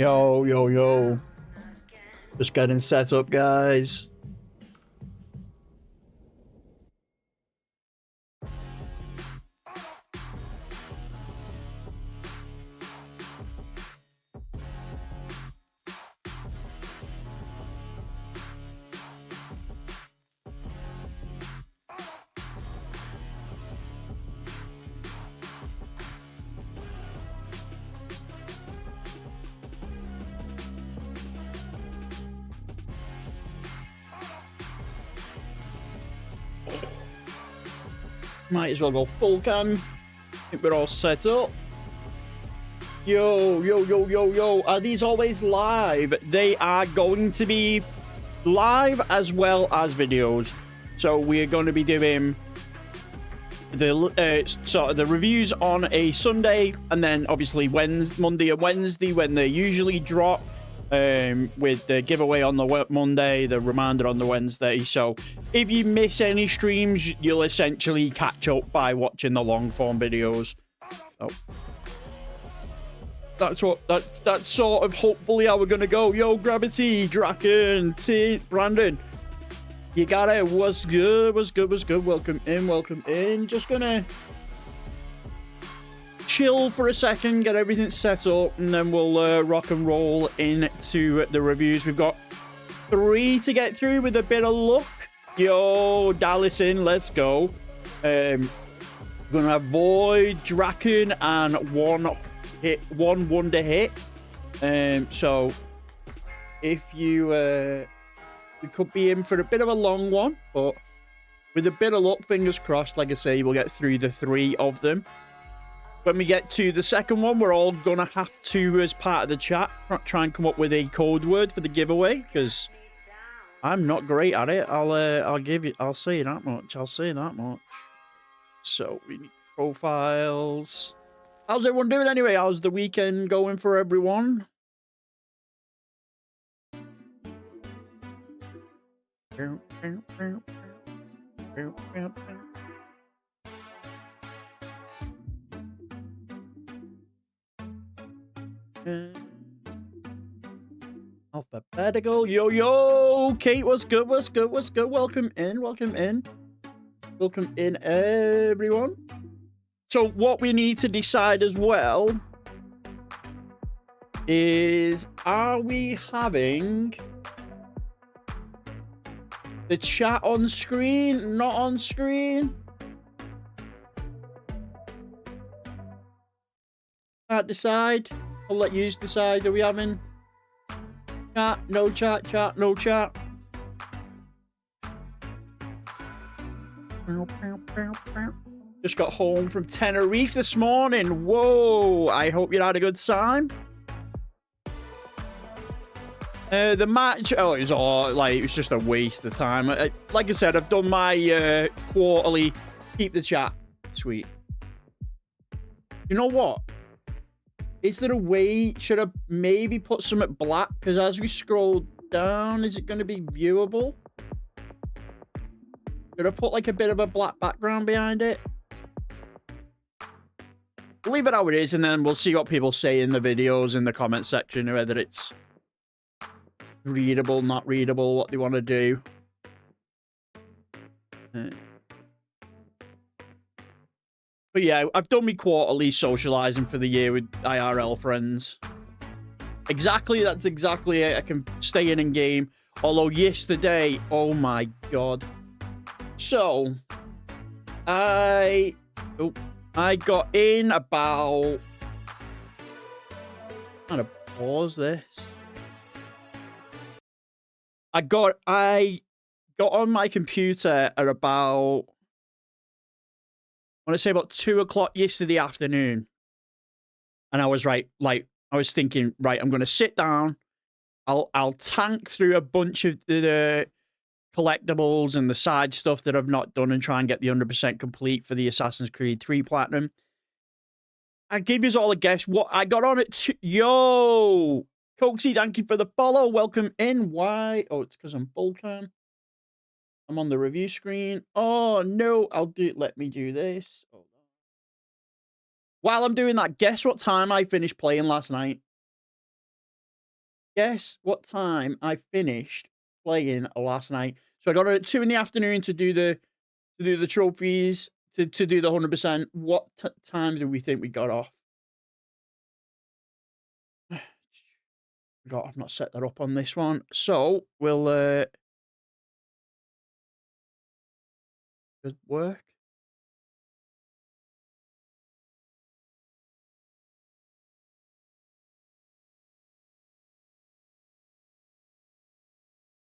Yo, yo, yo. Just getting set up, guys. Might as well go full cam. I think we're all set up. Yo, yo, yo, yo, yo. Are these always live? They are going to be live as well as videos. So we're going to be doing the sort of the reviews on a Sunday, and then obviously Monday and Wednesday when they usually drop. With the giveaway on the Monday, the reminder on the Wednesday. So if you miss any streams, you'll essentially catch up by watching the long form videos. So that's sort of hopefully how we're gonna go. Yo, Gravity, Draken, T, Brandon, you got it. What's good? What's good? What's good? Welcome in. Welcome in. Just gonna chill for a second, get everything set up, and then we'll rock and roll into the reviews. We've got 3 to get through with a bit of luck. Yo, Dallas in, let's go. We're gonna have Void, Draken, and one wonder hit. So if you we could be in for a bit of a long one, but with a bit of luck, fingers crossed, like I say, we'll get through the 3 of them. When we get to the second one, we're all gonna have to, as part of the chat, try and come up with a code word for the giveaway, because I'm not great at it. I'll say that much. I'll say that much. So we need profiles. How's everyone doing anyway? How's the weekend going for everyone? Alphabetical. Yo, yo, Kate, what's good? What's good? What's good? Welcome in. Welcome in. Welcome in, everyone. So what we need to decide as well is, are we having the chat on screen? Not on screen? Can't decide. I'll let you decide. Are we having chat? No chat? Chat? No chat? Just got home from Tenerife this morning. Whoa! I hope you had a good time. The match, oh, it was all like, it was just a waste of time. Like I said, I've done my quarterly keep the chat. Sweet. You know what? Is there a way, should I maybe put some at black? Because as we scroll down, is it going to be viewable? Should I put like a bit of a black background behind it? Leave it how it is, and then we'll see what people say in the videos, in the comment section, whether it's readable, not readable, what they want to do. But yeah, I've done my quarterly socializing for the year with IRL friends. Exactly, that's exactly it. I can stay in game. Although yesterday, oh my god. So, I got in about... I'm gonna pause this. I got on my computer at about... I want to say about 2 o'clock yesterday afternoon. And I was I was thinking, right, I'm going to sit down. I'll tank through a bunch of the collectibles and the side stuff that I've not done and try and get the 100% complete for the Assassin's Creed 3 Platinum. I give you all a guess what I got on it. Yo! Coxie, thank you for the follow. Welcome in. Why? Oh, it's because I'm full cam. I'm on the review screen. Oh, no. Let me do this. Hold on. While I'm doing that, guess what time I finished playing last night? Guess what time I finished playing last night. So I got it at 2 in the afternoon to do the trophies, to do the 100%. What time do we think we got off? God, I've not set that up on this one. So we'll good work.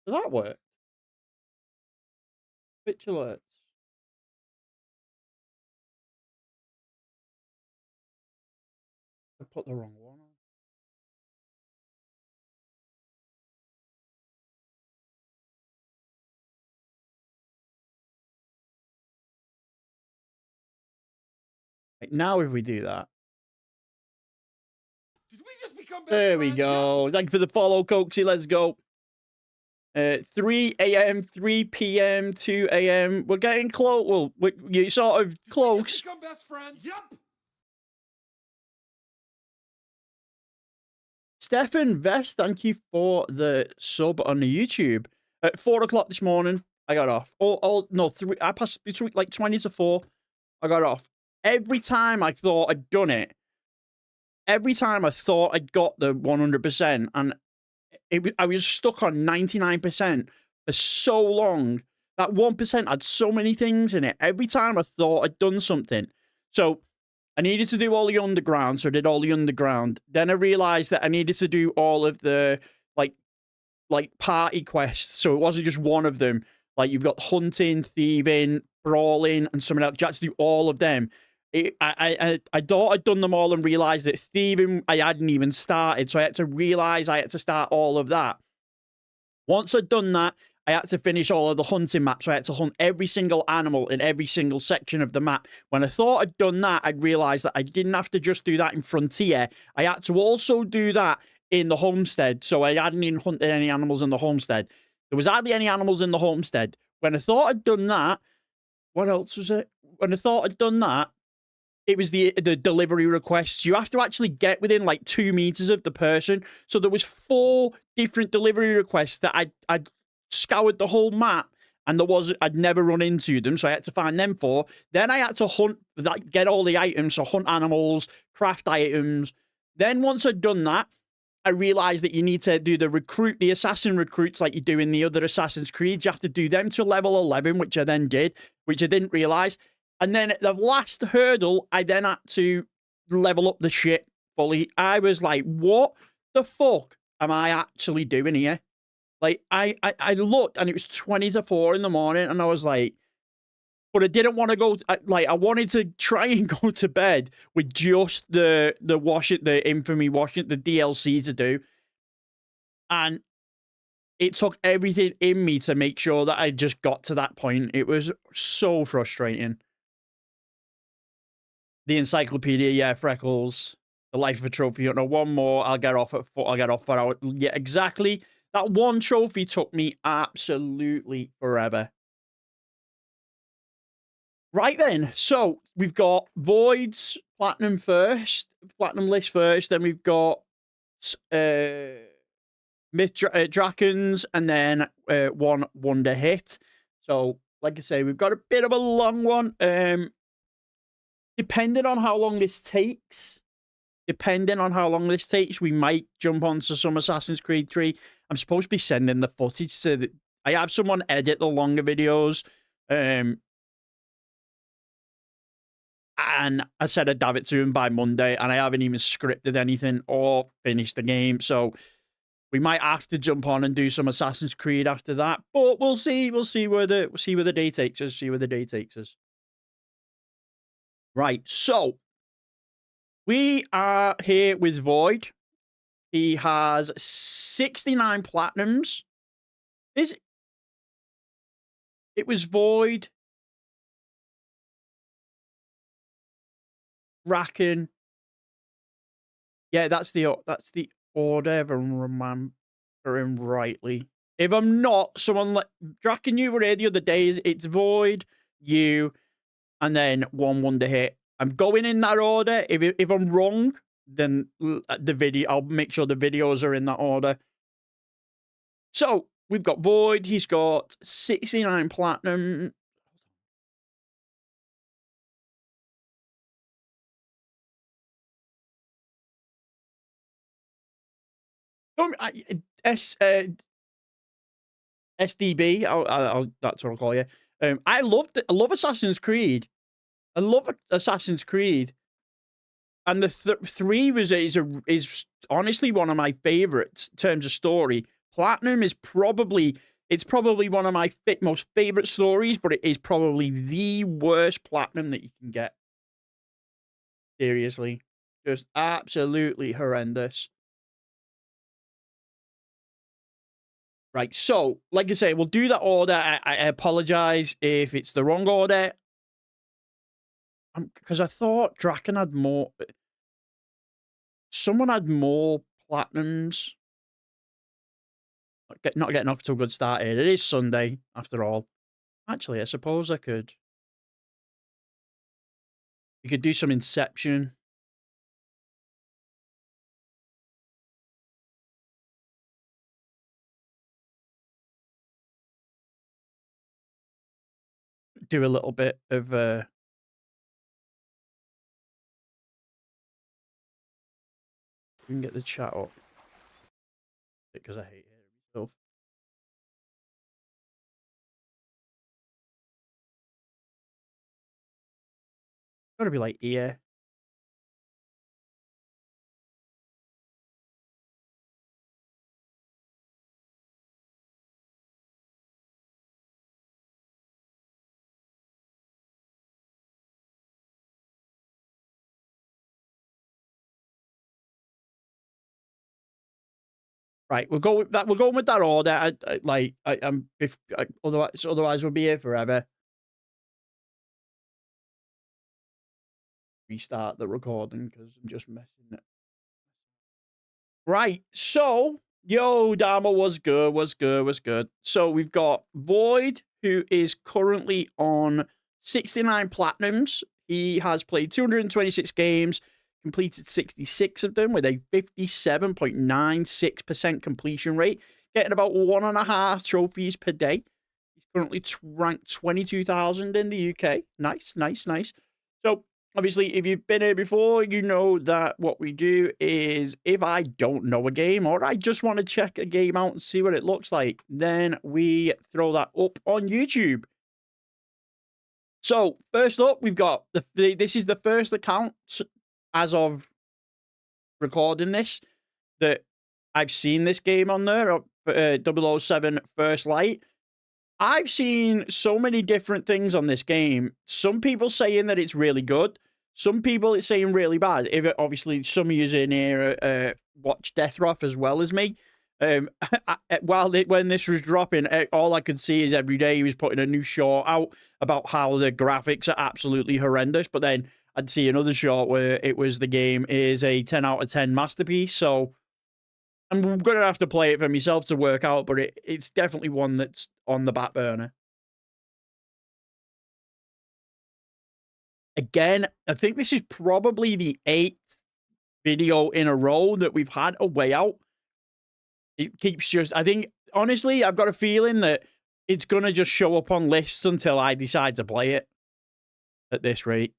Does that work? Pitch alerts. I put the wrong one on. Right, now if we do that. Did we just become best There friends? we go. Thank you for the follow, Coaxy. Let's go. 3 a.m., 3 p.m., 2 a.m. We're getting close. Well, you're sort of close. Did we just become best friends? Yep. Stefan Vest, thank you for the sub on the YouTube. At 4 o'clock this morning, I got off. I passed between like 20 to 4. I got off. Every time I thought I'd done it, every time I thought I'd got the 100%, and I was stuck on 99% for so long. That 1% had so many things in it. Every time I thought I'd done something. So I needed to do all the underground, so I did all the underground. Then I realized that I needed to do all of the like party quests, so it wasn't just one of them. Like you've got hunting, thieving, brawling, and something else. You had to do all of them. I thought I'd done them all and realized that thieving I hadn't even started, so I had to realize I had to start all of that. Once I'd done that, I had to finish all of the hunting maps. So I had to hunt every single animal in every single section of the map. When I thought I'd done that, I'd realized that I didn't have to just do that in Frontier. I had to also do that in the homestead. So I hadn't even hunted any animals in the homestead. There was hardly any animals in the homestead. When I thought I'd done that, what else was it? When I thought I'd done that, it was the delivery requests. You have to actually get within like 2 meters of the person. So there was 4 different delivery requests that I'd scoured the whole map, and I'd never run into them, so I had to find them 4. Then I had to hunt, like, get all the items, so hunt animals, craft items. Then once I'd done that, I realized that you need to do the assassin recruits like you do in the other Assassin's Creed. You have to do them to level 11, which I then did, which I didn't realize. And then at the last hurdle, I then had to level up the shit fully. I was like, what the fuck am I actually doing here? Like, I looked, and it was 20 to 4 in the morning, and I was like, but I didn't want to go, I wanted to try and go to bed with just the infamy washing, the DLC to do. And it took everything in me to make sure that I just got to that point. It was so frustrating. The encyclopedia, yeah, Freckles. The life of a trophy hunter. One more, I'll get off at 4. I'll get off for hour. Yeah, exactly. That one trophy took me absolutely forever. Right then, so we've got Void's Platinum first, Platinum list first, then we've got Myth Drakens, and then 1 Wonder Hit. So, like I say, we've got a bit of a long one. Depending on how long this takes, we might jump onto some Assassin's Creed 3. I'm supposed to be sending the footage so that I have someone edit the longer videos. And I said I'd have it to him by Monday, and I haven't even scripted anything or finished the game. So we might have to jump on and do some Assassin's Creed after that. But we'll see. We'll see where the day takes us. Right. So we are here with Void. He has 69 platinums. It was Void, Racken. Yeah, that's the order, if I'm remembering rightly. If I'm not, someone like Draken, you were here the other day. It's Void, you, and then 1 Wonder Hit. I'm going in that order. If I'm wrong, then I'll make sure the videos are in that order. So we've got Void. He's got 69 platinum. S, SDB. That's what I'll call you. I love Assassin's Creed. I love Assassin's Creed, and the 3 is honestly one of my favorites in terms of story. Platinum is probably one of my most favorite stories, but it is probably the worst platinum that you can get. Seriously, just absolutely horrendous. Right, so like I say, we'll do that order. I apologize if it's the wrong order. Because I thought Draken had more. Someone had more platinums. Not getting off to a good start here. It is Sunday, after all. Actually, I suppose I could. You could do some Inception. Do a little bit of. We can get the chat up. Because I hate hearing myself. Gotta be like ear. Right, we'll go with that. We're going with that order. Otherwise we'll be here forever. Restart the recording because I'm just messing it. Right, so yo, Dharma was good. So we've got Void, who is currently on 69 platinums. He has played 226 games, completed 66 of them with a 57.96% completion rate, getting about 1.5 trophies per day. He's currently ranked 22,000 in the UK. Nice. So obviously, if you've been here before, you know that what we do is if I don't know a game or I just want to check a game out and see what it looks like, then we throw that up on YouTube. So first up, we've got this is the first account as of recording this that I've seen this game on there, 007 First Light. I've seen so many different things on this game. Some people saying that it's really good. Some people it's saying really bad. Obviously, some of you in here watch Deathroth as well as me. When this was dropping, all I could see is every day he was putting a new short out about how the graphics are absolutely horrendous. But then I'd see another short where it was the game is a 10 out of 10 masterpiece. So I'm going to have to play it for myself to work out, but it's definitely one that's on the back burner. Again, I think this is probably the 8th video in a row that we've had a way out. It keeps just, I think, honestly, I've got a feeling that it's going to just show up on lists until I decide to play it at this rate.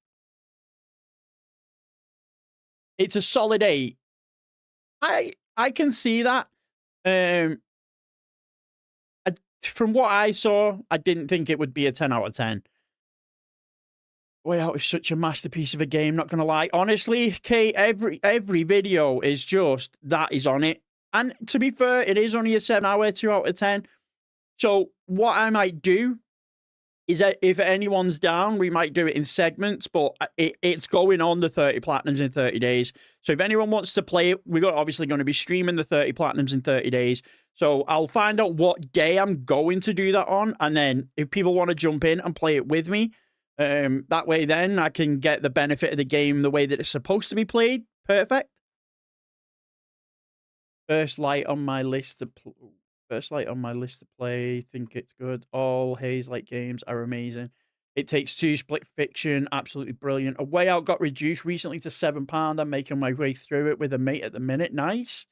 It's a solid 8. I can see that. From what I saw, I didn't think it would be a 10 out of 10. Way Out is such a masterpiece of a game, not gonna lie. Honestly, Kate, every video is just that is on it. And to be fair, it is only a 7-hour 2 out of 10. So what I might do is that if anyone's down, we might do it in segments, but it's going on the 30 platinums in 30 days. So if anyone wants to play it, we're obviously going to be streaming the 30 platinums in 30 days. So I'll find out what day I'm going to do that on. And then if people want to jump in and play it with me, that way then I can get the benefit of the game the way that it's supposed to be played. Perfect. First Light on my list to play. Think it's good. All Haze-like games are amazing. It Takes Two, Split Fiction, absolutely brilliant. A Way Out got reduced recently to £7. I'm making my way through it with a mate at the minute. Nice.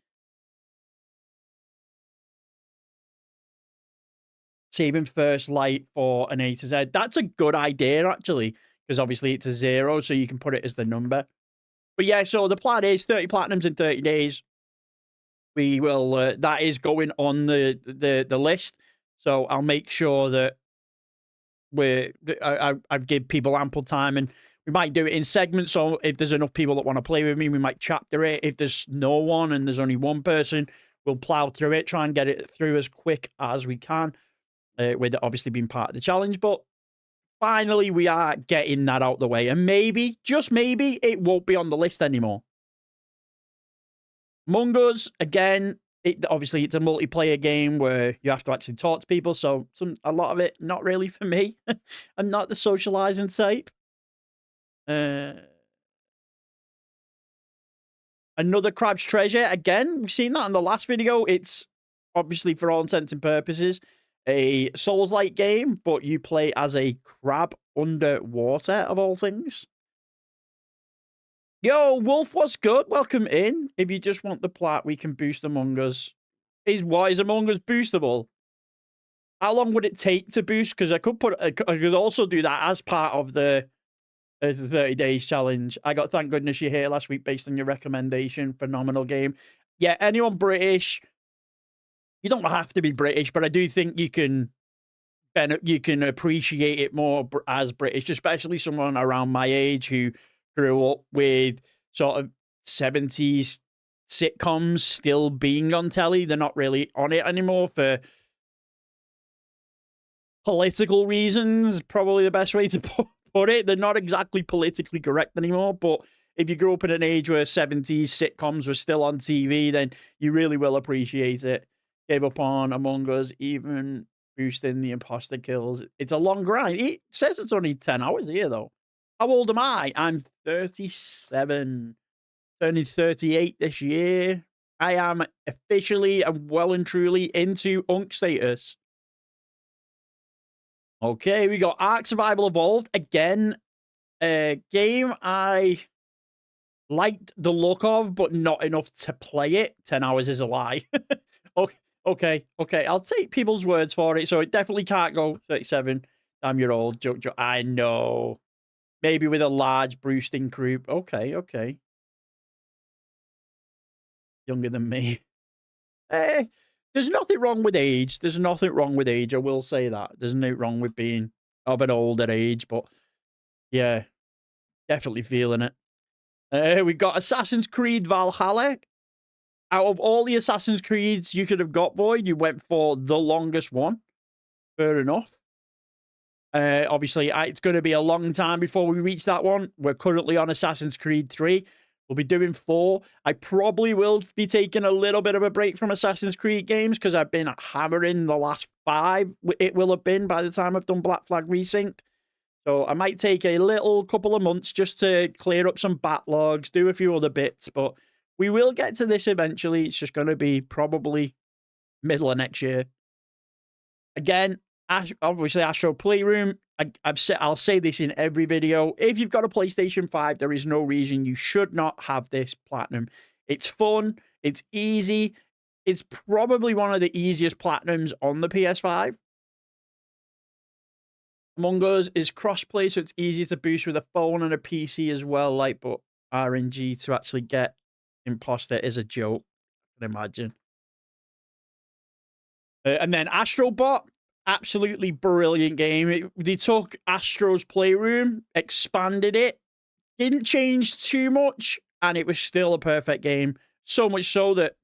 saving first light for an A to Z. That's a good idea, actually, because obviously it's a 0, so you can put it as the number. But yeah, so the plan is 30 platinums in 30 days. We will, that is going on the list. So I'll make sure that I've give people ample time, and we might do it in segments. So if there's enough people that want to play with me, we might chapter it. If there's no one and there's only one person, we'll plow through it, try and get it through as quick as we can, with it obviously being part of the challenge. But finally, we are getting that out the way. And maybe, just maybe, it won't be on the list anymore. Among Us, again, obviously it's a multiplayer game where you have to actually talk to people. So a lot of it, not really for me. I'm not the socializing type. Another Crab's Treasure. Again, we've seen that in the last video. It's obviously, for all intents and purposes, a Souls-like game, but you play as a crab underwater, of all things. Yo, Wolf, what's good? Welcome in. If you just want the plat, we can boost Among Us. Why is Among Us boostable? How long would it take to boost? Because I could also do that as part of the 30 days challenge. I got Thank Goodness You're Here last week based on your recommendation. Phenomenal game. Yeah, anyone British, you don't have to be British, but I do think you can appreciate it more as British, especially someone around my age who grew up with sort of 70s sitcoms still being on telly. They're not really on it anymore for political reasons, probably the best way to put it. They're not exactly politically correct anymore, but if you grew up in an age where 70s sitcoms were still on TV, then you really will appreciate it. Gave up on Among Us, even boosting the imposter kills. It's a long grind. It says it's only 10 hours here, though. How old am I? I'm 37, turning 38 this year. I am officially and well and truly into Unk status. Okay, we got Ark Survival Evolved. Again, a game I liked the look of, but not enough to play it. 10 hours is a lie. Okay. I'll take people's words for it. So it definitely can't go 37. Damn, you're old. I know. Maybe with a large boosting group. Okay. Younger than me. There's nothing wrong with age. There's nothing wrong with age. I will say that. There's nothing wrong with being of an older age. But yeah, definitely feeling it. We got Assassin's Creed Valhalla. Out of all the Assassin's Creeds you could have got, Void, you went for the longest one. Fair enough. Obviously, it's going to be a long time before we reach that one. We're currently on Assassin's Creed 3. We'll be doing 4. I probably will be taking a little bit of a break from Assassin's Creed games because I've been hammering the last 5. It will have been by the time I've done Black Flag Resync. So I might take a little couple of months just to clear up some backlogs, do a few other bits, but we will get to this eventually. It's just going to be probably middle of next year. Again, obviously Astro Playroom. I'll say this in every video. If you've got a PlayStation 5, there is no reason you should not have this platinum. It's fun. It's easy. It's probably one of the easiest platinums on the PS5. Among Us is crossplay, so it's easy to boost with a phone and a PC as well. But RNG to actually get imposter is a joke, I can imagine. And then Astrobot, absolutely brilliant game. They took Astro's Playroom, expanded it, didn't change too much, and it was still a perfect game. So much so that,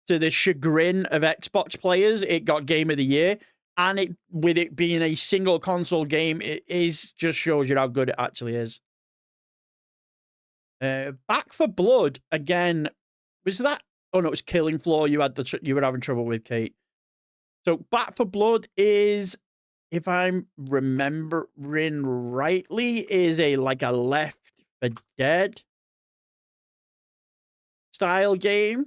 to the chagrin of Xbox players, it got Game of the Year. And with it being a single console game, just shows you how good it actually is. Back for Blood, again, was that? Oh no, it was Killing Floor you were having trouble with, Kate. So Back for Blood is, if I'm remembering rightly, is a Left 4 Dead style game.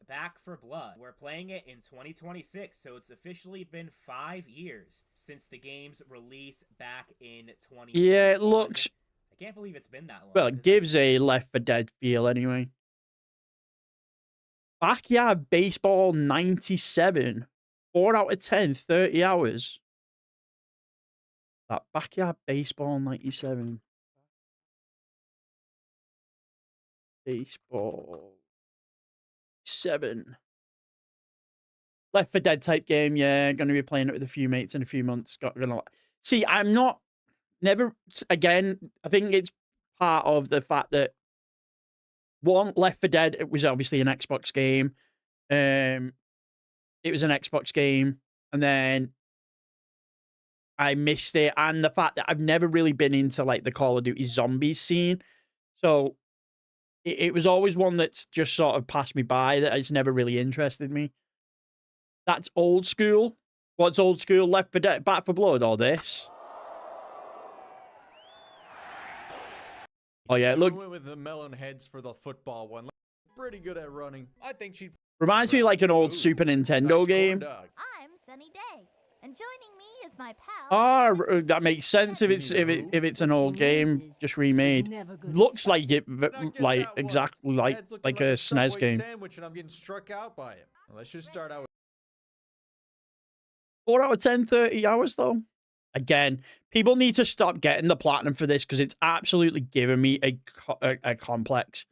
Back for Blood. We're playing it in 2026, so it's officially been 5 years since the game's release back in 2021. Yeah, it looks... I can't believe it's been that long. Well, it gives a Left 4 Dead feel anyway. Backyard Baseball 97. 4 out of 10, 30 hours. That Backyard Baseball 97. Baseball 7. Left 4 Dead type game, yeah. Going to be playing it with a few mates in a few months. See, I'm not, never, again, I think it's part of the fact that, one, Left 4 Dead, it was obviously an Xbox game. It was an Xbox game, and then I missed it, and the fact that I've never really been into, like, the Call of Duty Zombies scene. So, it was always one that's just sort of passed me by, that it's never really interested me. That's old school. What's old school? Left 4 Dead, Back 4 Blood, or this? Oh yeah, She look. went with the melon heads for the football one. Pretty good at running. I think she Reminds me of like an old Super Nintendo game. I'm Sunny Day, and joining me is my pal. Ah, that makes sense if it's an old game just remade. Looks like it, like exactly like a SNES game. Sandwich, and I'm getting struck out by it. Let's just start out with 4 out of 10, 30 hours though. Again, people need to stop getting the platinum for this because it's absolutely giving me a complex.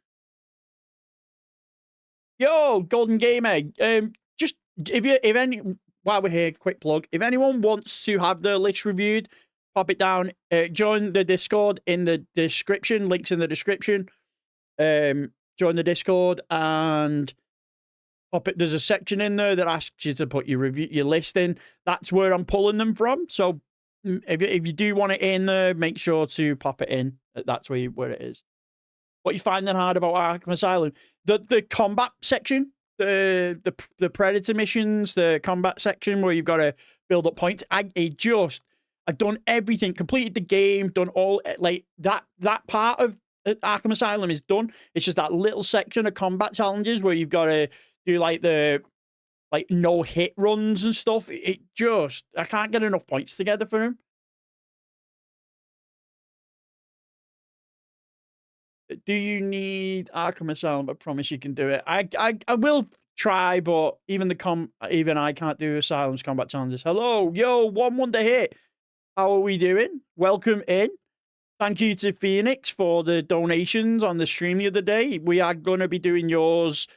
Yo, Golden Gamer, just while we're here, quick plug. If anyone wants to have their list reviewed, pop it down. Join the Discord in the description. Links in the description. Join the Discord and pop it. There's a section in there that asks you to put your list in. That's where I'm pulling them from. So if you do want it in there, make sure to pop it in. That's where it is. What you finding hard about Arkham Asylum? The combat section, the Predator missions, the combat section where you've got to build up points. I've done everything, completed the game, done all, like, that part of Arkham Asylum is done. It's just that little section of combat challenges where you've got to do, like, no hit runs and stuff. I can't get enough points together for him. Do you need Arkham Asylum? I promise you can do it. I will try, but even I can't do Asylum's combat challenges. Hello, yo, 1 wonder hit. How are we doing? Welcome in. Thank you to Phoenix for the donations on the stream the other day. We are going to be doing yours.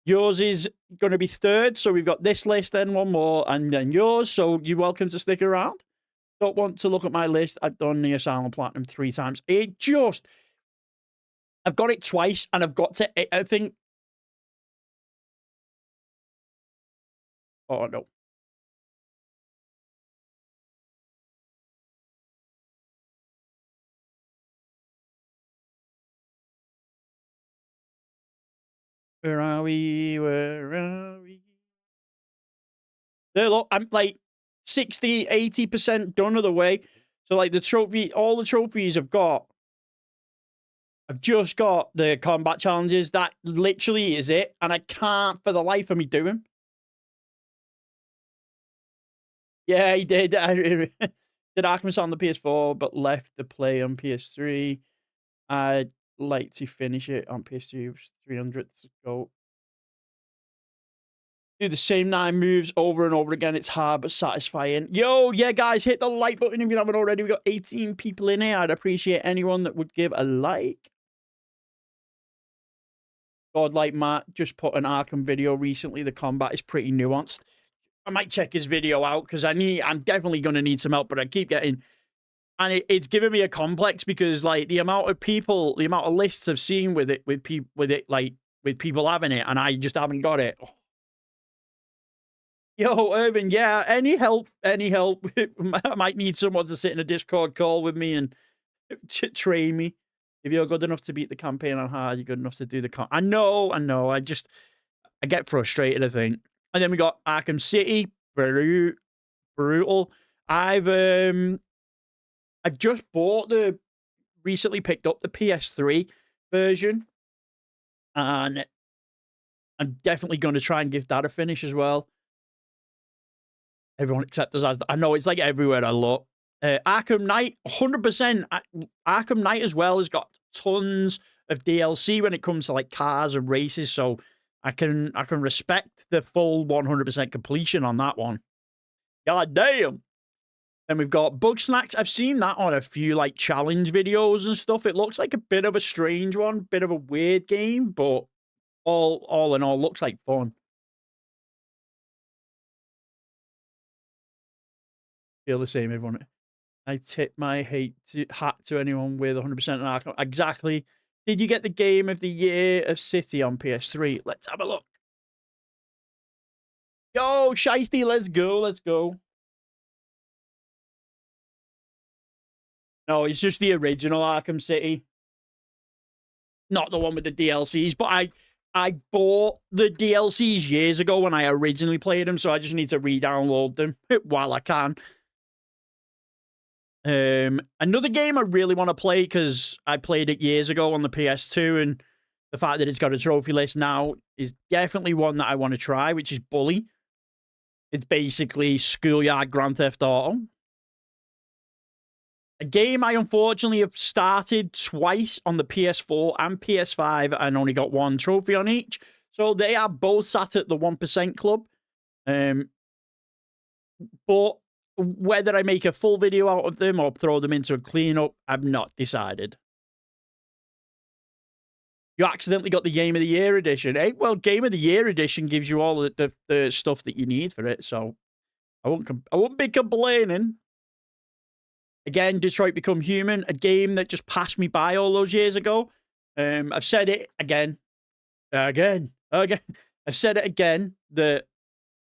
Yours is going to be 3rd, so we've got this list, then 1 more, and then yours. So you're welcome to stick around. Don't want to look at my list. I've done the Asylum Platinum 3 times. I've got it twice, and I've got to, I think... Oh, no. Where are we? Where are we? There, look, I'm like 60, 80% done of the way. So, like, all the trophies I've got, I've just got the combat challenges. That literally is it. And I can't for the life of me do them. Yeah, he did. Did Arkham on the PS4, but left the play on PS3. I'd like to finish it on PS3. 300 to go. Do the same 9 moves over and over again. It's hard but satisfying. Yo, yeah, guys, hit the like button if you haven't already. We've got 18 people in here. I'd appreciate anyone that would give a like. Godlike Matt just put an Arkham video recently. The combat is pretty nuanced. I might check his video out because I'm definitely going to need some help, but I keep getting, and it's giving me a complex because, like, the amount of lists I've seen with people having it, and I just haven't got it. Yo, Irvin, yeah, any help? I might need someone to sit in a Discord call with me and train me. If you're good enough to beat the campaign on hard, you're good enough to do the I know. I get frustrated, I think. And then we got Arkham City, brutal. I've just recently picked up the PS3 version, and I'm definitely going to try and give that a finish as well. Everyone except us, I know it's like everywhere I look. Arkham Knight, 100%. Arkham Knight as well has got tons of DLC when it comes to, like, cars and races. So I can respect the full 100% completion on that one. God damn. Then we've got Bug Snacks. I've seen that on a few like challenge videos and stuff. It looks like a bit of a strange one, bit of a weird game, but all in all, looks like fun. Feel the same, everyone. I tip my hat to anyone with 100% Arkham. Exactly. Did you get the Game of the Year of City on PS3? Let's have a look. Yo, Shiesty, let's go, let's go. No, it's just the original Arkham City. Not the one with the DLCs, but I bought the DLCs years ago when I originally played them, so I just need to re-download them while I can. Another game I really want to play because I played it years ago on the PS2, and the fact that it's got a trophy list now is definitely one that I want to try, which is Bully. It's basically Schoolyard Grand Theft Auto. A game I unfortunately have started twice on the PS4 and PS5 and only got one trophy on each. So they are both sat at the 1% club. But whether I make a full video out of them or throw them into a cleanup, I've not decided. You accidentally got the Game of the Year edition. Eh? Well, Game of the Year edition gives you all the stuff that you need for it. So I won't be complaining. Again, Detroit Become Human, a game that just passed me by all those years ago. I've said it again. I've said it again that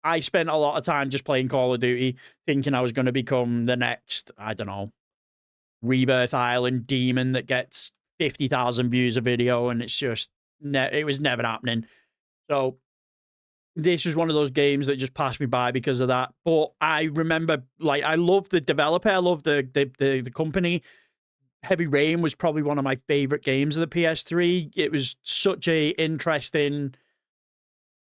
I spent a lot of time just playing Call of Duty, thinking I was going to become the next, I don't know, Rebirth Island demon that gets 50,000 views a video, and it's just, it was never happening. So this was one of those games that just passed me by because of that. But I remember, like, I love the developer. I love the company. Heavy Rain was probably one of my favorite games of the PS3. It was such a interesting,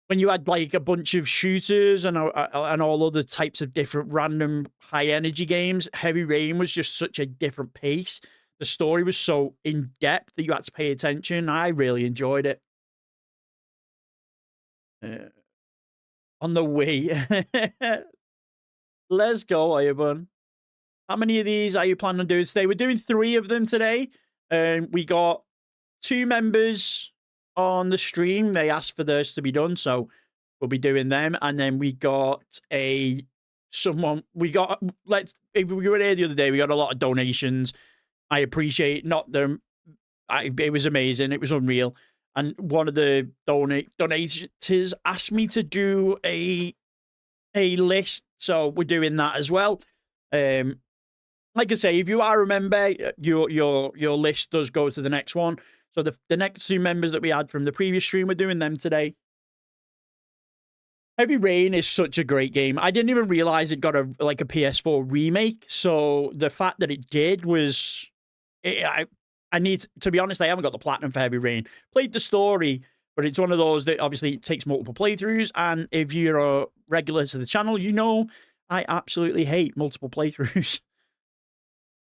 when you had like a bunch of shooters and all other types of different random high energy games. Heavy Rain was just such a different pace. The story was so in depth that you had to pay attention. I really enjoyed it. On the Wii. Let's go, Ivan. How many of these are you planning on doing today? We're doing 3 of them today. We got 2 members on the stream. They asked for theirs to be done, so we'll be doing them. And then we got if we were here the other day, we got a lot of donations. I appreciate it was amazing. It was unreal. And one of the donators asked me to do a list, so we're doing that as well. Like I say, if you are a member, your list does go to the next one. So the next 2 members that we had from the previous stream, we're doing them today. Heavy Rain is such a great game. I didn't even realize it got a PS4 remake. So the fact that it did was, I need to be honest, I haven't got the platinum for Heavy Rain. Played the story, but it's one of those that obviously takes multiple playthroughs. And if you're a regular to the channel, you know I absolutely hate multiple playthroughs.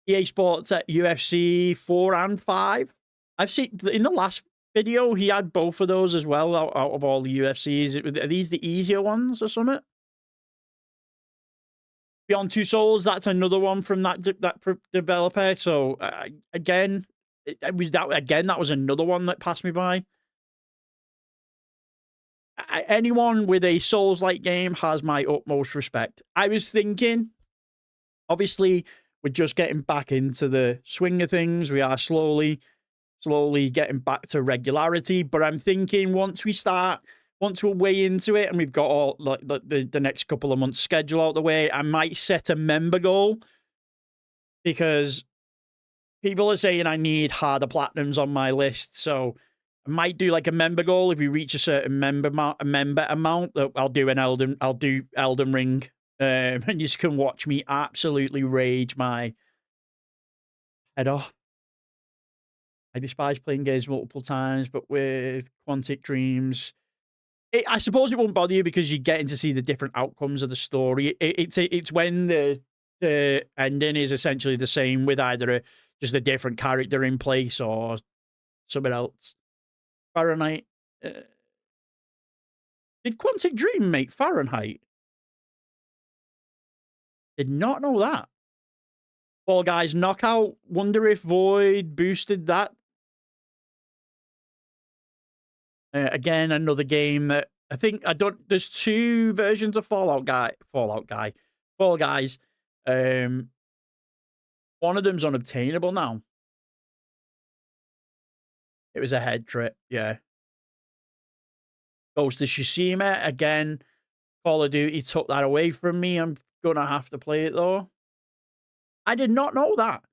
EA Sports at UFC 4 and 5. I've seen in the last video, he had both of those as well out of all the UFCs. Are these the easier ones or something? Beyond Two Souls, that's another one from that developer. So again, that was another one that passed me by. Anyone with a Souls-like game has my utmost respect. I was thinking, obviously, we're just getting back into the swing of things. We are slowly getting back to regularity. But I'm thinking once we're way into it and we've got all like the next couple of months schedule out the way, I might set a member goal, because people are saying I need harder platinums on my list. So I might do like a member goal. If we reach a certain member amount, I'll do Elden Ring. And you can watch me absolutely rage my head off. I despise playing games multiple times, but with Quantic Dreams, I suppose it won't bother you because you're getting to see the different outcomes of the story. It's when the ending is essentially the same with either just a different character in place or something else. Fahrenheit. Did Quantic Dream make Fahrenheit? Did not know that. Fall Guys Knockout. Wonder if Void boosted that. Again, another game that I think there's 2 versions of Fall Guys. One of them's unobtainable now. It was a head trip, yeah. Ghost of Tsushima, again, Call of Duty took that away from me. I'm gonna have to play it though. I did not know that.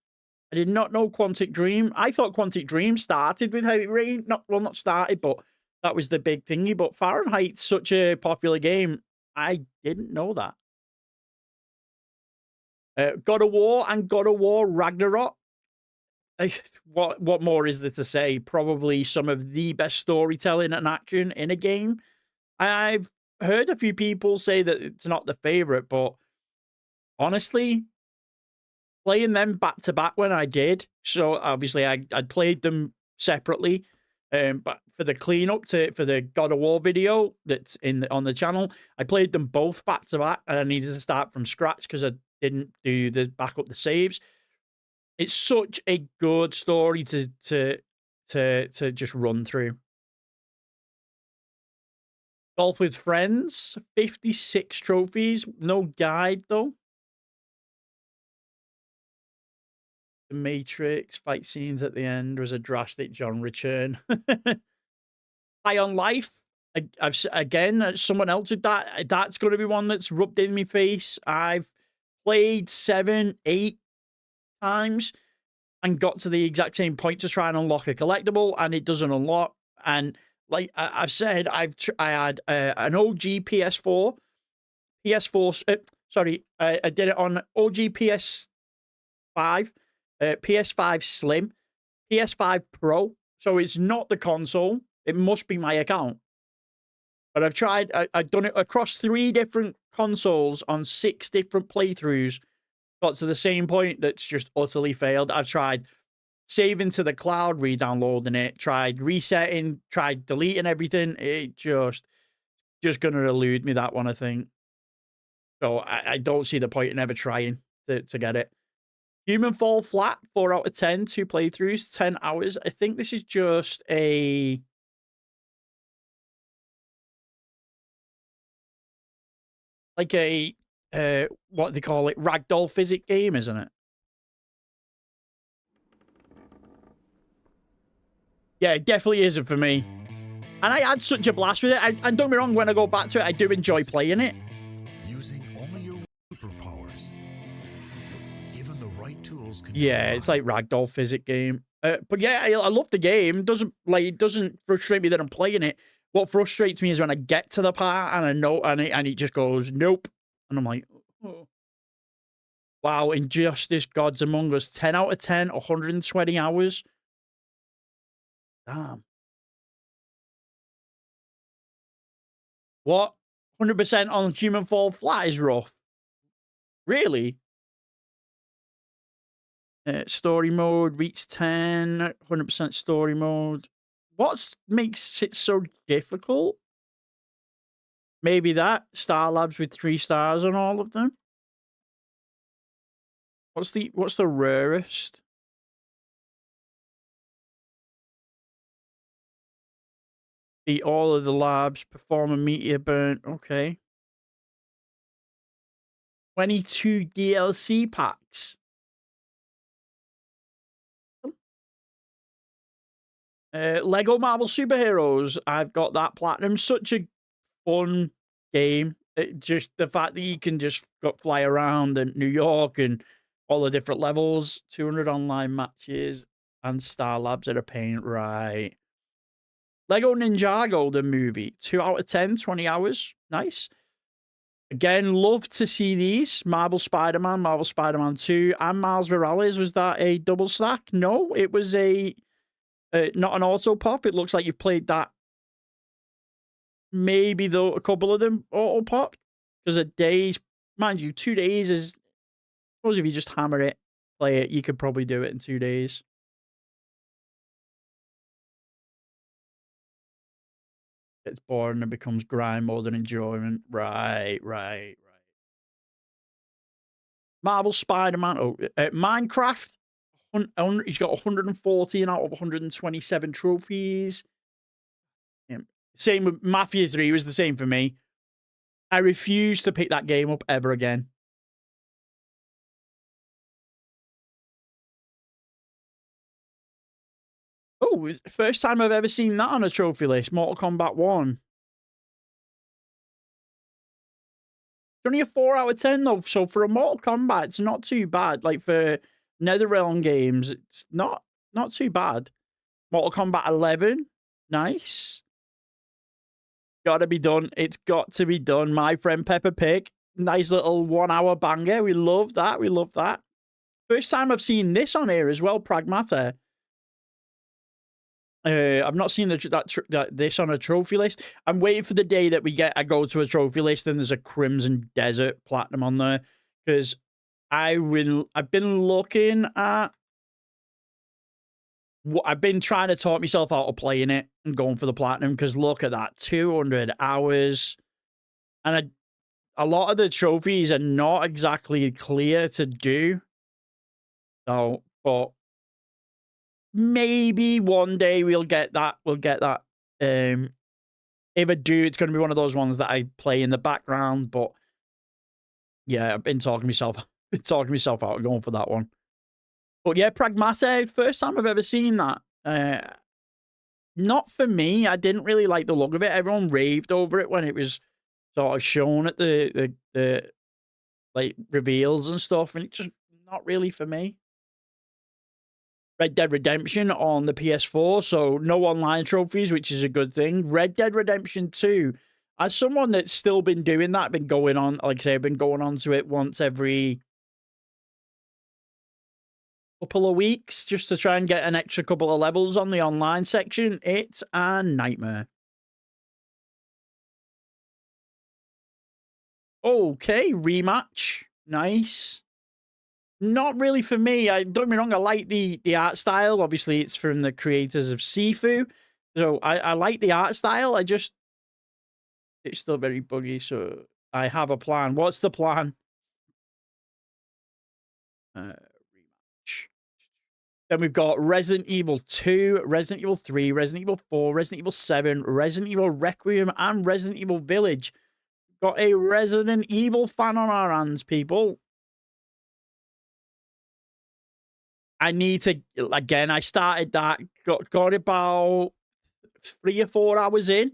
I did not know Quantic Dream. I thought Quantic Dream started with Heavy Rain. Not started, but that was the big thingy. But Fahrenheit's such a popular game. I didn't know that. God of War and God of War Ragnarok. What more is there to say? Probably some of the best storytelling and action in a game. I've heard a few people say that it's not the favorite, but honestly, playing them back to back when I did, so obviously I'd played them separately, but for the cleanup for the God of War video that's on the channel, I played them both back to back, and I needed to start from scratch because I didn't do the backup the saves. It's such a good story to just run through. Golf with Friends, 56 trophies, no guide though. The Matrix fight scenes at the end was a drastic genre return. High on Life, again, someone else did that. That's going to be one that's rubbed in my face. I've played 7, 8 times and got to the exact same point to try and unlock a collectible, and it doesn't unlock. And like I've said, I had an OG PS4, sorry, I did it on OG PS5, PS5 Slim, PS5 Pro. So it's not the console. It must be my account. But I've tried, I've done it across 3 different consoles on 6 different playthroughs. Got to the same point that's just utterly failed. I've tried saving to the cloud, re-downloading it, tried resetting, tried deleting everything. It just going to elude me, that one, I think. So I don't see the point in ever trying to get it. Human Fall Flat, 4 out of 10, 2 playthroughs, 10 hours. I think this is just a... like a, what they call it, ragdoll physics game, isn't it? Yeah, it definitely isn't for me. And I had such a blast with it. And don't get me wrong, when I go back to it, I do enjoy playing it. Using only your superpowers. Given the right tools. Yeah, it's like ragdoll physics game. But yeah, I love the game. It doesn't frustrate me that I'm playing it. What frustrates me is when I get to the part and I know, and it just goes nope, and I'm like, oh. Wow, Injustice: Gods Among Us, 10 out of 10, 120 hours. Damn. What? 100% on Human Fall Flat is rough. Really? Story mode, reach 10, 100% story mode. What makes it so difficult? Maybe that. Star Labs with 3 stars on all of them. What's the rarest? Beat all of the labs, perform a meteor burn. Okay. 22 DLC packs. Lego Marvel Superheroes. I've got that platinum. Such a fun game. Just the fact that you can just fly around in New York and all the different levels. 200 online matches and Star Labs at a paint. Right. Lego Ninjago, the movie. 2 out of 10, 20 hours. Nice. Again, love to see these. Marvel Spider-Man, Marvel Spider-Man 2, and Miles Morales. Was that a double stack? No, it was a... not an auto pop. It looks like you've played that. Maybe though a couple of them auto pop, because a days, mind you, 2 days is. I suppose if you just hammer it, play it, you could probably do it in 2 days. Gets boring and becomes grind more than enjoyment. Right. Marvel Spider-Man. Oh, Minecraft. He's got 114 out of 127 trophies. Yeah. Same with Mafia 3 was the same for me. I refuse to pick that game up ever again. Oh, first time I've ever seen that on a trophy list. Mortal Kombat 1. It's only a 4 out of 10 though, so for a Mortal Kombat, it's not too bad. Like for NetherRealm games, it's not too bad. Mortal Kombat 11, nice. Gotta be done. It's got to be done. My Friend Peppa Pig, nice little 1 hour banger. We love that. We love that. First time I've seen this on here as well, Pragmata. I've not seen this on a trophy list. I'm waiting for the day that I go to a trophy list and there's a Crimson Desert Platinum on there, because I've been looking at I've been trying to talk myself out of playing it and going for the Platinum, because look at that, 200 hours. And a lot of the trophies are not exactly clear to do. So, but maybe one day we'll get that. If I do, it's going to be one of those ones that I play in the background. But yeah, I've been talking myself out of going for that one. But yeah, Pragmata, first time I've ever seen that. Not for me. I didn't really like the look of it. Everyone raved over it when it was sort of shown at the like reveals and stuff, and it's just not really for me. Red Dead Redemption on the PS4, so no online trophies, which is a good thing. Red Dead Redemption 2, as someone that's still been doing that, been going on, like I say, I've been going on to it once every couple of weeks just to try and get an extra couple of levels on the online section. It's a nightmare. Okay, rematch. Nice. Not really for me. Don't get me wrong, I like the art style. Obviously, it's from the creators of Sifu. So I like the art style. It's still very buggy, so I have a plan. What's the plan? Rematch. Then we've got Resident Evil 2, Resident Evil 3, Resident Evil 4, Resident Evil 7, Resident Evil Requiem, and Resident Evil Village. Got a Resident Evil fan on our hands, people. I need to, again, I started that, got about 3 or 4 hours in.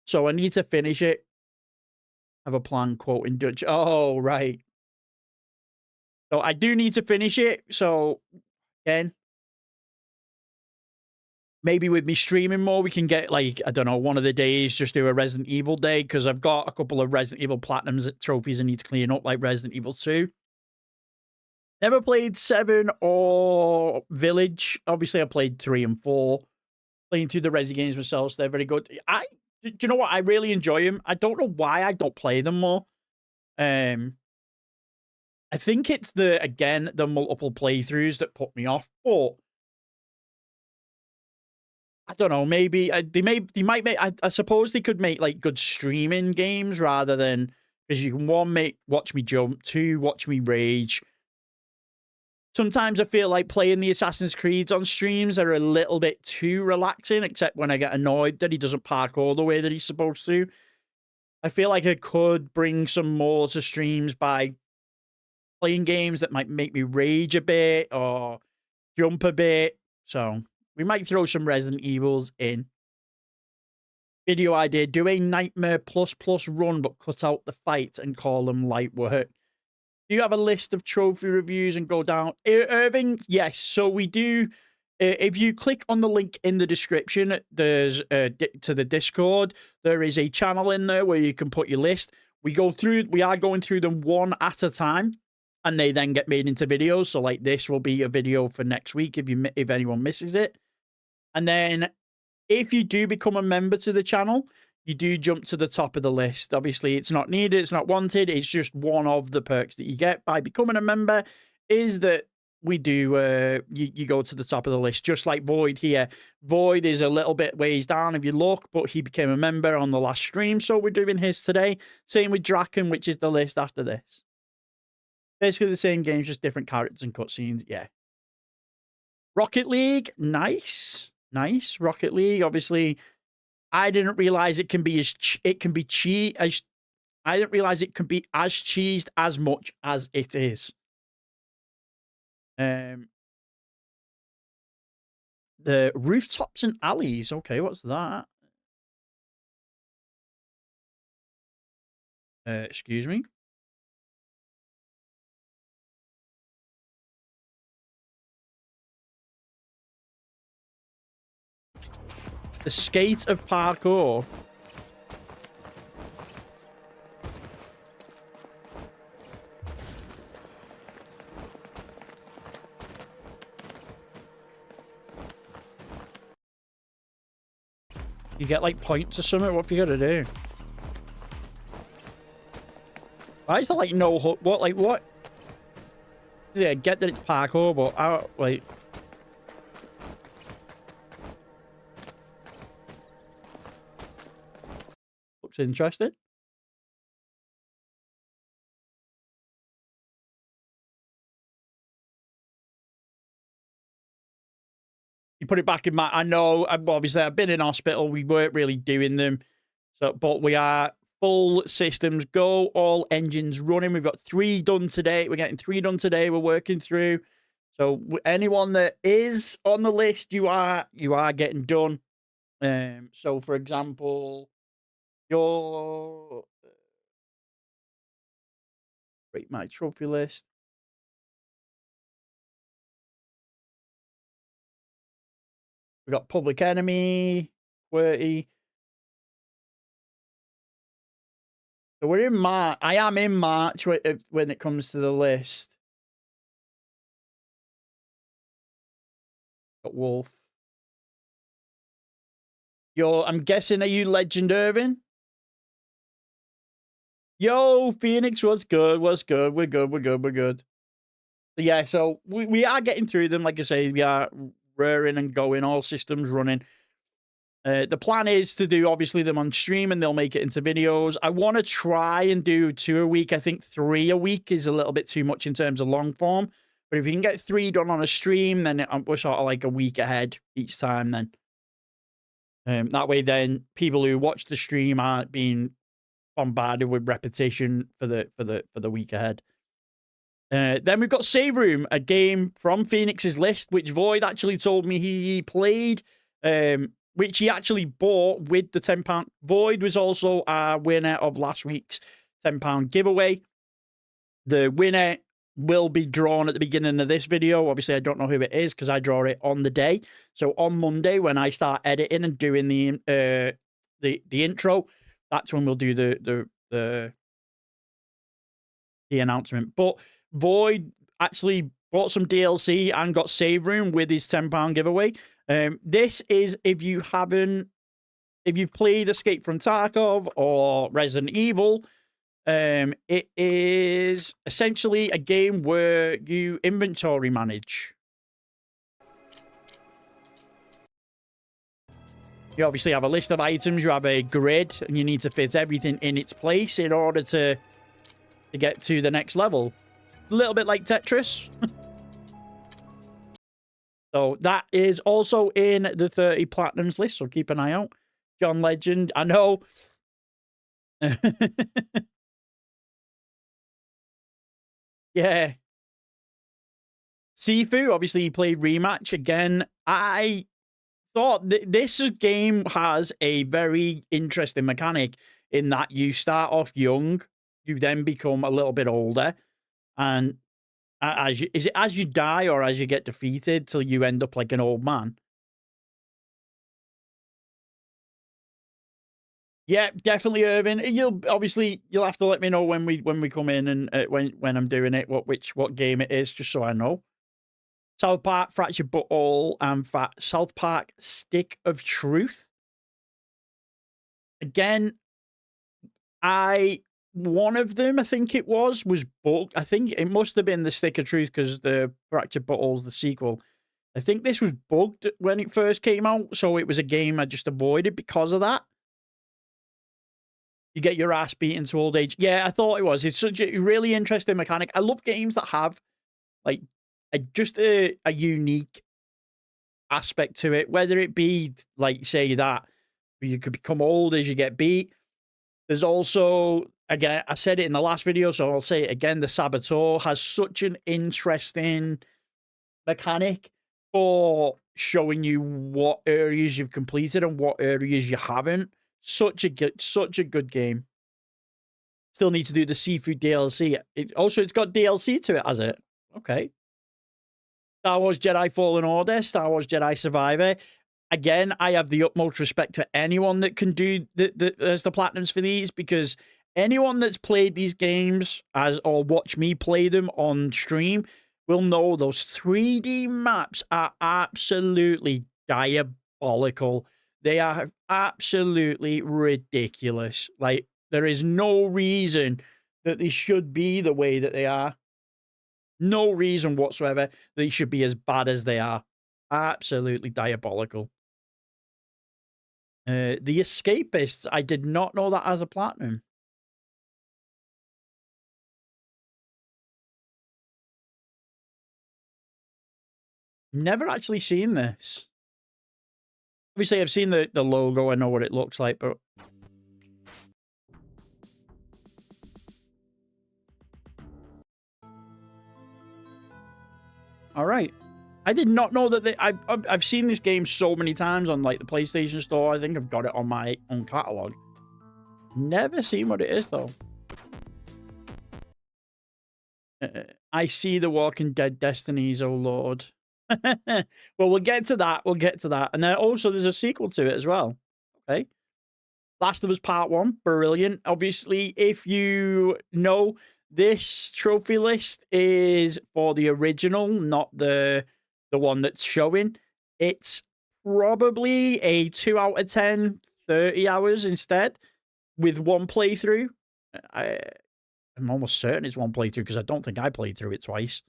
So I need to finish it. I have a plan, quote in Dutch. Oh, right. So I do need to finish it. So, again, maybe with me streaming more, we can get, like, I don't know, one of the days, just do a Resident Evil day, because I've got a couple of Resident Evil Platinums trophies I need to clean up, like Resident Evil 2. Never played 7 or Village. Obviously, I played 3 and 4. Playing through the Resi games myself, so they're very good. Do you know what? I really enjoy them. I don't know why I don't play them more. I think it's the multiple playthroughs that put me off. But I don't know. Maybe they might make. I suppose they could make like good streaming games rather than, because you can watch me jump, 2 watch me rage. Sometimes I feel like playing the Assassin's Creeds on streams are a little bit too relaxing, except when I get annoyed that he doesn't parkour the way that he's supposed to. I feel like I could bring some more to streams by playing games that might make me rage a bit or jump a bit. So we might throw some Resident Evils in. Video idea: do a Nightmare plus run, but cut out the fight and call them light work. Do you have a list of trophy reviews and go down? Irving, yes. So we do. If you click on the link in the description, there's to the Discord. There is a channel in there where you can put your list. We are going through them one at a time, and they then get made into videos. So like this will be a video for next week if anyone misses it. And then if you do become a member to the channel, you do jump to the top of the list. Obviously, it's not needed. It's not wanted. It's just one of the perks that you get by becoming a member is that you go to the top of the list, just like Void here. Void is a little bit ways down if you look, but he became a member on the last stream, so we're doing his today. Same with Draken, which is the list after this. Basically the same games, just different characters and cutscenes. Yeah. Rocket League, nice. Nice. Rocket League, obviously, I didn't realize it can be I didn't realize it could be as cheesed as much as it is. The rooftops and alleys. Okay, what's that? Excuse me. The skate of parkour. You get like points or something. What have you got to do? Why is there like no hook? What like what? Yeah, get that it's parkour, but I like. Looks interesting. You put it back in my. I know. Obviously, I've been in hospital. We weren't really doing them, so but we are full systems go. All engines running. We've got 3 done today. We're getting 3 done today. We're working through. So anyone that is on the list, you are getting done. So for example, your rate my trophy list. We got Public Enemy, QWERTY. So we're in March. I am in March when it comes to the list. Got Wolf. I'm guessing, are you Legend Irvin? Yo, Phoenix, what's good? What's good? We're good. We're good. We're good. But yeah, so we are getting through them. Like I say, we are rearing and going, all systems running. The plan is to do, obviously, them on stream, and they'll make it into videos. I want to try and do 2 a week. I think 3 a week is a little bit too much in terms of long form. But if you can get 3 done on a stream, then we're sort of like a week ahead each time then. That way, then, people who watch the stream aren't being bombarded with repetition for the week ahead. Then we've got Save Room, a game from Phoenix's list, which Void actually told me he played, which he actually bought with the £10. Void was also our winner of last week's £10 giveaway. The winner will be drawn at the beginning of this video. Obviously, I don't know who it is because I draw it on the day. So on Monday, when I start editing and doing the intro, that's when we'll do the announcement. But Void actually bought some DLC and got Save Room with his £10 giveaway. This is if you've played Escape from Tarkov or Resident Evil, it is essentially a game where you inventory manage. You obviously have a list of items, you have a grid, and you need to fit everything in its place in order to get to the next level. A little bit like Tetris. So that is also in the 30 Platinums list, so keep an eye out. John Legend, I know. Yeah. Sifu, obviously, he played Rematch. Again, I thought this game has a very interesting mechanic in that you start off young, you then become a little bit older, and is it as you die or as you get defeated till you end up like an old man? Yeah, definitely, Irvin. You'll have to let me know when we come in and when I'm doing it, what game it is, just so I know. South Park Fractured Butthole and South Park Stick of Truth. Again, I one of them, I think it was bugged. I think it must have been the Stick of Truth because the Fractured Butthole's the sequel. I think this was bugged when it first came out, so it was a game I just avoided because of that. You get your ass beaten to old age. Yeah, I thought it was. It's such a really interesting mechanic. I love games that have like just a unique aspect to it, whether it be like say that you could become old as you get beat. There's also, again, I said it in the last video, so I'll say it again, the Saboteur has such an interesting mechanic for showing you what areas you've completed and what areas you haven't. Such a good game. Still need to do the Seafood DLC. It's got DLC to it, has it? Okay. Star Wars Jedi Fallen Order, Star Wars Jedi Survivor. Again, I have the utmost respect for anyone that can do the platinums for these, because anyone that's played these games or watch me play them on stream will know those 3D maps are absolutely diabolical. They are absolutely ridiculous. Like, there is no reason that they should be the way that they are. No reason whatsoever that they should be as bad as they are. Absolutely diabolical. The Escapists, I did not know that as a platinum. Never actually seen this. Obviously, I've seen the logo. I know what it looks like, but... All right. I did not know that I've seen this game so many times on like the PlayStation Store. I think I've got it on my own catalog. Never seen what it is though. I see the Walking Dead Destinies, oh lord. Well, we'll get to that. We'll get to that. And then also there's a sequel to it as well. Okay. Last of Us Part 1, brilliant. Obviously, if you know, this trophy list is for the original, not the one that's showing. It's probably a 2 out of 10, 30 hours instead, with one playthrough. I'm almost certain it's one playthrough because I don't think I played through it twice.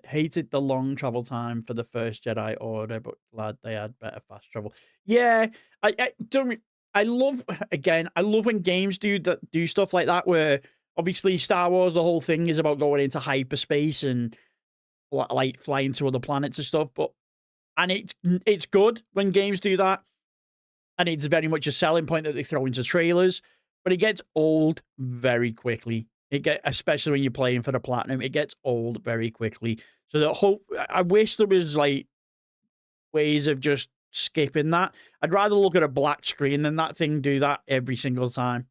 Hated the long travel time for the first Jedi Order, but glad they had better fast travel. Yeah, I love, again, I love when games do stuff like that, where obviously Star Wars, the whole thing is about going into hyperspace and like flying to other planets and stuff, and it's good when games do that, and it's very much a selling point that they throw into trailers, but it gets old very quickly. Especially when you're playing for the platinum, it gets old very quickly. So I wish there was like ways of just skipping that. I'd rather look at a black screen than that thing do that every single time.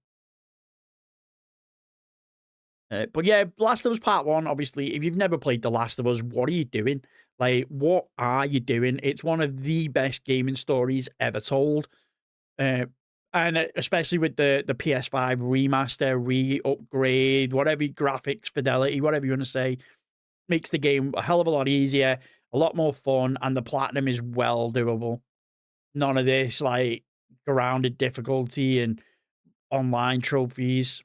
But yeah, Last of Us Part 1, obviously, if you've never played The Last of Us, what are you doing? Like, what are you doing? It's one of the best gaming stories ever told. And especially with the PS5 remaster, re-upgrade, whatever, graphics, fidelity, whatever you want to say, makes the game a hell of a lot easier, a lot more fun, and the platinum is well doable. None of this, like, grounded difficulty and online trophies.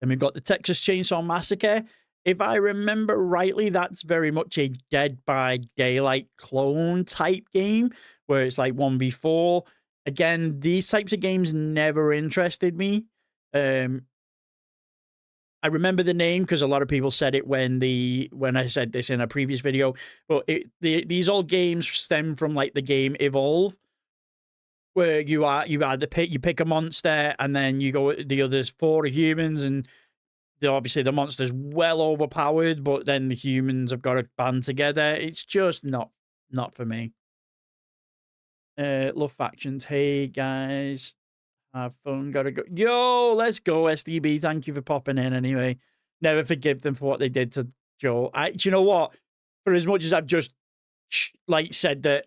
Then we've got the Texas Chainsaw Massacre. If I remember rightly, that's very much a Dead by Daylight clone type game, where it's like 1v4. Again, these types of games never interested me. I remember the name because a lot of people said it when I said this in a previous video. But these old games stem from like the game Evolve, where you pick a monster and then you go, the others 4 humans, and obviously the monster's well overpowered, but then the humans have got to band together. It's just not for me. Love factions. Hey guys, have fun. Gotta go. Yo, let's go, SDB. Thank you for popping in anyway. Never forgive them for what they did to Joel. Do you know what? For as much as I've just like said that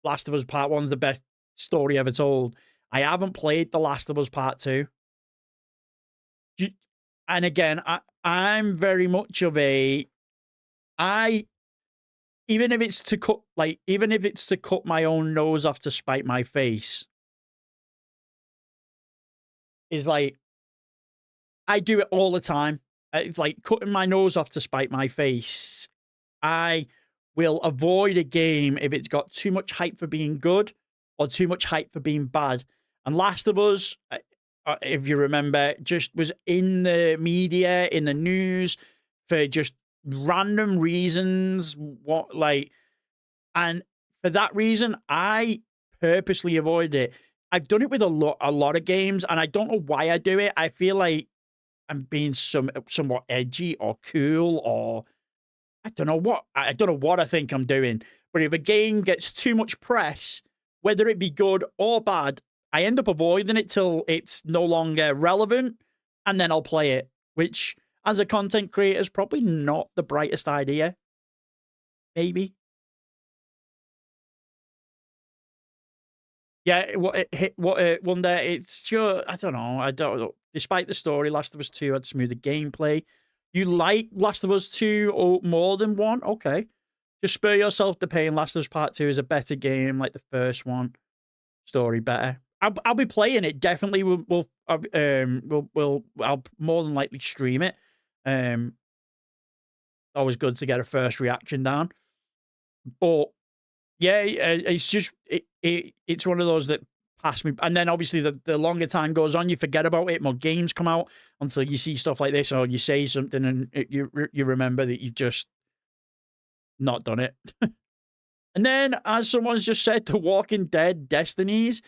Last of Us Part 1's the best story ever told, I haven't played The Last of Us Part 2. And again, I'm very much of a even if it's to cut my own nose off to spite my face, is like, I do it all the time. It's like cutting my nose off to spite my face. I will avoid a game if it's got too much hype for being good or too much hype for being bad. And Last of Us, if you remember, just was in the media, in the news for just random reasons. And for that reason, I purposely avoid it. I've done it with a lot of games, and I don't know why I do it. I feel like I'm being somewhat edgy or cool, or I don't know what I think I'm doing. But if a game gets too much press, whether it be good or bad, I end up avoiding it till it's no longer relevant, and then I'll play it, which as a content creator is probably not the brightest idea. Maybe. Yeah, one day it's sure, I don't know. Despite the story, Last of Us 2 had smoother gameplay. You like Last of Us 2 or more than 1? Okay. Just spur yourself to pain. Last of Us Part 2 is a better game, like the first one. Story better. I'll be playing it. Definitely I'll more than likely stream it. Always good to get a first reaction down. But yeah, it's just it's one of those that pass me. And then obviously the longer time goes on, you forget about it. More games come out until you see stuff like this, or you say something and you remember that you've just not done it. And then, as someone's just said, The Walking Dead Destinies.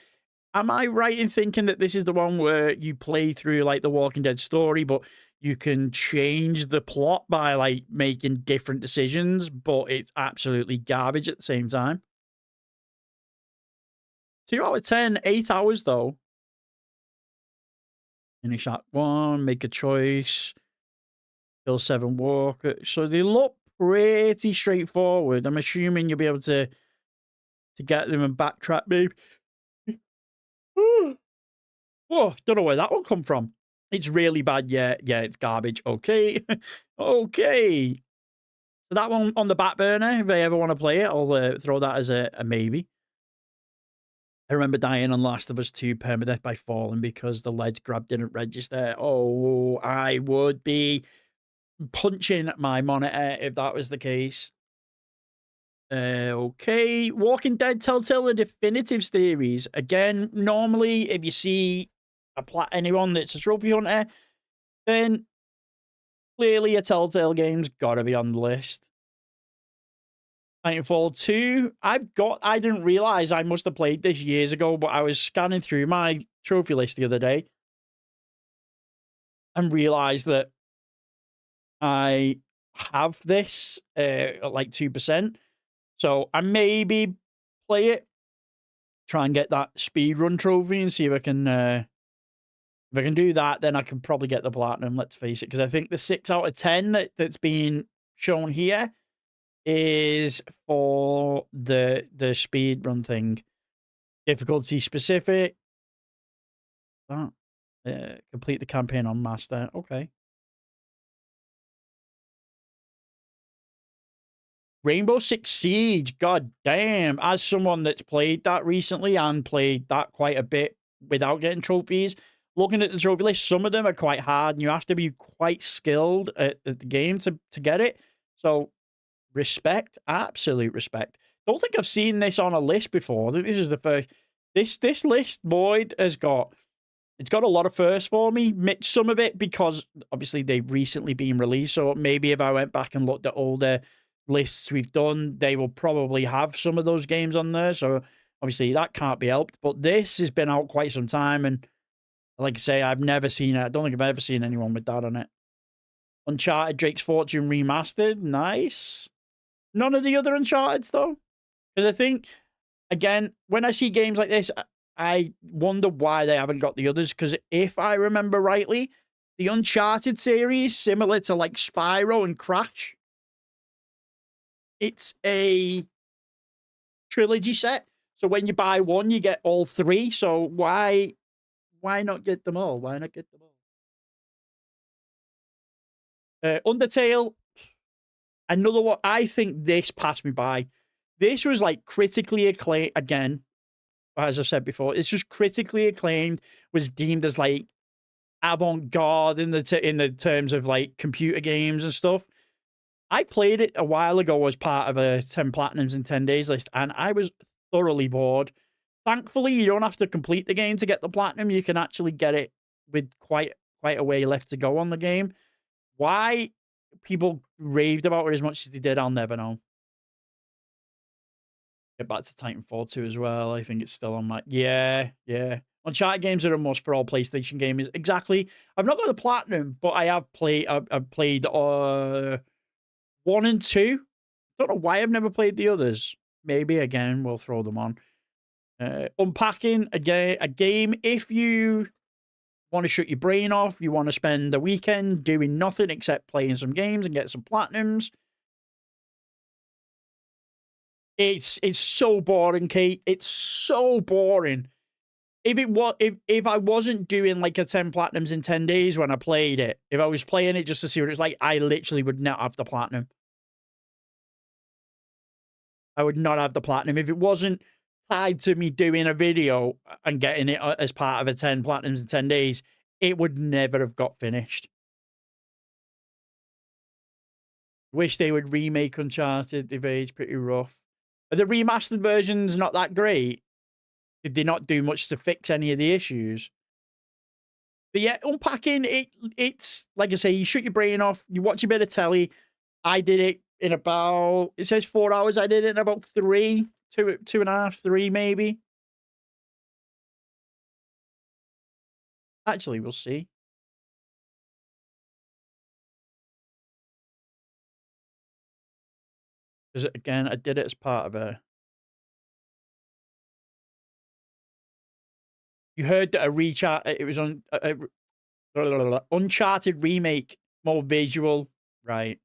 Am I right in thinking that this is the one where you play through like the Walking Dead story, but you can change the plot by like making different decisions, but it's absolutely garbage at the same time? 2 out of 10, 8 hours though. Finish Act 1, make a choice, kill 7 walkers. So they look pretty straightforward. I'm assuming you'll be able to get them and backtrack maybe. Oh, don't know where that one come from. It's really bad. Yeah, it's garbage. Okay. Okay. So that one on the back burner, if I ever want to play it, I'll throw that as a maybe. I remember dying on Last of Us 2 permadeath by falling because the ledge grab didn't register. Oh, I would be punching my monitor if that was the case. Okay. Walking Dead Telltale the Definitive Series. Again, normally if you see anyone that's a trophy hunter, then clearly a Telltale game's got to be on the list. Titanfall 2. I didn't realize I must have played this years ago, but I was scanning through my trophy list the other day and realized that I have this at like 2%. So I maybe play it, try and get that speedrun trophy and see if I can do that, then I can probably get the platinum, let's face it. Because I think the 6 out of 10 that's being shown here is for the speedrun thing. Difficulty specific. Complete the campaign on Master. Okay. Rainbow Six Siege, god damn. As someone that's played that recently and played that quite a bit without getting trophies, looking at the trophy list, some of them are quite hard and you have to be quite skilled at the game to get it. So, respect, absolute respect. Don't think I've seen this on a list before. I think this is the first. This list, Boyd, it's got a lot of firsts for me. Some of it because, obviously, they've recently been released. So, maybe if I went back and looked at older lists we've done, they will probably have some of those games on there. So obviously that can't be helped. But this has been out quite some time, and like I say, I've never seen it. I don't think I've ever seen anyone with that on it. Uncharted Drake's Fortune Remastered, nice. None of the other Uncharted's though, because I think again when I see games like this, I wonder why they haven't got the others. Because if I remember rightly, the Uncharted series, similar to like Spyro and Crash, it's a trilogy set. So when you buy one, you get all 3. So why not get them all? Why not get them all? Undertale, another one. I think this passed me by. This was like critically acclaimed. Again, as I've said before, it's just critically acclaimed, was deemed as like avant-garde in the terms of like computer games and stuff. I played it a while ago as part of a 10 Platinums in 10 Days list, and I was thoroughly bored. Thankfully, you don't have to complete the game to get the Platinum. You can actually get it with quite a way left to go on the game. Why people raved about it as much as they did, I'll never know. Get back to Titanfall 2 as well. I think it's still on my... Yeah. Uncharted games are a must for all PlayStation gamers. Exactly. I've not got the Platinum, but I have played... I've played 1 and 2. Don't know why I've never played the others. Maybe, again, we'll throw them on. Unpacking, again, a game. If you want to shut your brain off, you want to spend the weekend doing nothing except playing some games and get some Platinums, it's so boring, Kate. It's so boring. If I wasn't doing like a 10 Platinums in 10 days when I played it, if I was playing it just to see what it's like, I literally would not have the Platinum. I would not have the Platinum. If it wasn't tied to me doing a video and getting it as part of a 10 Platinums in 10 days, it would never have got finished. Wish they would remake Uncharted. They've aged pretty rough. Are the remastered versions not that great? Did they not do much to fix any of the issues? But yeah, Unpacking, it's like I say, you shut your brain off, you watch a bit of telly. I did it in about, it says 4 hours. I did it in about 3, 2.5, 3 maybe. Actually, we'll see. Because again, I did it as part of a... You heard that it was on Uncharted remake, more visual, right?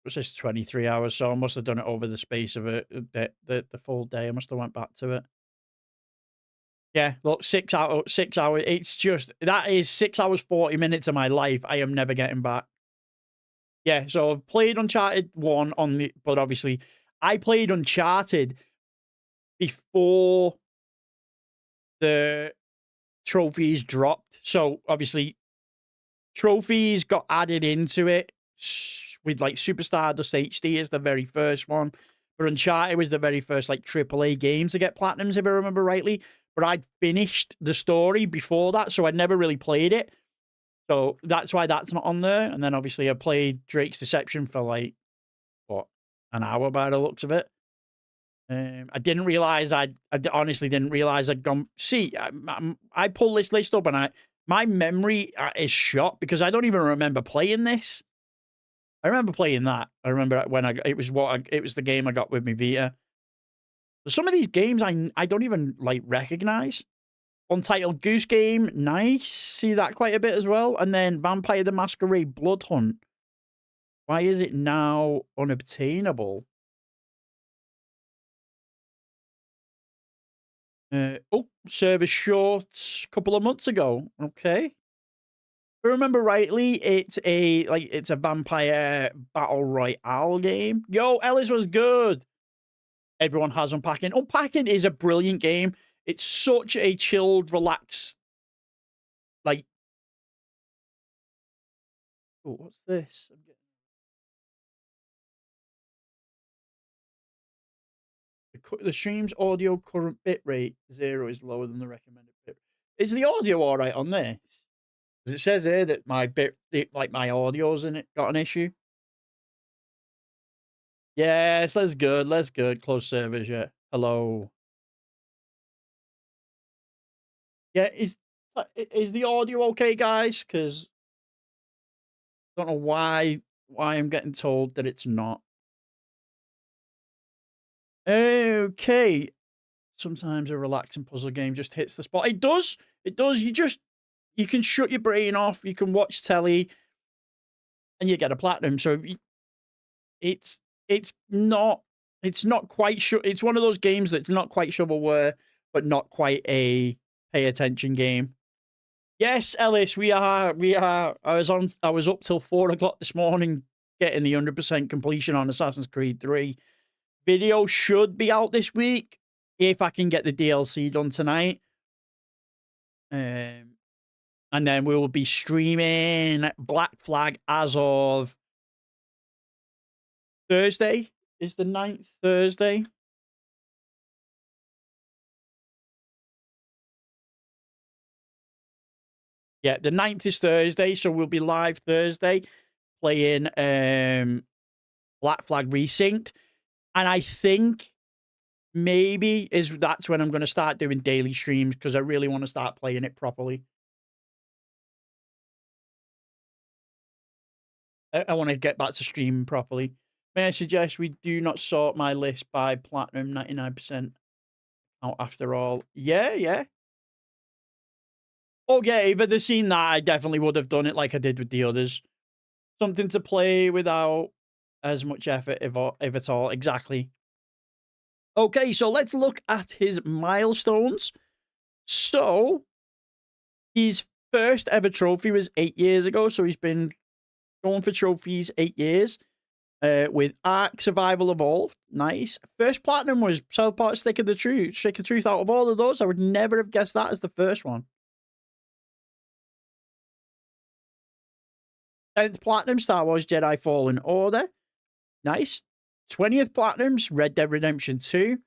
It says 23 hours, so I must have done it over the space of the full day. I must have went back to it. Yeah, look, 6 hours. It's just, that is 6 hours, 40 minutes of my life I am never getting back. Yeah, so I've played Uncharted 1 on the, but obviously I played Uncharted before the trophies dropped. So obviously trophies got added into it with like Superstar Dust HD is the very first one. But Uncharted was the very first like AAA game to get Platinums, if I remember rightly. But I'd finished the story before that, so I'd never really played it. So that's why that's not on there. And then obviously I played Drake's Deception for like, what, an hour by the looks of it. I didn't realize I honestly didn't realize I'd gone. See, I pulled this list up and my memory is shot because I don't even remember playing this. I remember playing that. I remember when it was the game I got with my Vita. But some of these games I don't even like recognize. Untitled Goose Game, nice. See that quite a bit as well. And then Vampire the Masquerade Blood Hunt. Why is it now unobtainable? Service short a couple of months ago. Okay. If I remember rightly, it's a vampire battle royale game. Yo, Ellis was good. Everyone has Unpacking. Unpacking is a brilliant game. It's such a chilled, relaxed, like... Oh, what's this? The stream's audio current bitrate 0 is lower than the recommended bit. Is the audio all right on this? Because it says here that my my audio's in it got an issue. Yes, that's good. That's good. Close service, yeah. Hello. Yeah, is the audio okay, guys? Because I don't know why I'm getting told that it's not. Okay. Sometimes a relaxing puzzle game just hits the spot. It does. It does. You can shut your brain off. You can watch telly, and you get a platinum. So it's not quite sure. It's one of those games that's not quite shovelware, but not quite a pay attention game. Yes, Ellis, we are. I was up till 4 o'clock this morning getting the 100% completion on Assassin's Creed 3. Video should be out this week if I can get the DLC done tonight. And then we will be streaming Black Flag as of Thursday. Is the 9th Thursday? Yeah, the 9th is Thursday, so we'll be live Thursday playing Black Flag Resynced. And I think maybe that's when I'm going to start doing daily streams because I really want to start playing it properly. I want to get back to streaming properly. May I suggest we do not sort my list by platinum 99% out after all? Yeah, yeah. Okay, if I'd have seen that, I definitely would have done it like I did with the others. Something to play without as much effort, if at all. Exactly. Okay, so let's look at his milestones. So, his first ever trophy was 8 years ago, so he's been going for trophies 8 years. With Ark Survival Evolved. Nice. First platinum was South Park Stick of the Truth. Stick of Truth. Out of all of those, I would never have guessed that as the first one. 10th platinum, Star Wars Jedi Fallen Order. Nice. 20th platinum's Red Dead Redemption 2.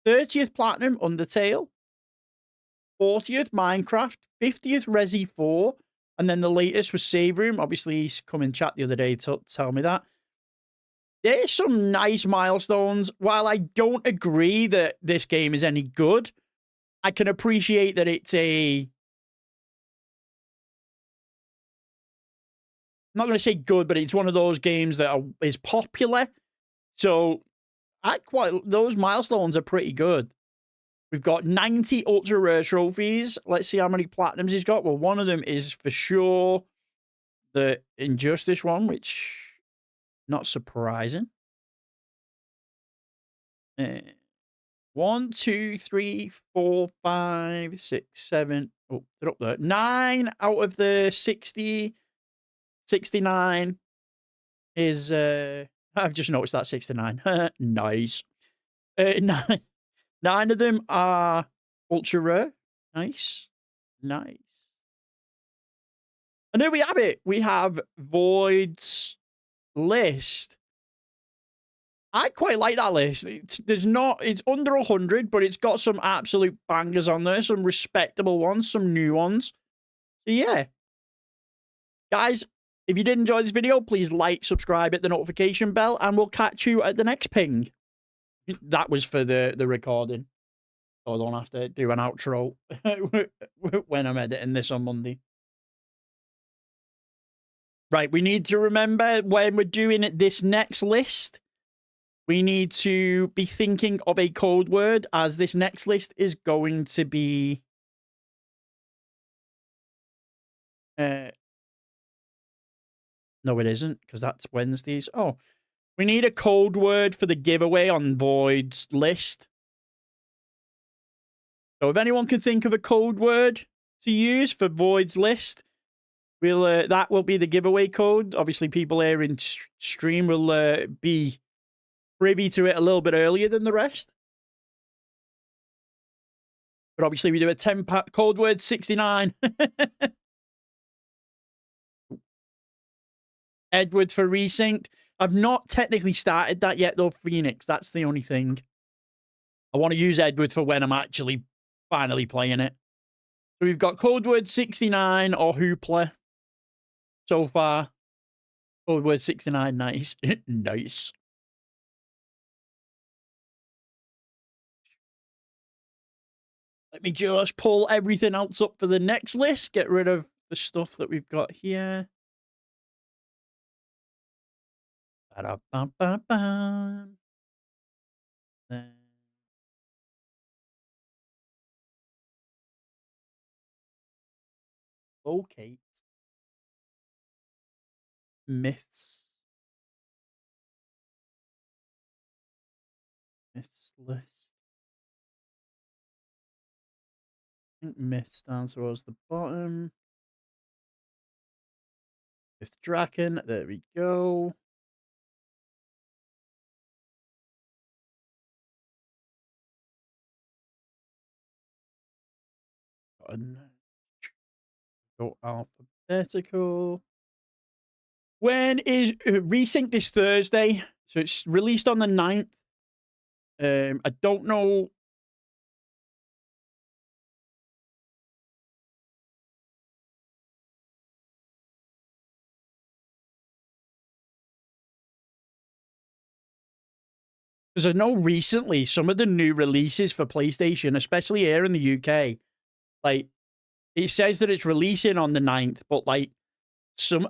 30th platinum, Undertale. 40th, Minecraft. 50th, Resi 4. And then the latest was Save Room. Obviously, he's come in chat the other day to tell me that. There's some nice milestones. While I don't agree that this game is any good, I can appreciate that it's I'm not going to say good, but it's one of those games that is popular. So those milestones are pretty good. We've got 90 ultra rare trophies. Let's see how many platinums he's got. Well, one of them is for sure the Injustice one, which not surprising. 1, 2, 3, 4, 5, 6, 7. Oh, they're up there. 9 out of the 60, 69 is I've just noticed that 69. Nice. 9 of them are ultra rare. Nice. Nice. And there we have it. We have Void's list. I quite like that list. It's under 100, but it's got some absolute bangers on there, some respectable ones, some new ones. So yeah. Guys, if you did enjoy this video, please like, subscribe, hit the notification bell, and we'll catch you at the next ping. That was for the recording. So I don't have to do an outro when I'm editing this on Monday. Right, we need to remember when we're doing this next list, we need to be thinking of a code word, as this next list is going to be no, it isn't, because that's Wednesdays. Oh, we need a code word for the giveaway on Void's list. So if anyone can think of a code word to use for Void's list, that will be the giveaway code. Obviously, people here in stream will be privy to it a little bit earlier than the rest. But obviously, we do a 10-pack code word 69. Edward for Resynced. I've not technically started that yet, though, Phoenix. That's the only thing. I want to use Edward for when I'm actually finally playing it. So we've got code word 69 or Hoopla so far. Code word 69, nice. Nice. Let me just pull everything else up for the next list. Get rid of the stuff that we've got here. Ba-da-bum-bum-bum. Then locate myths. Myths list. I think myth stands towards the bottom. Myth Draken. There we go. Go alphabetical. When is Resync this Thursday? So it's released on the 9th. I don't know. Because I know recently some of the new releases for PlayStation, especially here in the UK, like it says that it's releasing on the 9th, but like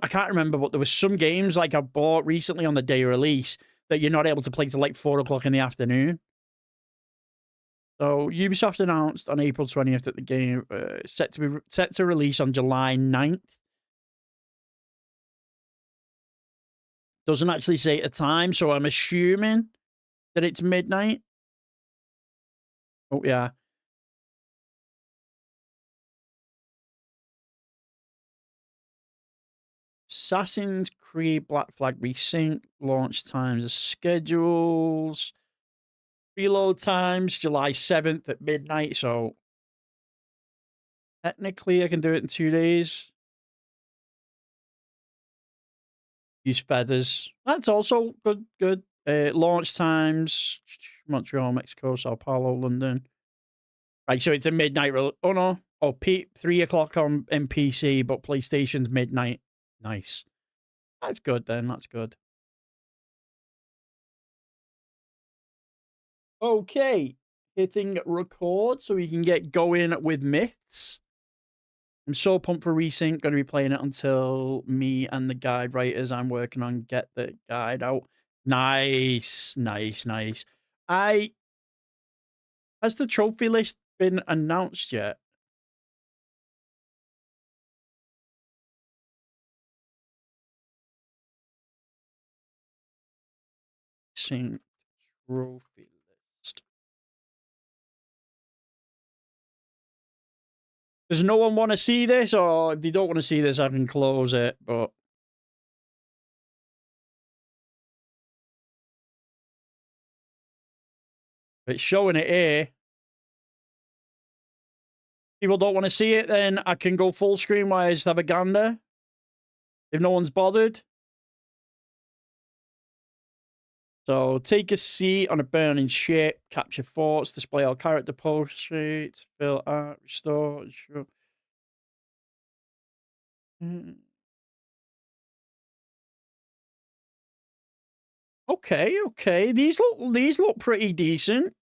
I can't remember, but there was some games like I bought recently on the day of release that you're not able to play till like 4 o'clock in the afternoon. So Ubisoft announced on April 20th that the game set to release on July 9th. Doesn't actually say a time, so I'm assuming that it's midnight. Oh, yeah. Assassin's Creed Black Flag Resync. Launch times, schedules. Reload times, July 7th at midnight, so technically I can do it in 2 days. Use feathers. That's also good. Launch times, Montreal, Mexico, Sao Paulo, London. Right, so it's a midnight. Oh, no. Oh, 3 o'clock on PC, but PlayStation's midnight. Nice. That's good, then. That's good. Okay. Hitting record so we can get going with myths. I'm so pumped for Resync. Going to be playing it until me and the guide writers I'm working on get the guide out. Nice. Has the trophy list been announced yet? Sync trophy list. Does no one want to see this? Or if they don't want to see this, I can close it, but it's showing it here. People don't want to see it, then I can go full screen while I just have a gander. If no one's bothered. So, take a seat on a burning ship, capture forts, display all character portraits, fill art, restore, show. Okay. These look pretty decent.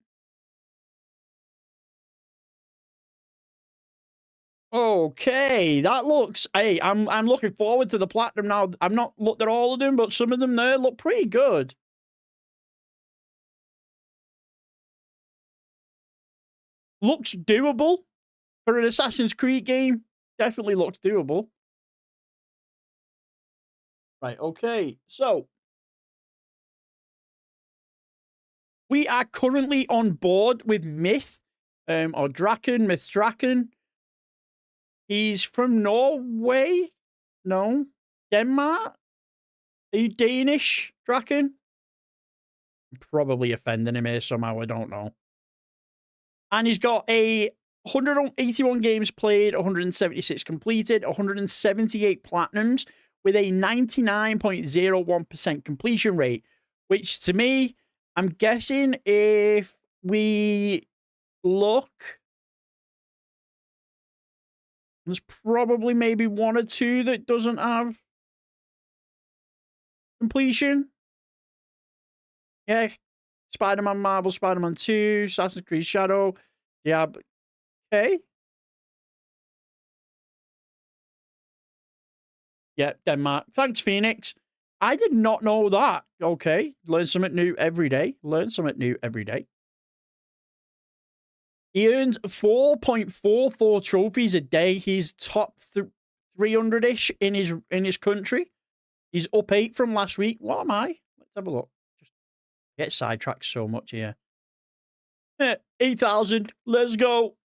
Okay, that looks. Hey, I'm looking forward to the platinum now. I've not looked at all of them, but some of them there look pretty good. Looks doable for an Assassin's Creed game. Definitely looks doable. Right, okay. So, we are currently on board with Myth, or Draken, Myth Draken. He's from Norway? No. Denmark? Are you Danish, Draken? I'm probably offending him here somehow, I don't know. And he's got 181 games played, 176 completed, 178 platinums, with a 99.01% completion rate, which to me, I'm guessing if we look, there's probably maybe 1 or 2 that doesn't have completion. Yeah, Spider-Man Marvel, Spider-Man 2, Assassin's Creed Shadow. Yeah, okay. Yeah, Denmark. Thanks, Phoenix. I did not know that. Okay, learn something new every day. He earns 4.44 trophies a day. He's top 300-ish in his country. He's up 8 from last week. What am I? Let's have a look. Just get sidetracked so much here. 8,000. Let's go.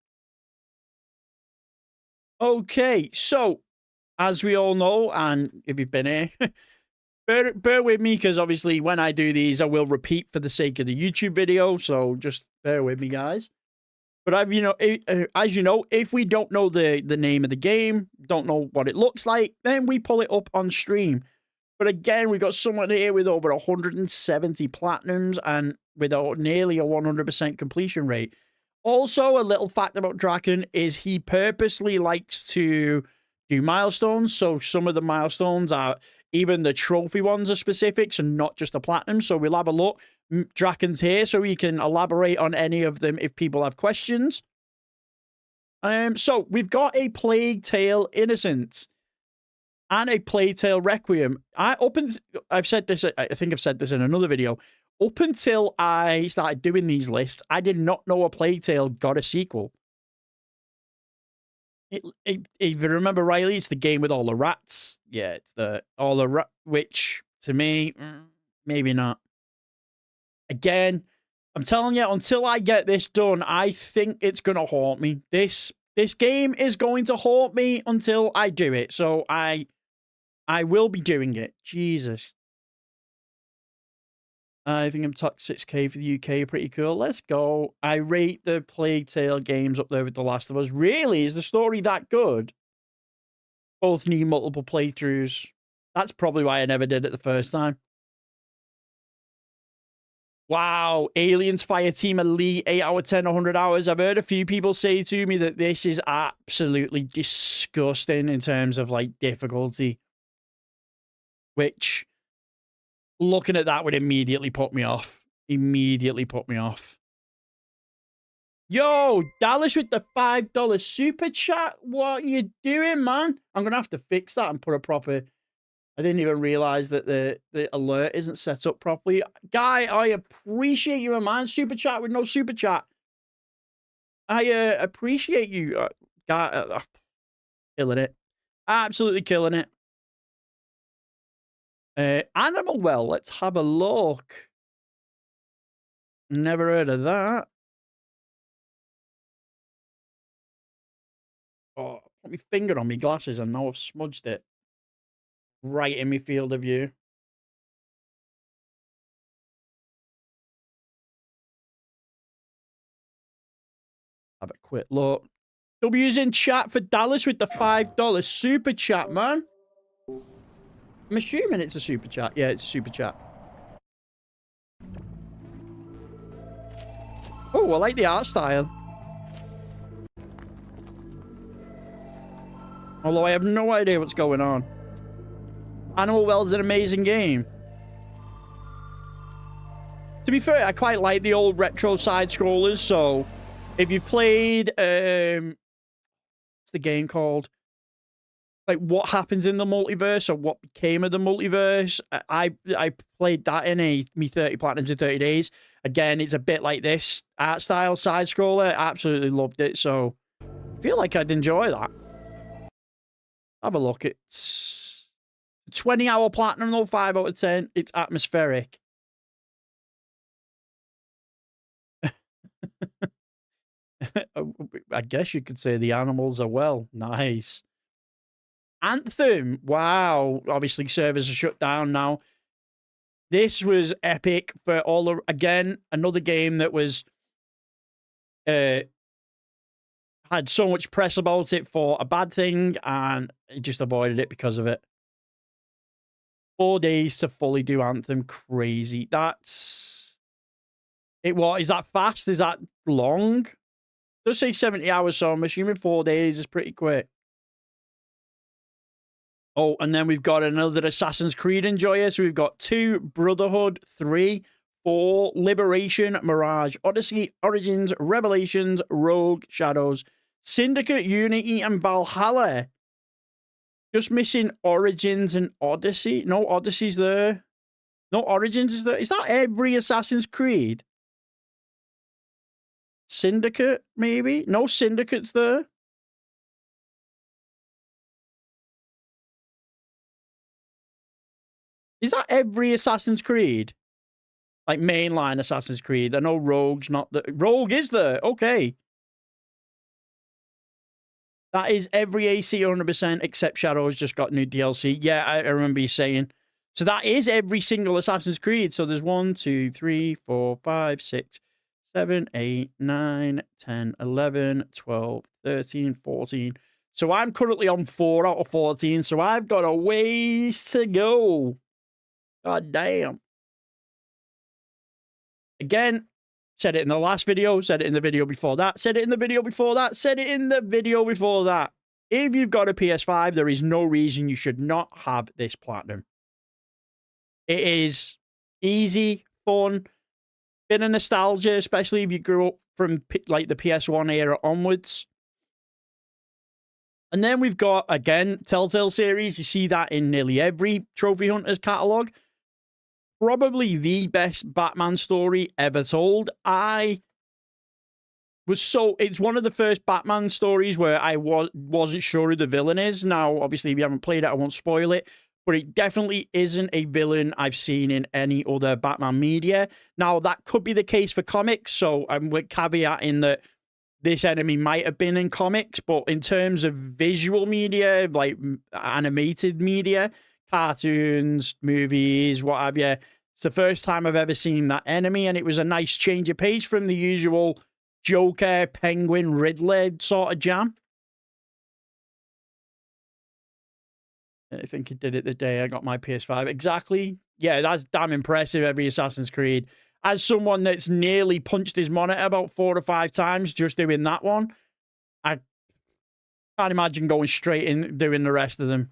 Okay, so as we all know, and if you've been here, bear with me, because obviously when I do these, I will repeat for the sake of the YouTube video. So just bear with me, guys. But as you know, if we don't know the name of the game, don't know what it looks like, then we pull it up on stream. But again, we got someone here with over 170 platinums and with nearly a 100% completion rate. Also, a little fact about Draken is he purposely likes to do milestones. So some of the milestones are, even the trophy ones are specific, so not just the platinum. So we'll have a look. Draken's here, so he can elaborate on any of them if people have questions. So we've got a Plague Tale Innocence and a Plague Tale Requiem. I've said this, I think I've said this in another video. Up until I started doing these lists, I did not know a Plague Tale got a sequel. If you remember rightly, it's the game with all the rats. Yeah, it's which to me, maybe not. Again, I'm telling you, until I get this done, I think it's going to haunt me. This game is going to haunt me until I do it. So I will be doing it. Jesus. I think I'm top 6K for the UK. Pretty cool. Let's go. I rate the Plague Tale games up there with The Last of Us. Really? Is the story that good? Both need multiple playthroughs. That's probably why I never did it the first time. Wow. Aliens Fire Team Elite, 8 out of 10, 100 hours. I've heard a few people say to me that this is absolutely disgusting in terms of, like, difficulty. Which, looking at that would immediately put me off. Immediately put me off. Yo, Dallas with the $5 super chat. What are you doing, man? I'm going to have to fix that and put a proper... I didn't even realize that the alert isn't set up properly. Guy, I appreciate you, man. Super chat with no super chat. I appreciate you. Guy, killing it. Absolutely killing it. Animal Well, let's have a look. Never heard of that. Oh, put my finger on my glasses and now I've smudged it. Right in my field of view. Have a quick look. W's in chat for Dallas with the $5 super chat, man. I'm assuming it's a super chat. Yeah, it's a super chat. Oh, I like the art style. Although I have no idea what's going on. Animal Well's an amazing game. To be fair, I quite like the old retro side-scrollers, so if you've played, what's the game called? Like, what happens in the multiverse, or what became of the multiverse? I played that in me 30 Platinums in 30 days. Again, it's a bit like this art style side-scroller. Absolutely loved it, so I feel like I'd enjoy that. Have a look. It's 20-hour platinum, though, 5 out of 10. It's atmospheric. I guess you could say the animals are well. Nice. Anthem. Wow. Obviously, servers are shut down now. This was epic for all the... Again, another game that was... had so much press about it for a bad thing, and it just avoided it because of it. 4 days to fully do Anthem. Crazy. That's... What? Is that fast? Is that long? It does say 70 hours, so I'm assuming 4 days is pretty quick. Oh, and then we've got another Assassin's Creed enjoyer. So we've got 2, Brotherhood, 3, 4, Liberation, Mirage, Odyssey, Origins, Revelations, Rogue, Shadows, Syndicate, Unity, and Valhalla. Just missing Origins and Odyssey. No, Odyssey's there. No, Origins is there. Is that every Assassin's Creed? Syndicate, maybe? No, Syndicate's there. Is that every Assassin's Creed? Like mainline Assassin's Creed. I know Rogue's not the... Rogue is there. Okay. That is every AC 100% except Shadows just got new DLC. Yeah, I remember you saying. So that is every single Assassin's Creed. So there's 1, 2, 3, 4, 5, 6, 7, 8, 9, 10, 11, 12, 13, 14. So I'm currently on 4 out of 14. So I've got a ways to go. God damn. Again, said it in the last video, said it in the video before that, said it in the video before that, said it in the video before that. If you've got a PS5, there is no reason you should not have this platinum. It is easy, fun, bit of nostalgia, especially if you grew up from like the PS1 era onwards. And then we've got, again, Telltale series. You see that in nearly every Trophy Hunters catalogue. Probably the best Batman story ever told. It's one of the first Batman stories where I wasn't sure who the villain is. Now, obviously, if you haven't played it, I won't spoil it. But it definitely isn't a villain I've seen in any other Batman media. Now, that could be the case for comics, so I'm with caveating that this enemy might have been in comics, but in terms of visual media, like animated media, cartoons, movies, what have you, it's the first time I've ever seen that enemy, and it was a nice change of pace from the usual Joker, Penguin, Riddler sort of jam. I think it did it the day I got my PS5. Exactly. Yeah, that's damn impressive, every Assassin's Creed. As someone that's nearly punched his monitor about 4 or 5 times just doing that one, I can't imagine going straight in doing the rest of them.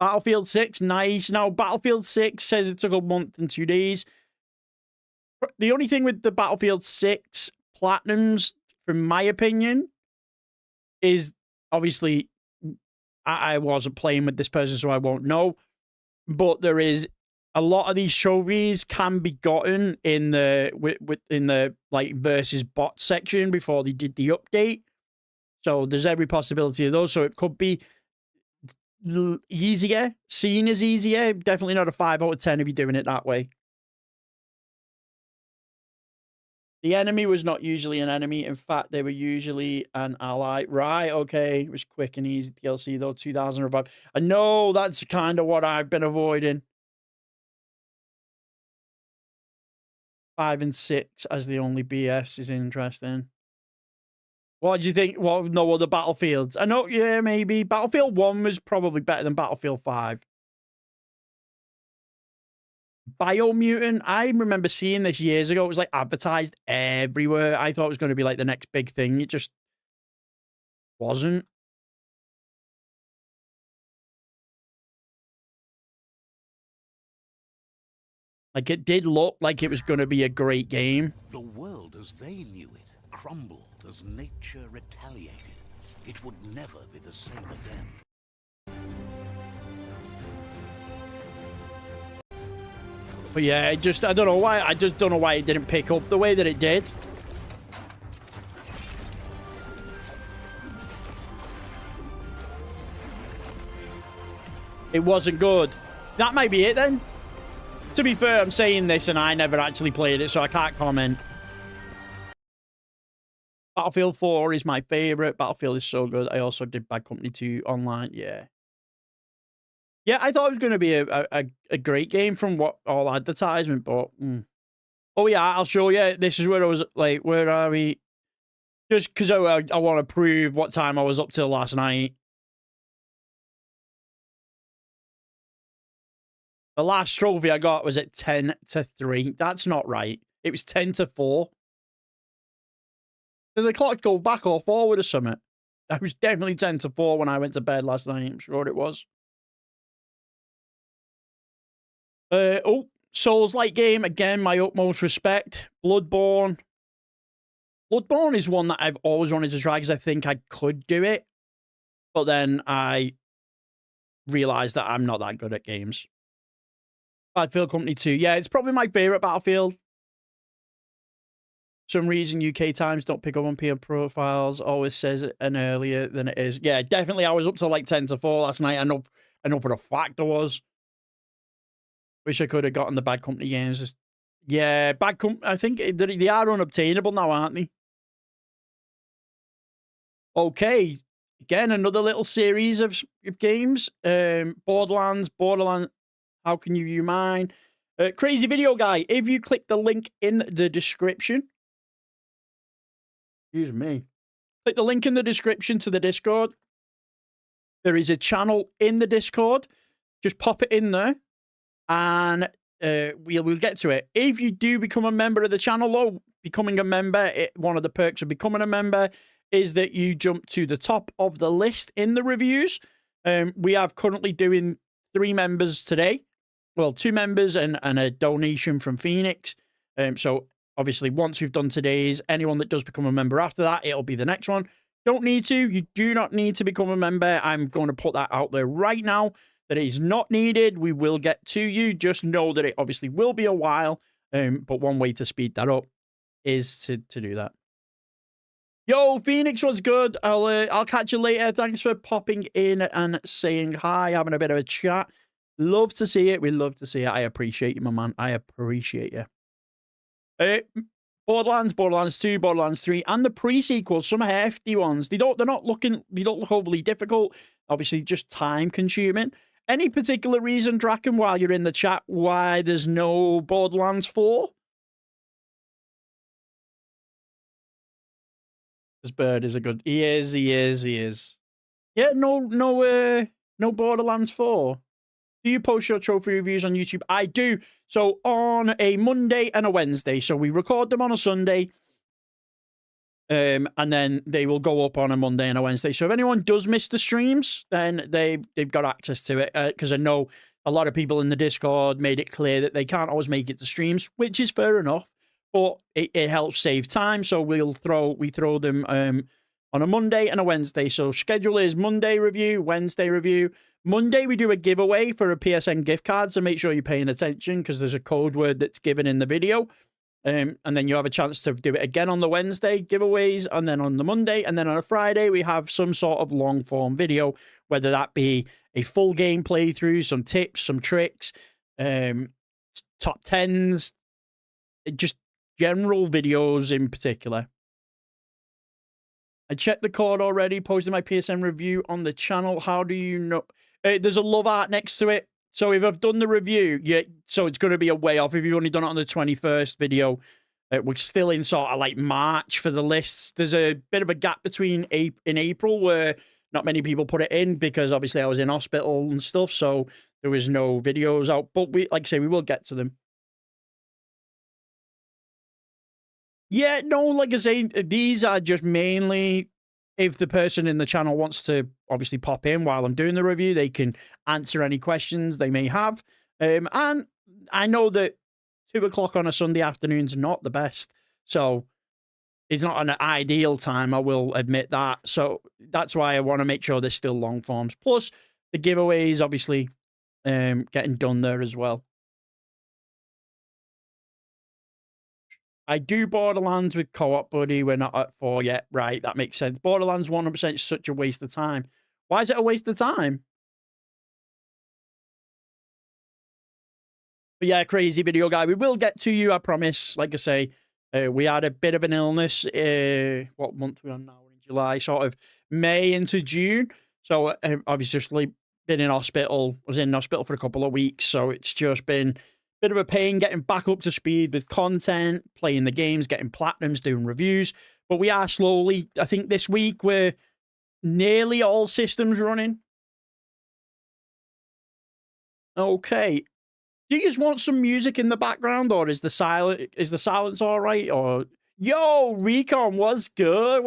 Battlefield 6, nice. Now, Battlefield 6 says it took a month and 2 days. The only thing with the Battlefield 6 Platinums, from my opinion, is obviously I wasn't playing with this person, so I won't know. But there is a lot of these trophies can be gotten in the like versus bot section before they did the update. So there's every possibility of those. So it could be easier, seen as easier. Definitely not a 5 out of 10 if you're doing it that way. The enemy was not usually an enemy. In fact, they were usually an ally. Right, okay. It was quick and easy DLC, though. 2005. I know that's kind of what I've been avoiding. 5 and 6 as the only BS is interesting. What do you think? Well, no other Battlefields. I know, yeah, maybe. Battlefield 1 was probably better than Battlefield 5. Biomutant, I remember seeing this years ago. It was like advertised everywhere. I thought it was going to be like the next big thing. It just wasn't. Like, it did look like it was going to be a great game. The world as they knew it crumbled as nature retaliated. It would never be the same again. But yeah, I don't know why. I just don't know why it didn't pick up the way that it did. It wasn't good. That might be it then. To be fair, I'm saying this and I never actually played it, so I can't comment. Battlefield 4 is my favorite. Battlefield is so good. I also did Bad Company 2 online. Yeah. Yeah, I thought it was going to be a great game from what all advertisement, but... Oh, yeah, I'll show you. This is where I was, like, where are we? Just because I want to prove what time I was up till last night. The last trophy I got was at 10 to 3. That's not right. It was 10 to 4. Did the clock go back or forward or something? I was definitely 10 to 4 when I went to bed last night. I'm sure it was. Souls-like game. Again, my utmost respect. Bloodborne. Bloodborne is one that I've always wanted to try because I think I could do it. But then I realized that I'm not that good at games. Battlefield Company 2. Yeah, it's probably my favorite Battlefield. Some reason UK Times don't pick up on peer profiles. Always says it an earlier than it is. Yeah, definitely. I was up to like 10 to 4 last night. I know for a fact I was. Wish I could have gotten the Bad Company games. Just, yeah, Bad Company. I think they are unobtainable now, aren't they? Okay. Again, another little series of games. Borderlands. How Can You View Mine? Crazy Video Guy, if you click the link in the description, excuse me, click the link in the description to the Discord. There is a channel in the Discord. Just pop it in there, and we'll get to it. If you do become a member of the channel, though, becoming a member, one of the perks of becoming a member is that you jump to the top of the list in the reviews. We are currently doing 3 members today. Well, 2 members and a donation from Phoenix. So obviously, once we've done today's, anyone that does become a member after that, it'll be the next one. Don't need to. You do not need to become a member. I'm going to put that out there right now, that it is not needed. We will get to you. Just know that it obviously will be a while. But one way to speed that up is to do that. Yo, Phoenix was good. I'll catch you later. Thanks for popping in and saying hi, having a bit of a chat. Love to see it. We love to see it. I appreciate you, my man. I appreciate you. Borderlands 2, Borderlands 3, and the pre-sequels, some hefty ones. They don't look overly difficult. Obviously, just time consuming. Any particular reason, Draken, while you're in the chat, why there's no Borderlands 4? This bird is a good. He is. Yeah, no Borderlands 4. Do you post your trophy reviews on YouTube? I do. So on a Monday and a Wednesday. So we record them on a Sunday. And then they will go up on a Monday and a Wednesday. So if anyone does miss the streams, then they've got access to it. Because I know a lot of people in the Discord made it clear that they can't always make it to streams, which is fair enough. But it helps save time. So we throw them on a Monday and a Wednesday. So schedule is Monday review, Wednesday review. Monday, we do a giveaway for a PSN gift card, so make sure you're paying attention because there's a code word that's given in the video. And then you have a chance to do it again on the Wednesday, giveaways, and then on the Monday. And then on a Friday, we have some sort of long-form video, whether that be a full game playthrough, some tips, some tricks, top 10s, just general videos in particular. I checked the code already, posted my PSN review on the channel. How do you know? There's a love art next to it. So if I've done the review, yeah, so it's going to be a way off. If you've only done it on the 21st video, we're still in sort of like March for the lists. There's a bit of a gap between in April where not many people put it in because obviously I was in hospital and stuff. So there was no videos out. But we, like I say, we will get to them. Yeah, no, like I say, these are just mainly if the person in the channel wants to obviously pop in while I'm doing the review, they can answer any questions they may have. And I know that 2 o'clock on a Sunday afternoon is not the best. So it's not an ideal time, I will admit that. So that's why I want to make sure there's still long forms. Plus, the giveaways, obviously, getting done there as well. I do Borderlands with co-op, buddy. We're not at 4 yet. Right, that makes sense. Borderlands 100% is such a waste of time. Why is it a waste of time? But yeah, Crazy Video Guy. We will get to you, I promise. Like I say, we had a bit of an illness. What month are we on now? We're in July, sort of May into June. So obviously been in hospital. Was in hospital for a couple of weeks. So it's just been bit of a pain getting back up to speed with content, playing the games, getting platinums, doing reviews. But we are slowly, I think this week we're nearly all systems running. Okay. Do you just want some music in the background, or is the silence all right? Or yo, Recon was good.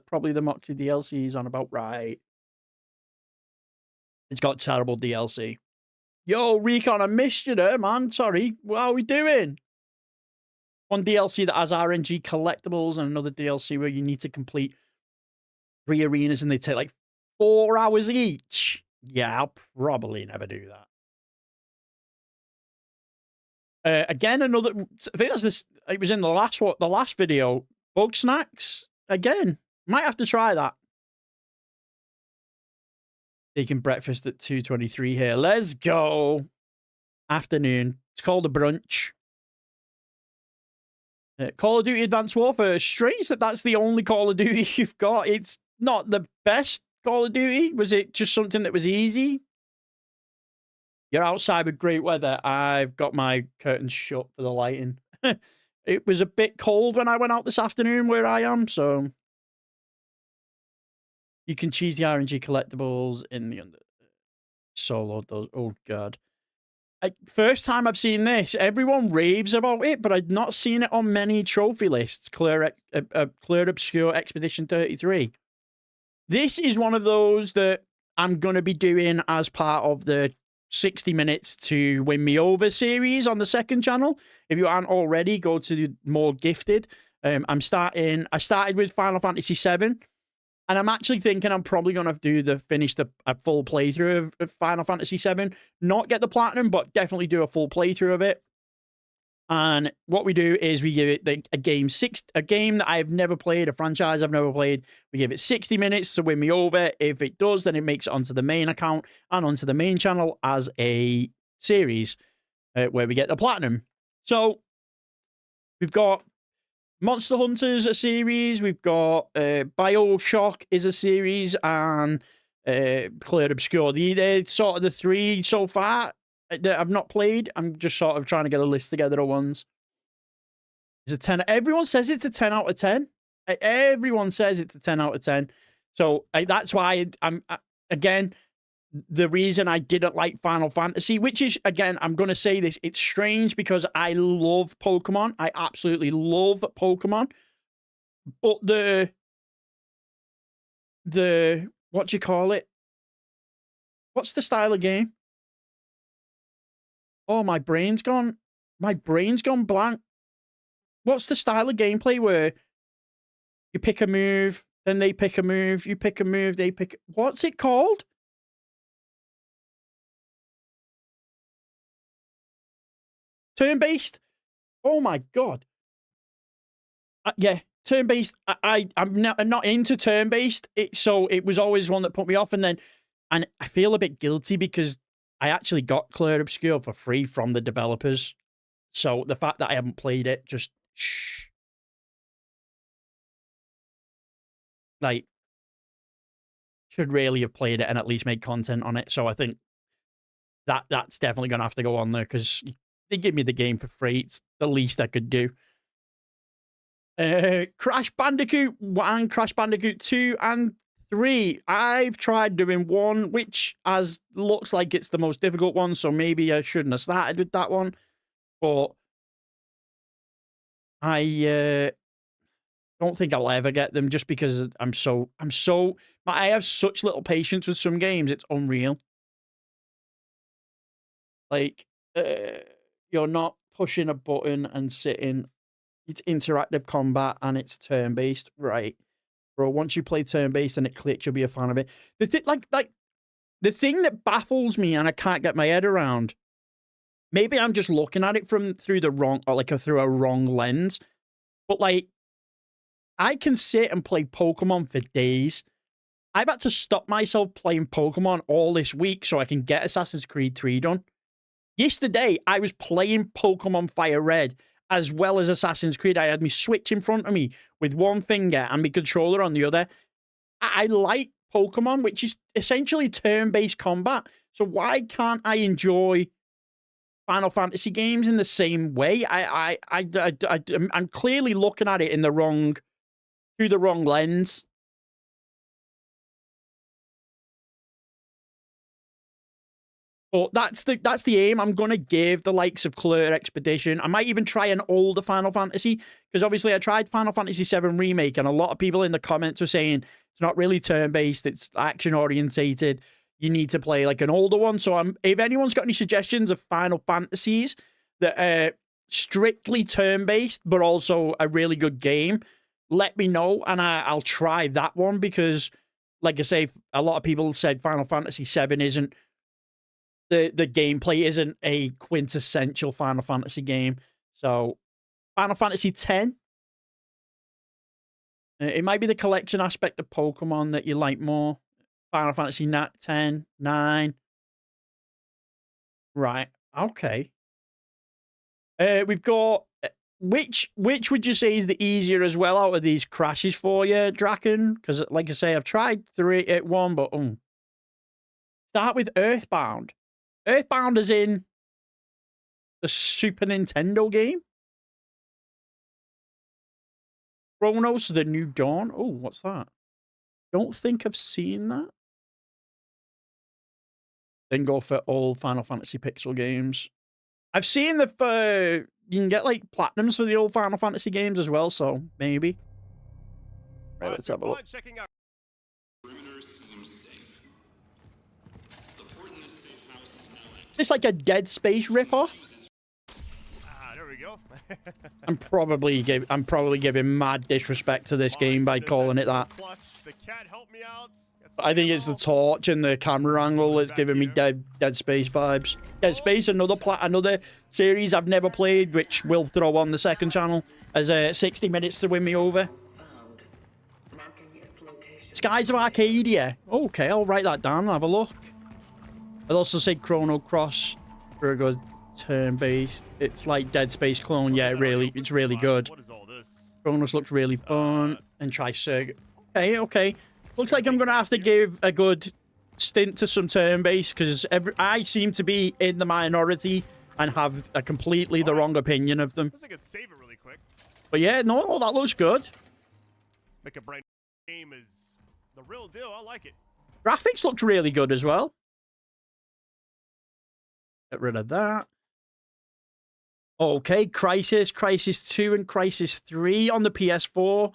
Probably the Moxie DLC is on about right. It's got terrible DLC. Yo, Recon, I missed you there, man. Sorry. How are we doing? One DLC that has RNG collectibles and another DLC where you need to complete 3 arenas and they take like 4 hours each. Yeah, I'll probably never do that. Again, another. I think that's this. It was in the last video. Bug snacks. Again, might have to try that. Taking breakfast at 2:23 here. Let's go. Afternoon. It's called a brunch. Call of Duty Advanced Warfare. Strange that that's the only Call of Duty you've got. It's not the best Call of Duty. Was it just something that was easy? You're outside with great weather. I've got my curtains shut for the lighting. It was a bit cold when I went out this afternoon where I am, so you can choose the RNG collectibles in the under solo. Those, oh god. First time I've seen this. Everyone raves about it, but I'd not seen it on many trophy lists. Clear Obscure Expedition 33. This is one of those that I'm going to be doing as part of the 60 minutes to win me over series on the second channel. If you aren't already, go to more gifted. I started with Final Fantasy 7. And I'm actually thinking I'm probably going to finish a full playthrough of Final Fantasy VII. Not get the platinum, but definitely do a full playthrough of it. And what we do is we give it a game that I've never played, a franchise I've never played. We give it 60 minutes to win me over. If it does, then it makes it onto the main account and onto the main channel as a series where we get the platinum. So we've got Monster Hunters, a series. We've got BioShock is a series, and Clear Obscure. They're sort of the three so far that I've not played. I'm just sort of trying to get a list together of ones. It's a 10. Everyone says it's a 10 out of 10. Everyone says it's a 10 out of 10. So that's why again, the reason I didn't like Final Fantasy, which is, again, I'm going to say this, it's strange because I love Pokemon. I absolutely love Pokemon. But what do you call it? What's the style of game? Oh, my brain's gone blank. What's the style of gameplay where you pick a move, then they pick a move, you pick a move, they pick... What's it called? Turn-based? Oh my god. Yeah, turn-based. I'm not into turn-based. So it was always one that put me off. And I feel a bit guilty because I actually got Clear Obscure for free from the developers. So the fact that I haven't played it, just shh. Like, should really have played it and at least made content on it. So I think that's definitely going to have to go on there because they give me the game for free. It's the least I could do. Crash Bandicoot 1, Crash Bandicoot 2, and 3. I've tried doing 1, which looks like it's the most difficult one, so maybe I shouldn't have started with that one. But I don't think I'll ever get them just because I have such little patience with some games. It's unreal. Like, you're not pushing a button and sitting. It's interactive combat and it's turn-based. Right. Bro, once you play turn-based and it clicks, you'll be a fan of it. The thing that baffles me and I can't get my head around, maybe I'm just looking at it through a wrong lens, but like, I can sit and play Pokemon for days. I've had to stop myself playing Pokemon all this week so I can get Assassin's Creed 3 done. Yesterday, I was playing Pokemon Fire Red as well as Assassin's Creed. I had my Switch in front of me with one finger and my controller on the other. I like Pokemon, which is essentially turn-based combat. So why can't I enjoy Final Fantasy games in the same way? I'm clearly looking at it through the wrong lens. But that's the aim. I'm going to give the likes of Clear Expedition. I might even try an older Final Fantasy, because obviously I tried Final Fantasy VII Remake, and a lot of people in the comments were saying it's not really turn-based, it's action-orientated. You need to play like an older one. So if anyone's got any suggestions of Final Fantasies that are strictly turn-based, but also a really good game, let me know, and I'll try that one, because, like I say, a lot of people said Final Fantasy VII isn't... The gameplay isn't a quintessential Final Fantasy game. So, Final Fantasy X. It might be the collection aspect of Pokemon that you like more. Final Fantasy X, 9. Right. Okay. We've got... Which would you say is the easier as well out of these crashes for you, Draken? Because, like I say, I've tried 1, but... Start with Earthbound. Earthbound is in the Super Nintendo game. Chronos, The New Dawn. Oh, what's that? Don't think I've seen that. Then go for all Final Fantasy Pixel games. I've seen the you can get like platinums for the old Final Fantasy games as well, so maybe. Right, let's have a look. Checking out. It's like a Dead Space ripoff. There we go. I'm probably giving mad disrespect to this game by calling it that. The cat helped me out. I think it's the torch and the camera angle that's giving me Dead Space vibes. Dead Space, another series I've never played, which we'll throw on the second channel as 60 minutes to win me over. Skies of Arcadia. Okay, I'll write that down and have a look. I'd also say Chrono Cross for a good turn-based. It's like Dead Space clone. Yeah, it's really good. What is all this? Chronos looks really fun. And try Circuit. Okay. Looks like I'm going to have to give a good stint to some turn-based because I seem to be in the minority and have a completely the wrong opinion of them. Guess I could save it really quick. But yeah, no, that looks good. Make a brand new game is the real deal. I like it. Graphics looked really good as well. Get rid of that. Okay, Crisis 2 and Crisis 3 on the PS4.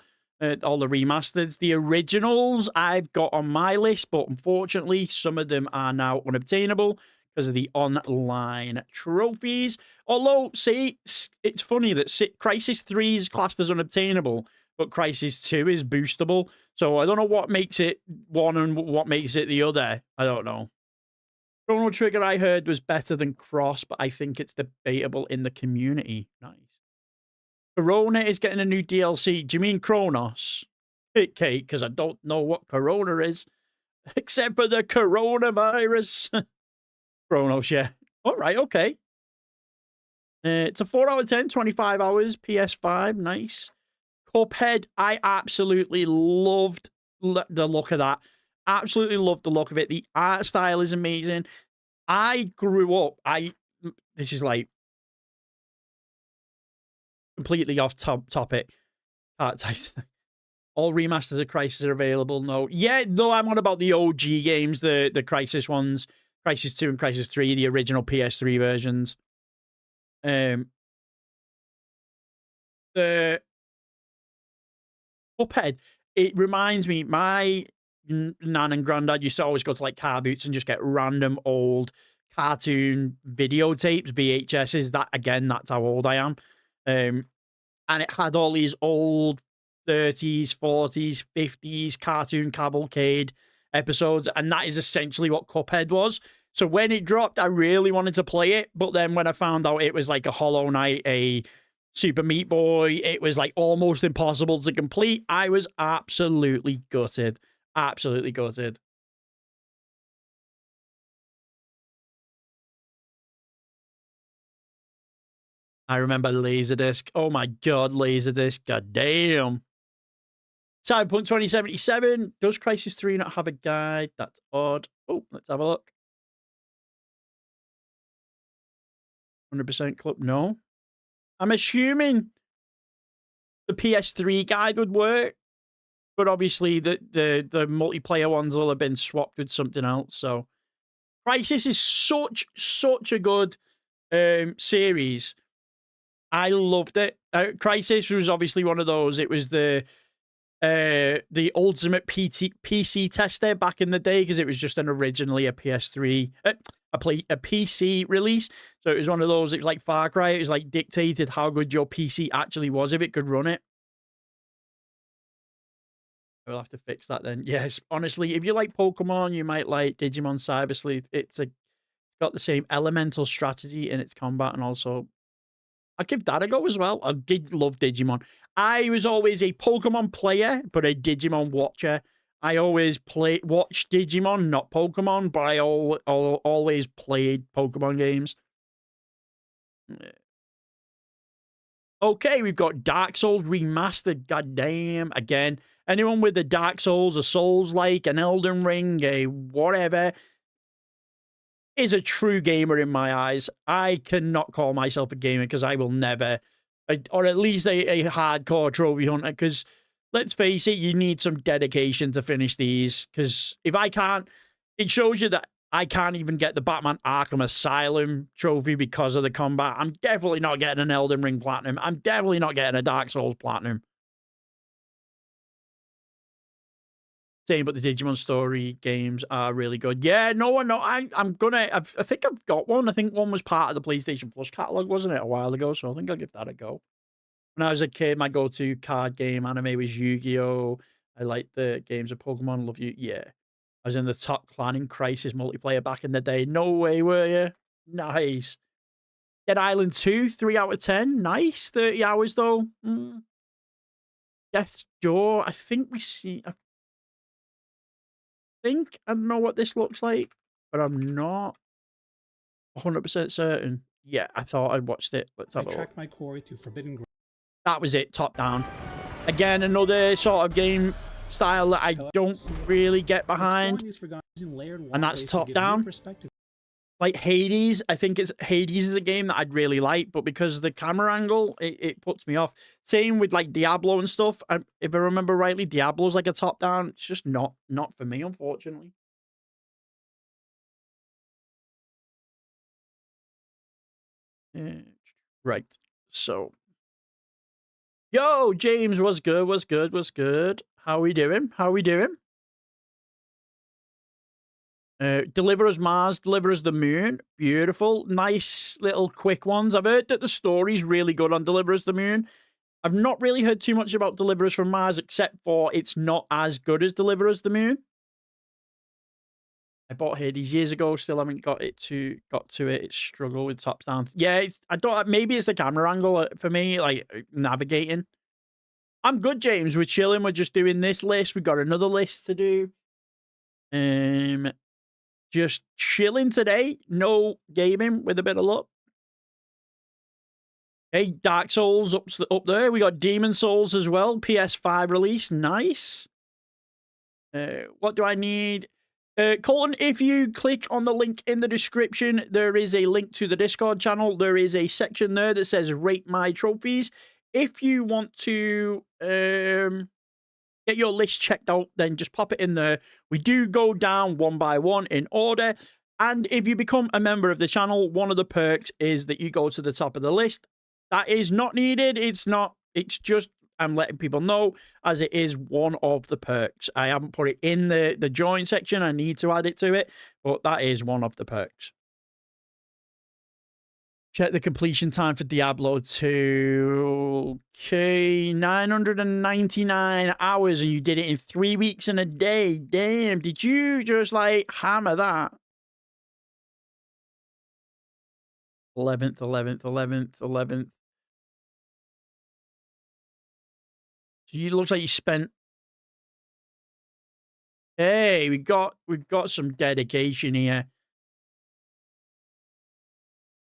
All the remasters. The originals I've got on my list, but unfortunately, some of them are now unobtainable because of the online trophies. Although, see, it's funny that Crisis 3 is classed as unobtainable, but Crisis 2 is boostable. So I don't know what makes it one and what makes it the other. I don't know. Chrono Trigger, I heard, was better than Cross, but I think it's debatable in the community. Nice. Corona is getting a new DLC. Do you mean Kronos? Kate, because I don't know what Corona is. Except for the coronavirus. Kronos, yeah. All right, okay. It's a 4 out of 10, 25 hours, PS5. Nice. Cuphead, I absolutely loved the look of that. Absolutely loved the look of it. The art style is amazing. I grew up, this is like completely off topic. All remasters of Crisis are available. No. Yeah, no, I'm on about the OG games, the Crisis ones. Crisis 2 and Crisis 3, the original PS3 versions. The Cuphead, it reminds me, my nan and granddad used to always go to like car boots and just get random old cartoon videotapes, VHSs. That's how old I am. And it had all these old 30s, 40s, 50s cartoon cavalcade episodes, and that is essentially what Cuphead was. So when it dropped, I really wanted to play it, but then when I found out it was like a Hollow Knight, a Super Meat Boy, it was like almost impossible to complete, I was absolutely gutted. Absolutely gutted. I remember Laserdisc. Oh my god, Laserdisc. God damn. Cyberpunk 2077. Does Crisis 3 not have a guide? That's odd. Oh, let's have a look. 100% club. No. I'm assuming the PS3 guide would work. But obviously, the multiplayer ones will have been swapped with something else. So, Crisis is such a good series. I loved it. Crisis was obviously one of those. It was the ultimate PC tester back in the day because it was just originally a PS3, a PC release. So it was one of those. It was like Far Cry. It was like dictated how good your PC actually was if it could run it. We'll have to fix that then. Yes, honestly, if you like Pokemon, you might like Digimon Cyber Sleuth. It's got the same elemental strategy in its combat, and also I'd give that a go as well. I did love Digimon. I was always a Pokemon player, but a Digimon watcher. I always watched Digimon, not Pokemon, but I always played Pokemon games. Okay, we've got Dark Souls Remastered. Goddamn. Again, anyone with a Dark Souls, a Souls-like, an Elden Ring, a whatever, is a true gamer in my eyes. I cannot call myself a gamer because I will never, or at least a hardcore trophy hunter, because let's face it, you need some dedication to finish these, because if I can't, it shows you that I can't even get the Batman Arkham Asylum trophy because of the combat. I'm definitely not getting an Elden Ring Platinum. I'm definitely not getting a Dark Souls Platinum. Saying about the Digimon story games are really good. Yeah, no, I think I've got one. I think one was part of the PlayStation Plus catalog, wasn't it, a while ago? So I think I'll give that a go. When I was a kid, my go-to card game anime was Yu-Gi-Oh! I liked the games of Pokemon. Love you. Yeah. I was in the top clan in Crisis multiplayer back in the day. No way, were you? Nice. Dead Island 2, 3 out of 10. Nice. 30 hours, though. Death's Door. I think I know what this looks like, but I'm not 100% certain. Yeah, I thought I'd watched it. Let's have a look. tracked my quarry to Forbidden Ground. That was it, top down. Again, another sort of game style that I don't really get behind. And that's top down. Like Hades, I think Hades is a game that I'd really like, but because of the camera angle, it puts me off. Same with like Diablo and stuff. If I remember rightly, Diablo's like a top down. It's just not for me, unfortunately. Right. So, yo, James, what's good? What's good? What's good? How we doing? How we doing? Deliver Us Mars, Deliver Us the Moon. Beautiful. Nice little quick ones. I've heard that the story's really good on Deliver Us the Moon. I've not really heard too much about Deliver Us from Mars, except for it's not as good as Deliver Us the Moon. I bought Hades years ago, still haven't got to it. It's struggle with tops down. Yeah, I don't. Maybe it's the camera angle for me, like navigating. I'm good, James. We're chilling. We're just doing this list. We got another list to do. Just chilling today. No gaming with a bit of luck. Hey, Dark Souls up there. We got Demon Souls as well. PS5 release. Nice. What do I need? Colton, if you click on the link in the description, there is a link to the Discord channel. There is a section there that says Rate My Trophies. If you want to get your list checked out, then just pop it in there. We do go down one by one in order. And if you become a member of the channel, one of the perks is that you go to the top of the list. That is not needed. It's just I'm letting people know, as it is one of the perks. I haven't put it in the join section. I need to add it to it, but that is one of the perks. Check the completion time for Diablo 2. Okay, 999 hours, and you did it in 3 weeks and a day. Damn, did you just, like, hammer that? 11th. So it looks like you spent... Hey, we've got some dedication here.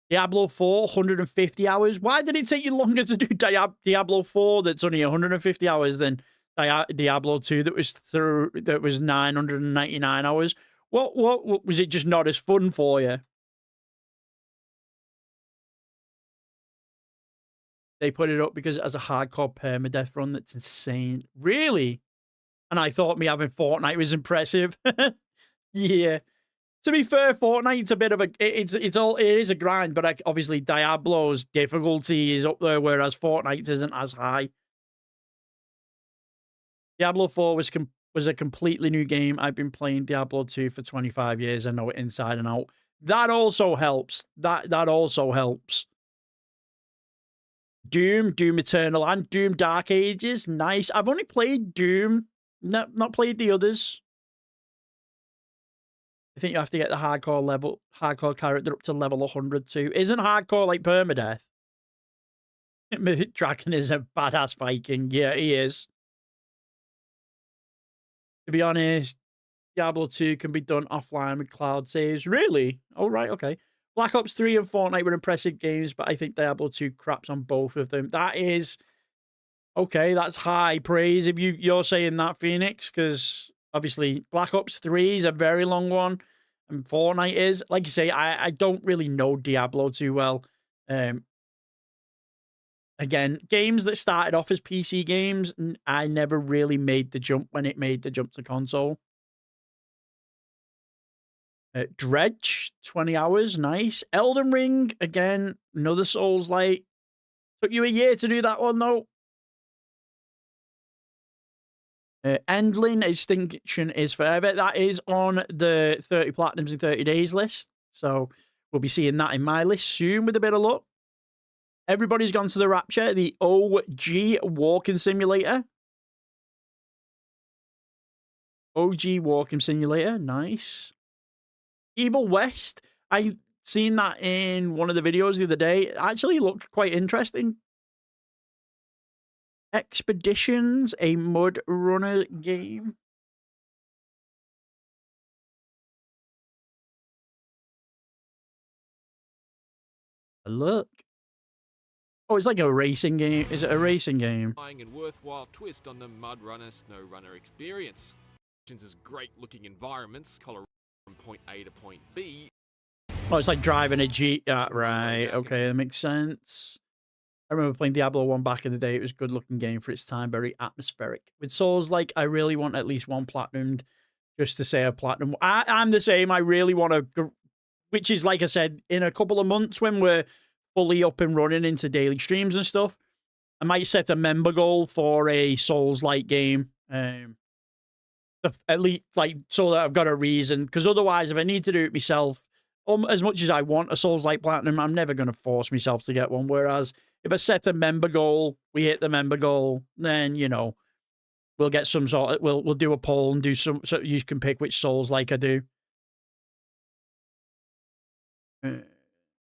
Diablo 4, 150 hours. Why did it take you longer to do Diablo 4 that's only 150 hours than Diablo 2 that was 999 hours? What was it just not as fun for you? They put it up because it has a hardcore permadeath run that's insane. Really? And I thought me having Fortnite was impressive. Yeah. To be fair, Fortnite's a bit of a it is a grind, but obviously Diablo's difficulty is up there, whereas Fortnite isn't as high. Diablo 4 was a completely new game. I've been playing Diablo 2 for 25 years. I know it inside and out. That also helps. That also helps. Doom Eternal, and Doom Dark Ages. Nice. I've only played Doom, not played the others. I think you have to get the hardcore character up to level 100 too. Isn't hardcore like permadeath? Draken is a badass Viking. Yeah, he is. To be honest, Diablo 2 can be done offline with cloud saves. Really? Oh, right, okay. Black Ops 3 and Fortnite were impressive games, but I think Diablo 2 craps on both of them. That is... Okay, that's high praise if you're saying that, Phoenix, because obviously Black Ops 3 is a very long one, and Fortnite is. Like you say, I don't really know Diablo too well. Again, games that started off as PC games, I never really made the jump when it made the jump to console. Dredge, 20 hours, nice. Elden Ring, again, another Souls-like. Took you a year to do that one, though. Endling, Extinction is Forever. That is on the 30 Platinums in 30 Days list. So we'll be seeing that in my list soon with a bit of luck. Everybody's gone to the Rapture, the OG Walking Simulator. OG Walking Simulator, nice. Evil West, I seen that in one of the videos the other day. It actually looked quite interesting. Expeditions, a mud runner game. Look. Oh, it's like a racing game. Is it a racing game? And worthwhile twist on the Mud Runner Snow Runner experience. As great looking environments, Colorado from point A to point B. Oh, it's like driving a Jeep. Right. Okay, that makes sense. I remember playing Diablo 1 back in the day. It was a good-looking game for its time, very atmospheric. With Souls, like, I really want at least one platinumed, just to say a platinum. I'm the same. I really want to, which is, like I said, in a couple of months when we're fully up and running into daily streams and stuff, I might set a member goal for a Souls-like game. At least, like, so that I've got a reason. Because otherwise, if I need to do it myself, as much as I want a Souls-like platinum, I'm never going to force myself to get one. Whereas if I set a member goal, we hit the member goal, then, you know, we'll get some sort of, we'll do a poll and do some, so you can pick which Souls-like I do.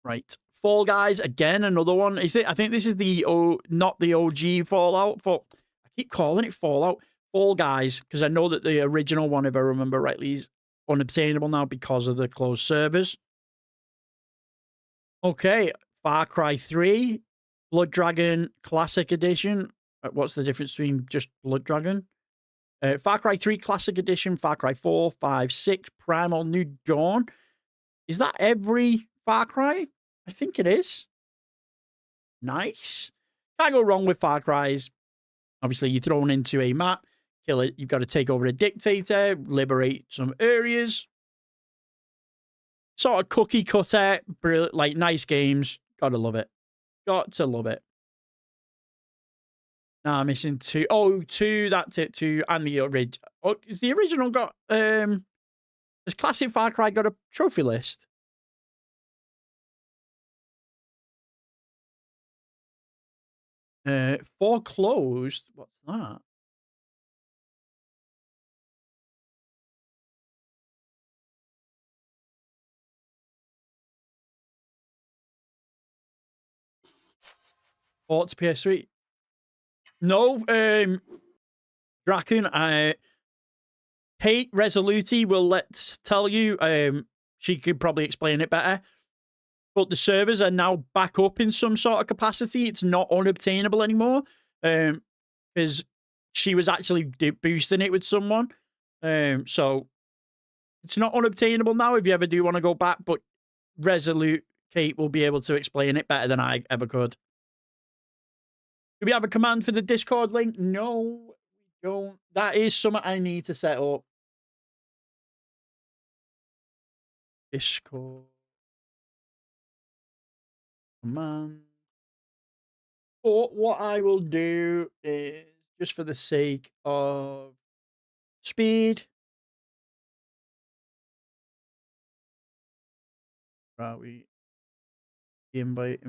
Right. Fall Guys, again, another one. Is it? I think this is the, not the OG Fallout. I keep calling it Fallout. Fall Guys, because I know that the original one, if I remember rightly, is unobtainable now because of the closed servers. Okay, Far Cry 3, Blood Dragon Classic Edition. What's the difference between just Blood Dragon? Far Cry 3 Classic Edition, Far Cry 4, 5, 6, Primal New Dawn. Is that every Far Cry? I think it is. Nice. Can't go wrong with Far Cries. Obviously, you're thrown into a map. Kill it. You've got to take over a dictator, liberate some areas. Sort of cookie cutter, brilliant, like nice games. Gotta love it. Got to love it. Now I'm missing 2. Oh, 2, that's it, 2. And the original. Oh, is the original got, has Classic Far Cry got a trophy list? Foreclosed? What's that? Ports PS3. No, Draken, Kate Resoluti will let's tell you. She could probably explain it better. But the servers are now back up in some sort of capacity. It's not unobtainable anymore. Because she was actually boosting it with someone. So it's not unobtainable now if you ever do want to go back, but Resolute Kate will be able to explain it better than I ever could. Do we have a command for the Discord link? No, we don't. That is something I need to set up. Discord command. But what I will do is, just for the sake of speed, right, we invite.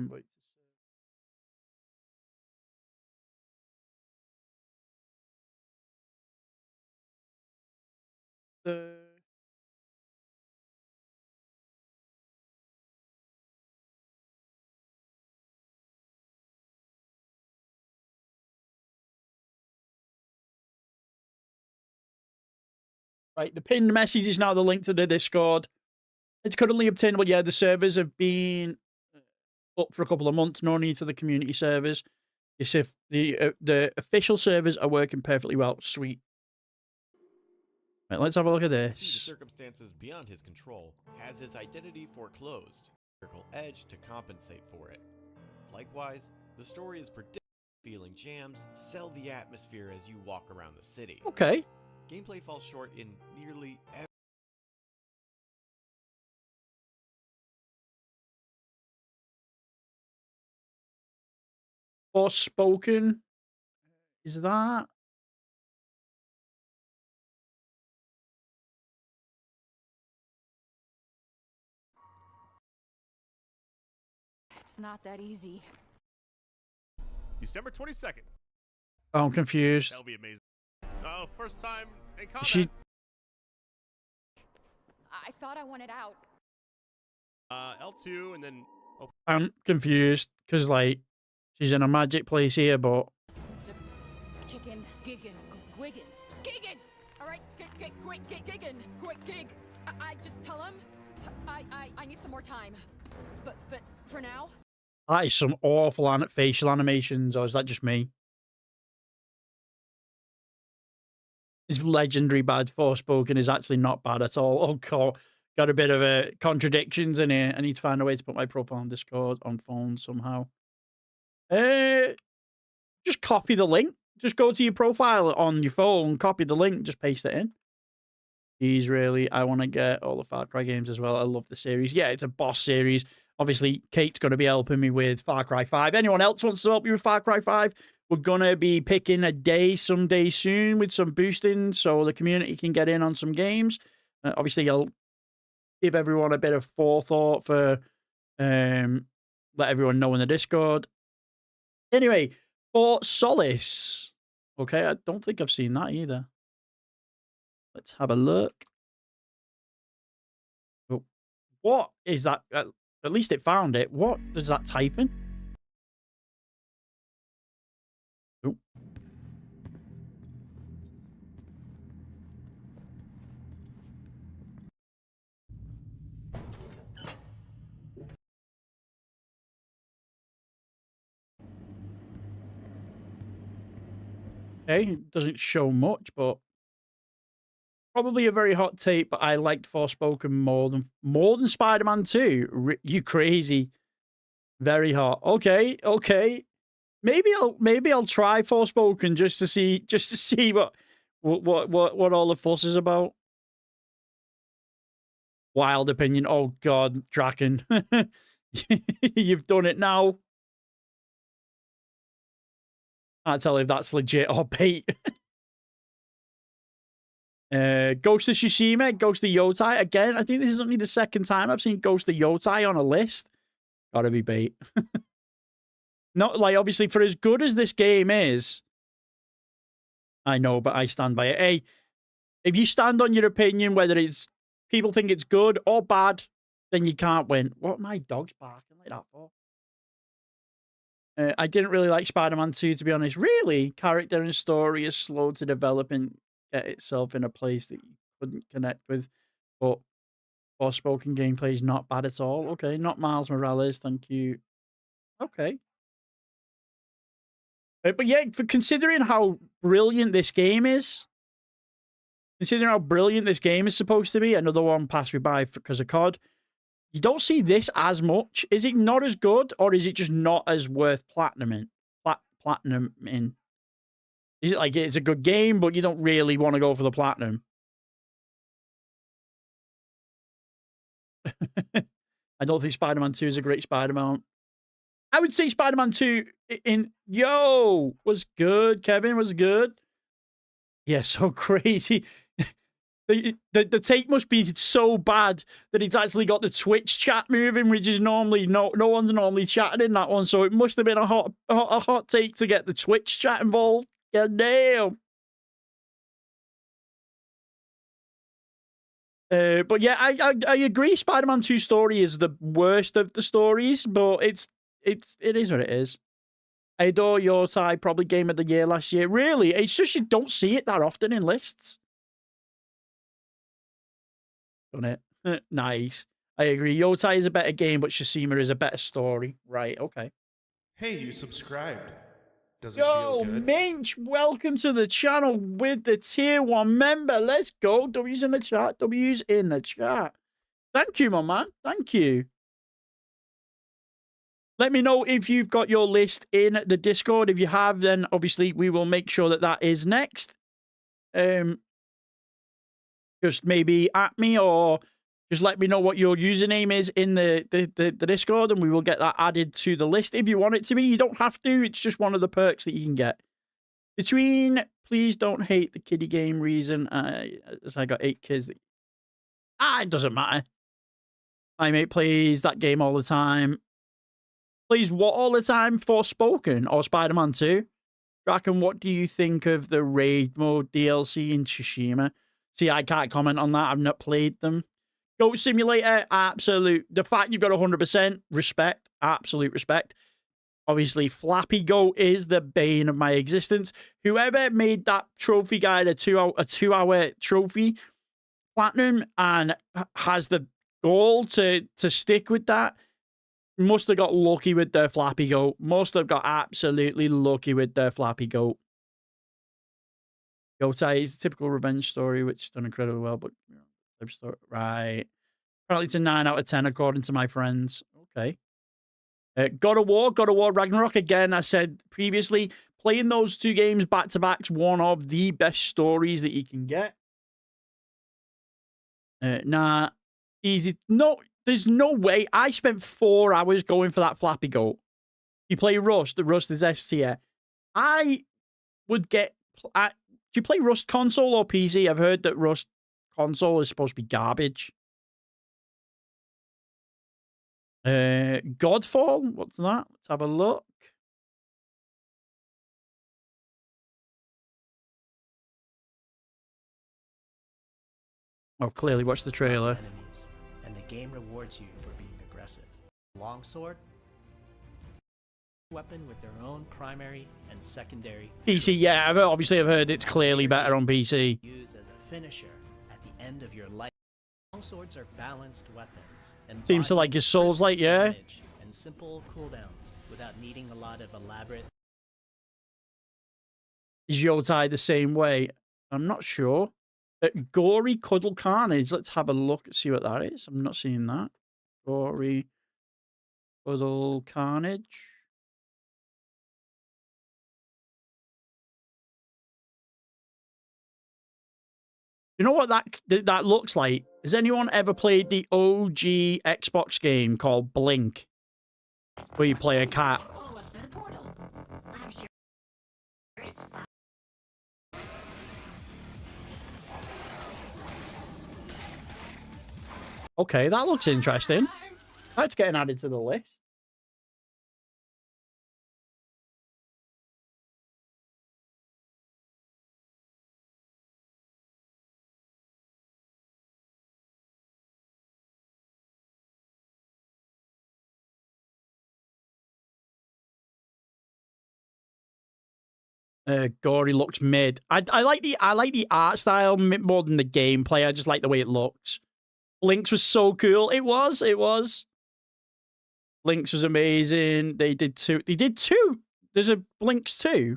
Right, the pinned message is now the link to the Discord. It's currently obtainable. Yeah, the servers have been up for a couple of months. No need for the community servers. It's if the official servers are working perfectly well. Sweet. Right, let's have a look at Due to this. circumstances beyond his control, has his identity foreclosed. Circle edge to compensate for it. Likewise, the story is predictable. Feeling jams, sell the atmosphere as you walk around the city. Okay. Gameplay falls short in nearly every. Forspoken. Is that? It's not that easy. December 22nd. Oh, I'm confused. That'll be amazing. Oh, first time in combat. She. I thought I wanted out. L2 and then. Oh, I'm confused because, like, she's in a magic place here, but. Mr. Chicken. Giggin. Gwiggin. Giggin! Alright, giggin. Quick gig. I just tell him. I need some more time. But for now. That is some awful facial animations, or is that just me? His legendary bad Forspoken is actually not bad at all. Oh, God. Got a bit of contradictions in here. I need to find a way to put my profile on Discord on phone somehow. Just copy the link. Just go to your profile on your phone, copy the link, just paste it in. Jeez, really, I want to get all the Far Cry games as well. I love the series. Yeah, it's a boss series. Obviously, Kate's going to be helping me with Far Cry 5. Anyone else wants to help you with Far Cry 5? We're going to be picking a day someday soon with some boosting so the community can get in on some games. Obviously, I'll give everyone a bit of forethought for let everyone know in the Discord. Anyway, for Solace. Okay, I don't think I've seen that either. Let's have a look. Oh, what is that? At least it found it. What does that type in? Oh. Okay, it doesn't show much, but probably a very hot take. But I liked Forspoken more than Spider-Man 2. You crazy? Very hot. Okay, okay. Maybe I'll try Forspoken just to see what all the fuss is about. Wild opinion. Oh God, Draken, you've done it now. Can't tell if that's legit or bait. Ghost of Tsushima, Ghost of Yotai. Again, I think this is only the second time I've seen Ghost of Yotai on a list. Gotta be bait. Not like, obviously, for as good as this game is, I know, but I stand by it. Hey, if you stand on your opinion, whether it's people think it's good or bad, then you can't win. What my dog's barking like that for? I didn't really like Spider-Man 2, to be honest. Really? Character and story is slow to develop and get itself in a place that you couldn't connect with. But Forspoken gameplay is not bad at all. Okay, not Miles Morales, thank you. Okay. But yeah, for considering how brilliant this game is, considering how brilliant this game is supposed to be, another one passed me by because of COD. You don't see this as much. Is it not as good, or is it just not as worth platinum in? Is it like it's a good game, but you don't really want to go for the platinum? I don't think Spider-Man 2 is a great Spider-Man. I would say Spider-Man 2 was good. Kevin was good. Yeah, so crazy. The take must be so bad that it's actually got the Twitch chat moving, which is normally no one's normally chatting in that one. So it must have been a hot take to get the Twitch chat involved. God damn. But yeah, I agree. Spider-Man 2 story is the worst of the stories, but it is what it is. I adore Yotai, probably game of the year last year. Really, it's just you don't see it that often in lists. Done it. Nice. I agree. Yotai is a better game, but Tsushima is a better story. Right, okay. Hey, you subscribed. Does it feel Yo, good? Minch, welcome to the channel with the tier 1 member. Let's go. W's in the chat. W's in the chat. Thank you, my man. Thank you. Let me know if you've got your list in the Discord. If you have, then obviously we will make sure that that is next. Just maybe at me or just let me know what your username is in the Discord and we will get that added to the list. If you want it to be, you don't have to. It's just one of the perks that you can get. Between please don't hate the kiddie game reason, as I got 8 kids. It doesn't matter. My mate plays that game all the time. Plays what all the time? Forspoken or Spider-Man 2? Draken, what do you think of the raid mode DLC in Tsushima? See, I can't comment on that. I've not played them. Goat Simulator, absolute. The fact you've got 100%, respect. Absolute respect. Obviously, Flappy Goat is the bane of my existence. Whoever made that trophy guide a two-hour trophy platinum and has the goal to stick with that must have got lucky with their Flappy Goat. Must have got absolutely lucky with their Flappy Goat. Goatai is a typical revenge story, which is done incredibly well, but right. Apparently it's a 9 out of 10 according to my friends. Okay. God of War Ragnarok. Again, I said previously, playing those 2 games back-to-back is one of the best stories that you can get. Nah, easy. No, there's no way. I spent 4 hours going for that Flappy Goat. You play Rust. The Rust is S tier. I would get... do you play Rust console or PC? I've heard that Rust console is supposed to be garbage. Godfall? What's that? Let's have a look. Oh, clearly watch the trailer. And the game rewards you for being aggressive. Longsword, weapon with their own primary and secondary. PC, yeah, obviously I've heard it's clearly better on PC. Used as a finisher at the end of your life. Longswords are balanced weapons. And Seems to like his Souls like, yeah. And simple cooldowns without needing a lot of elaborate. Is Yotai the same way? I'm not sure. Gory Cuddle Carnage. Let's have a look and see what that is. I'm not seeing that. Gory Cuddle Carnage. You know what that looks like? Has anyone ever played the OG Xbox game called Blink? Where you play a cat. Okay, that looks interesting. That's getting added to the list. Gory looks mid. I like the art style more than the gameplay. I just like the way it looks. Blinks was so cool. It was. Blinks was amazing. They did two. There's a Blinks 2.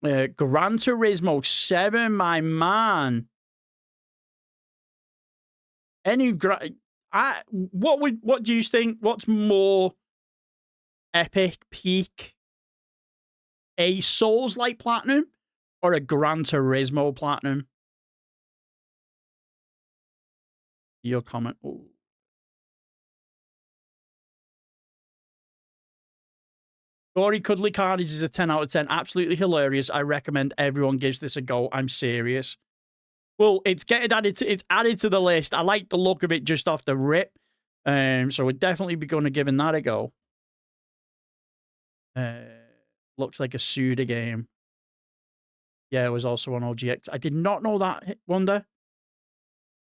Gran Turismo 7, my man. What do you think? What's more epic peak? A Souls-like platinum or a Gran Turismo platinum? Your comment. Ooh. Gory Cuddly Carnage is a 10 out of 10. Absolutely hilarious. I recommend everyone gives this a go. I'm serious. Well, it's added to the list. I like the look of it just off the rip. So we'd definitely be going to giving that a go. Looks like a Suda game. Yeah, it was also on OGX. I did not know that, Wonder.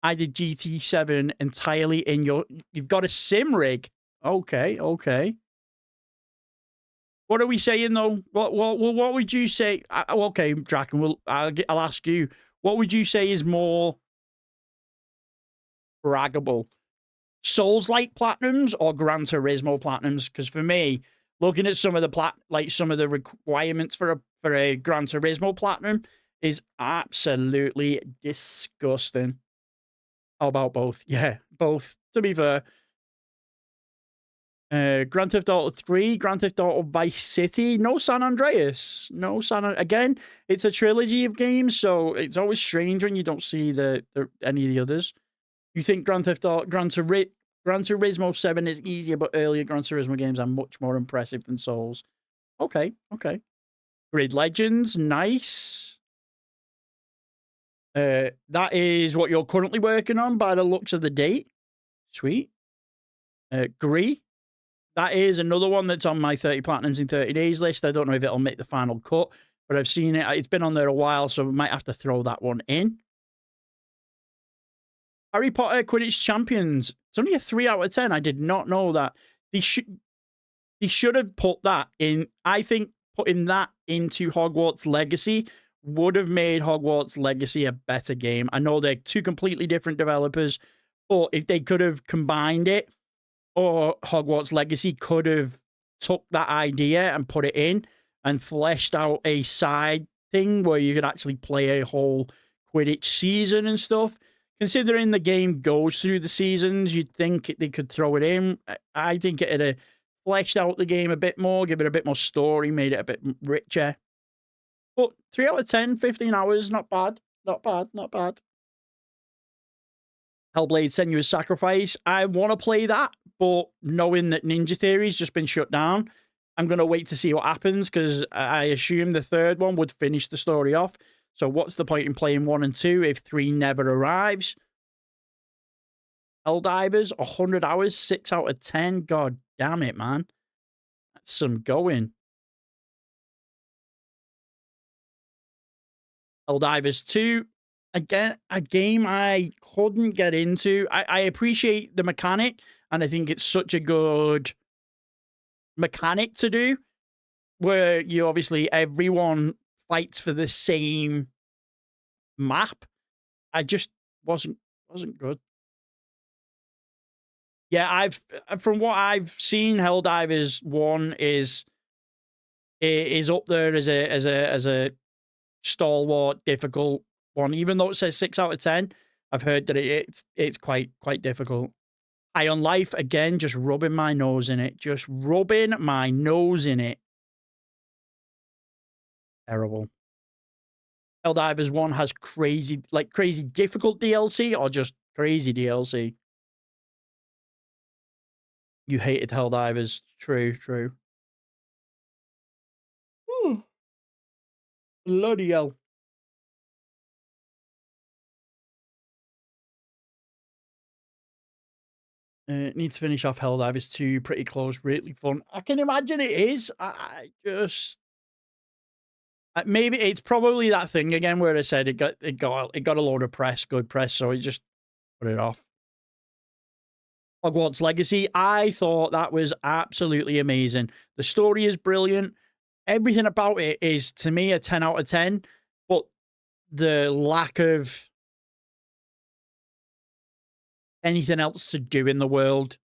I did GT7 entirely in your... You've got a sim rig. Okay. What are we saying, though? What would you say? Okay, Draken, I'll ask you. What would you say is more braggable? Souls-like platinums or Gran Turismo platinums? Because for me, looking at some of the requirements for a Gran Turismo platinum is absolutely disgusting. How about both? Yeah, both. To be fair, Grand Theft Auto 3, Grand Theft Auto Vice City, no San Andreas, again, it's a trilogy of games, so it's always strange when you don't see any of the others. You think Gran Turismo 7 is easier, but earlier Gran Turismo games are much more impressive than Souls. Okay. Grid Legends, nice. That is what you're currently working on by the looks of the date. Sweet. Gree. That is another one that's on my 30 Platinums in 30 Days list. I don't know if it'll make the final cut, but I've seen it. It's been on there a while, so we might have to throw that one in. Harry Potter Quidditch Champions. It's only a 3 out of 10. I did not know that. They should have put that in. I think putting that into Hogwarts Legacy would have made Hogwarts Legacy a better game. I know they're two completely different developers, but if they could have combined it, or Hogwarts Legacy could have took that idea and put it in and fleshed out a side thing where you could actually play a whole Quidditch season and stuff. Considering the game goes through the seasons, you'd think they could throw it in. I think it'd have fleshed out the game a bit more, give it a bit more story, made it a bit richer. But 3 out of 10, 15 hours, not bad. Not bad. Hellblade Senua's Sacrifice. I want to play that, but knowing that Ninja Theory's just been shut down, I'm going to wait to see what happens, because I assume the third one would finish the story off. So what's the point in playing 1 and 2 if 3 never arrives? Helldivers, 100 hours, 6 out of 10. God damn it, man. That's some going. Helldivers 2. Again, a game I couldn't get into. I appreciate the mechanic, and I think it's such a good mechanic to do, where you obviously everyone fights for the same map. I just wasn't good. Yeah, from what I've seen, Helldivers 1 is up there as a stalwart, difficult one. Even though it says 6 out of 10, I've heard that it's quite difficult. High on Life, again, just rubbing my nose in it. Terrible. Helldivers 1 has crazy difficult DLC, or just crazy DLC. You hated Helldivers. True. Ooh. Bloody hell. Need to finish off Helldivers 2. Pretty close. Really fun. I can imagine it is. I just... maybe it's probably that thing again where I said it got a load of press, good press, so he just put it off. Hogwarts Legacy. I thought that was absolutely amazing. The story is brilliant. Everything about it is, to me, a 10 out of 10. But the lack of anything else to do in the world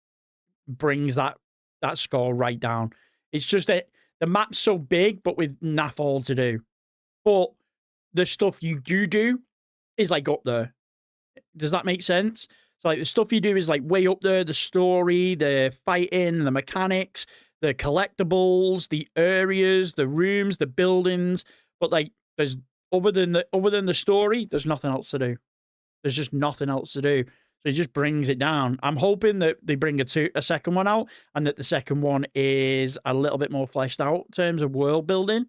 brings that score right down. It's just that the map's so big, but with naff all to do. But the stuff you do is like up there. Does that make sense? So like the stuff you do is like way up there. The story, the fighting, the mechanics, the collectibles, the areas, the rooms, the buildings. But like there's other than the story, there's nothing else to do. There's just nothing else to do. So it just brings it down. I'm hoping that they bring a second one out, and that the second one is a little bit more fleshed out in terms of world building.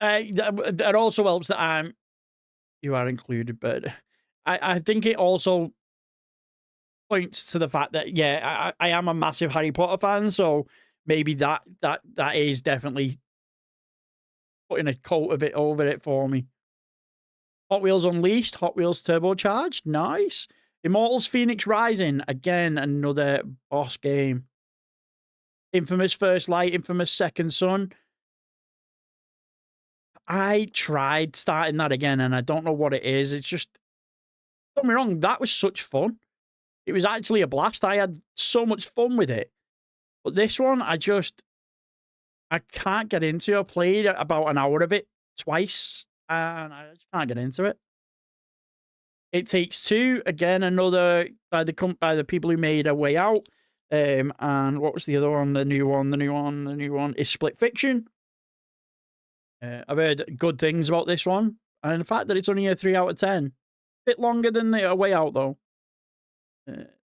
That also helps that you are included, but I think it also points to the fact that, yeah, I am a massive Harry Potter fan, so maybe that is definitely putting a coat of it over it for me. Hot Wheels Unleashed, Hot Wheels Turbocharged, nice. Immortals Phoenix Rising, again, another boss game. Infamous First Light, Infamous Second Son. I tried starting that again, and I don't know what it is. It's just, Don't get me wrong, that was such fun. It was actually a blast. I had so much fun with it. But this one, I can't get into. I played about an hour of it twice, and I just can't get into it. It Takes Two, again, another by the people who made A Way Out. And what was the other one? The new one is Split Fiction. I've heard good things about this one, and the fact that it's only a 3 out of 10, bit longer than the A Way Out though.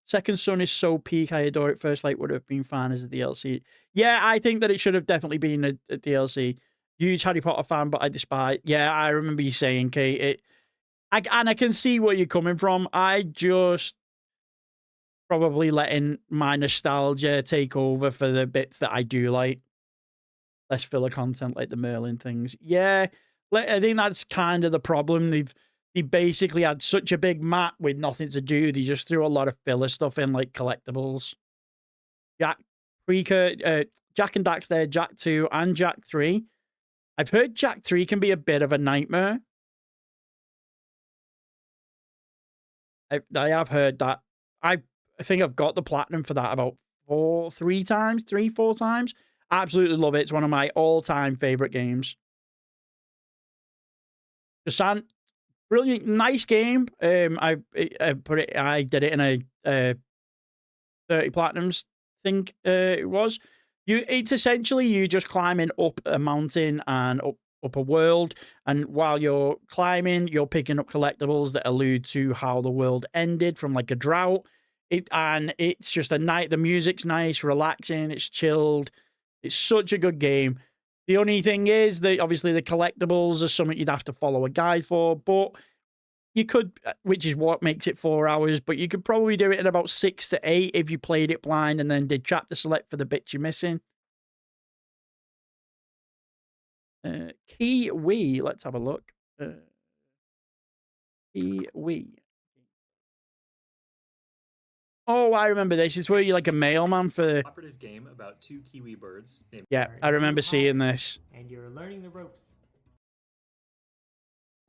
Second Son is so peak. I adore it. First Light would have been fine as a DLC. Yeah, I think that it should have definitely been a DLC. Huge Harry Potter fan, but I despise. Yeah, I remember you saying, Kate. And I can see where you're coming from. I just probably letting my nostalgia take over for the bits that I do like. Less filler content like the Merlin things. Yeah, I think that's kind of the problem. They basically had such a big map with nothing to do. They just threw a lot of filler stuff in, like collectibles. Jak and Dax there, Jak 2 and Jak 3. I've heard Jak 3 can be a bit of a nightmare. I have heard that. I think I've got the platinum for that about 4 times. Absolutely love it. It's one of my all-time favorite games. Descent, brilliant, nice game. I did it in a 30 platinums. Think it was. It's essentially you just climbing up a mountain and up a world, and while you're climbing, you're picking up collectibles that allude to how the world ended from like a drought. It's just a night. The music's nice, relaxing. It's chilled. It's such a good game. The only thing is that obviously the collectibles are something you'd have to follow a guide for, but you could, which is what makes it 4 hours, but you could probably do it in about 6 to 8 if you played it blind and then did chapter select for the bits you're missing. Kiwi, let's have a look. Kiwi. Oh, I remember this. It's where you're like a mailman for. Cooperative game about 2 kiwi birds. Yeah, I remember seeing this. And you're learning the ropes.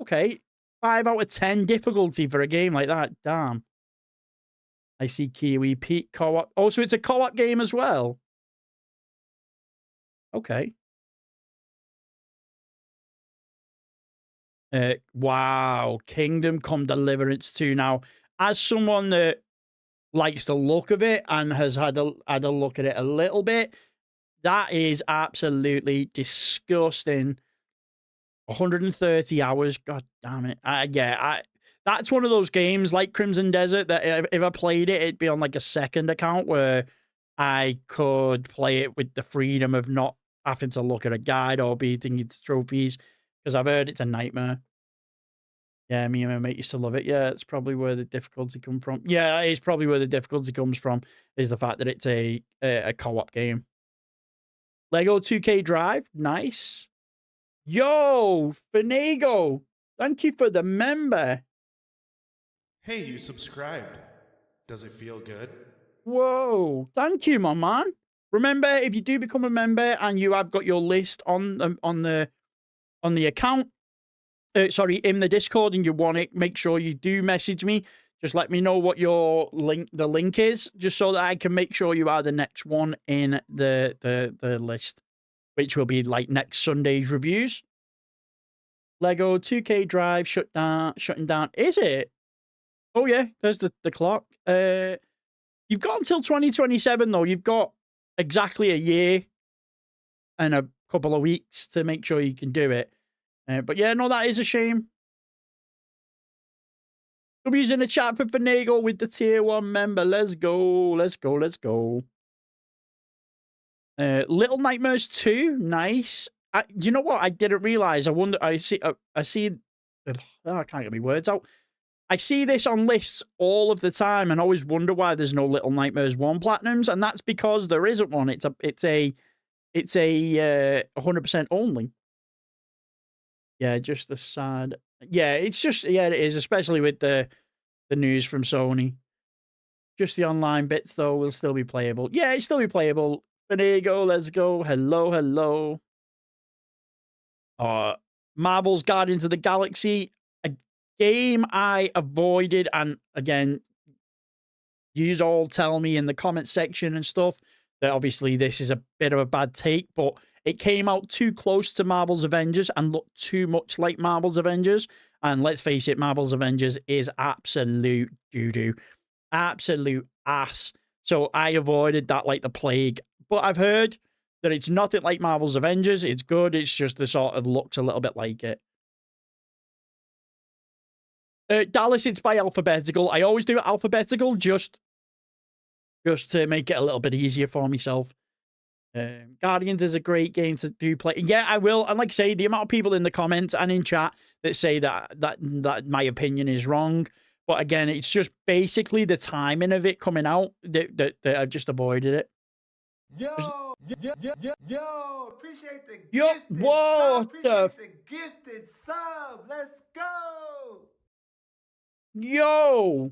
Okay, 5 out of 10 difficulty for a game like that. Damn. I see Kiwi Pete co-op. Oh, so it's a co-op game as well. Okay. Wow, Kingdom Come Deliverance 2. Now, as someone that likes the look of it and has had a look at it a little bit, that is absolutely disgusting. 130 hours, god damn it. That's one of those games like Crimson Desert that if I played it, it'd be on like a second account where I could play it with the freedom of not having to look at a guide or be thinking trophies, because I've heard it's a nightmare. Yeah, me and my mate used to love it. Yeah, it's probably where the difficulty comes from. Yeah, it's probably where the difficulty comes from, is the fact that it's a co-op game. Lego 2K Drive, nice. Yo, Finago, thank you for the member. Hey, you subscribed. Does it feel good? Whoa, thank you, my man. Remember, if you do become a member and you have got your list on the account, in the Discord, and you want it, make sure you do message me. Just let me know what the link is, just so that I can make sure you are the next one in the list, which will be like next Sunday's reviews. Lego 2K Drive shutting down. Is it? Oh yeah, there's the clock. You've got until 2027 though. You've got exactly a year and a couple of weeks to make sure you can do it. But yeah, no, that is a shame. W's in the chat for Finago with the tier 1 member. Let's go. Let's go. Let's go. Little Nightmares 2. Nice. You know what? I didn't realize. I see. Oh, I can't get my words out. I see this on lists all of the time and always wonder why there's no Little Nightmares 1 platinums, and that's because there isn't one. It's a 100% only. Yeah, just the sad. Yeah, it's just, yeah, it is, especially with the news from Sony. Just the online bits, though, will still be playable. Yeah, it's still be playable. Finago, let's go. Hello, hello. Marvel's Guardians of the Galaxy. game I avoided, and again, you all tell me in the comment section and stuff that obviously this is a bit of a bad take, but it came out too close to Marvel's Avengers and looked too much like Marvel's Avengers. And let's face it, Marvel's Avengers is absolute doo-doo. Absolute ass. So I avoided that like the plague. But I've heard that it's nothing like Marvel's Avengers. It's good. It's just the sort of looks a little bit like it. Dallas, it's by alphabetical. I always do it alphabetical just to make it a little bit easier for myself. Guardians is a great game to do play. Yeah, I will. And like I say, the amount of people in the comments and in chat that say that my opinion is wrong. But again, it's just basically the timing of it coming out that I've just avoided it. Yo, appreciate the Yo, gifted whoa, sub. Appreciate the gifted sub. Let's go. Yo,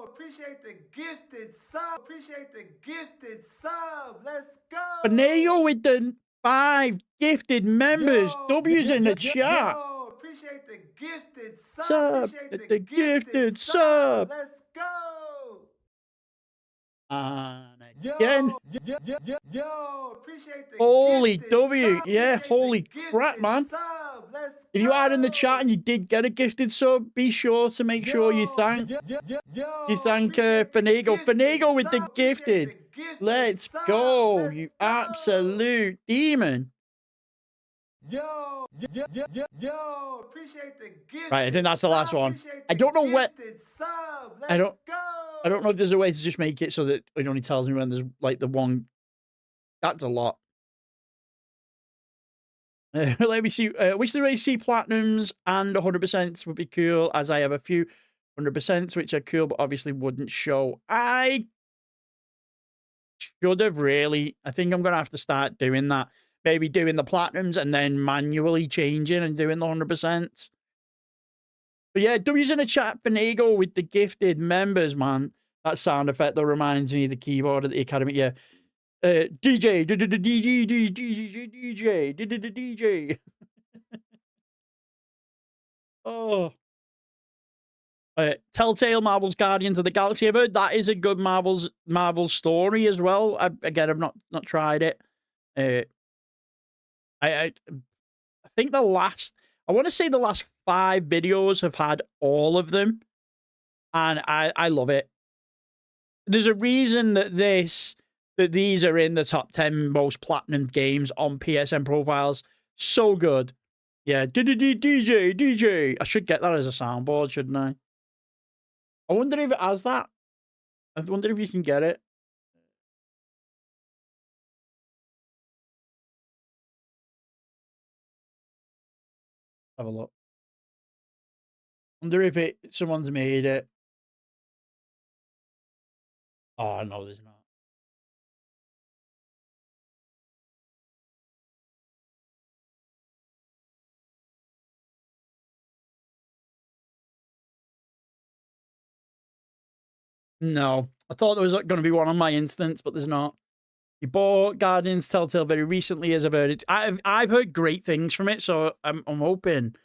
appreciate the gifted sub. Appreciate the gifted sub. Let's go. Beneo with the 5 gifted members. W's in the chat. Appreciate the gifted sub. Sub, Appreciate the gifted sub. Let's go. And again. Appreciate the Holy gifted W. sub. Yeah, Appreciate holy the crap, gifted man. sub. Let's If you are in the chat and you did get a gifted sub, be sure to make sure you thank Finago. Finago with the gifted. Let's go, you absolute demon. Appreciate the gifted Right, I think that's the last one. I don't know what. I don't know if there's a way to just make it so that it only tells me when there's like the one. That's a lot. Let me see. Wish the race see platinums and 100% would be cool, as I have a few 100% which are cool, but obviously wouldn't show. I should have really. I think I'm gonna have to start doing that. Maybe doing the platinums and then manually changing and doing the 100%. But yeah, W's in the chat, Finago with the gifted members, man. That sound effect that reminds me of the keyboard at the academy. Yeah. DJ. Oh. Telltale Marvel's Guardians of the Galaxy. I've heard that is a good Marvel story as well. Again, I've not tried it. I think I want to say the last 5 videos have had all of them, and I love it. There's a reason that these are in the top 10 most platinum games on PSN profiles. So good. Yeah, DJ. I should get that as a soundboard, shouldn't I? I wonder if it has that. I wonder if you can get it. Have a look. Wonder if someone's made it. Oh, no, there's not. No. I thought there was going to be one on my instance, but there's not. You bought Guardians Telltale very recently, as I've heard it. I've heard great things from it, so I'm hoping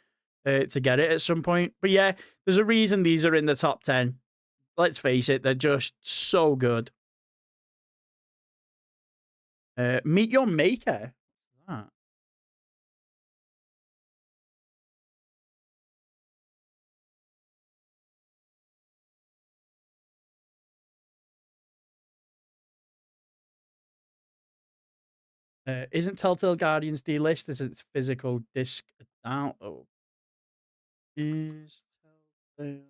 to get it at some point. But yeah, there's a reason these are in the top 10. Let's face it, they're just so good. Meet Your Maker. What's that? Isn't Telltale Guardians delisted as its physical disc down? Oh. Is Telltale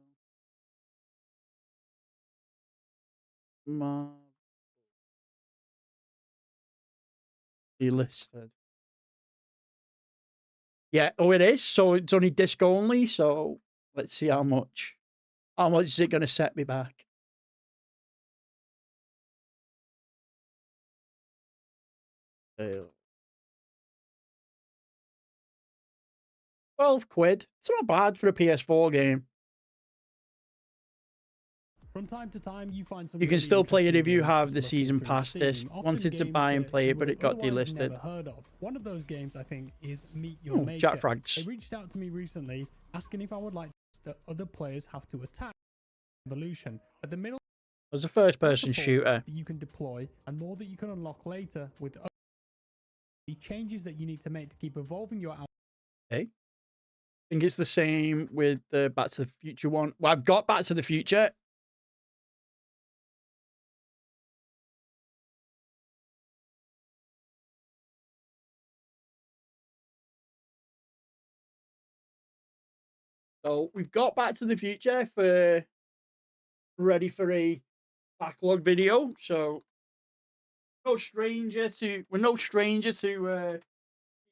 delisted? Yeah, oh, it is. So it's only disc only. So let's see how much. How much is it going to set me back? £12. It's not bad for a PS4 game. From time to time, you find some You can really still play it interesting if you games have just the looking season through pass Steam. disc. Often Wanted to games buy and that play you it, but would it got otherwise delisted. never heard of. One of those games, I think, is Meet Your Ooh, Maker. Jack Frags. They reached out to me recently asking if I would like that other players have to attack evolution. At the middle, It was a first-person support shooter. that you can deploy, and more that you can unlock later with the changes that you need to make to keep evolving your outfit. Okay. I think it's the same with the Back to the Future one. Well, I've got Back to the Future. So we've got Back to the Future for ready for a backlog video. So we're no stranger to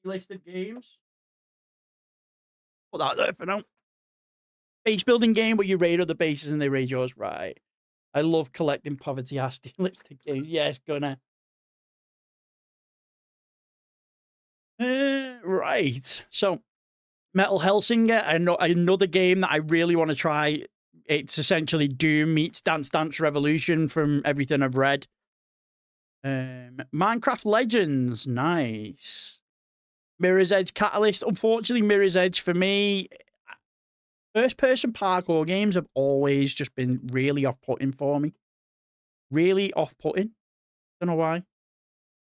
listed games. Put that there for now. Base building game where you raid other bases and they raid yours. Right. I love collecting poverty ass lipstick games. Yes, gonna. Right. So Metal Hellsinger, I know another game that I really want to try. It's essentially Doom meets Dance Dance Revolution from everything I've read. Minecraft Legends, nice. Mirror's Edge Catalyst. Unfortunately, Mirror's Edge for me, first-person parkour games have always just been really off-putting for me. Really off-putting. Don't know why.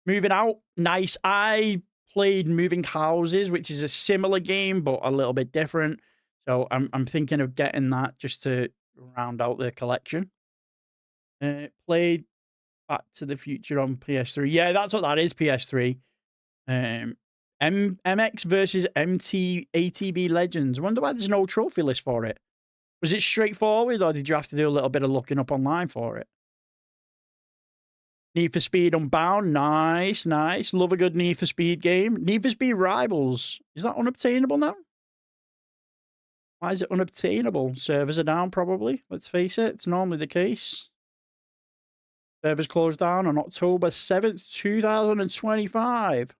Moving Out, nice. I played Moving Houses, which is a similar game but a little bit different. So I'm thinking of getting that just to round out the collection. Played Back to the Future on PS3. Yeah, that's what that is. PS3. MX versus ATV Legends. I wonder why there's no trophy list for it. Was it straightforward, or did you have to do a little bit of looking up online for it? Need for Speed Unbound. Nice, nice. Love a good Need for Speed game. Need for Speed Rivals. Is that unobtainable now? Why is it unobtainable? Servers are down, probably. Let's face it. It's normally the case. Servers closed down on October 7th, 2025.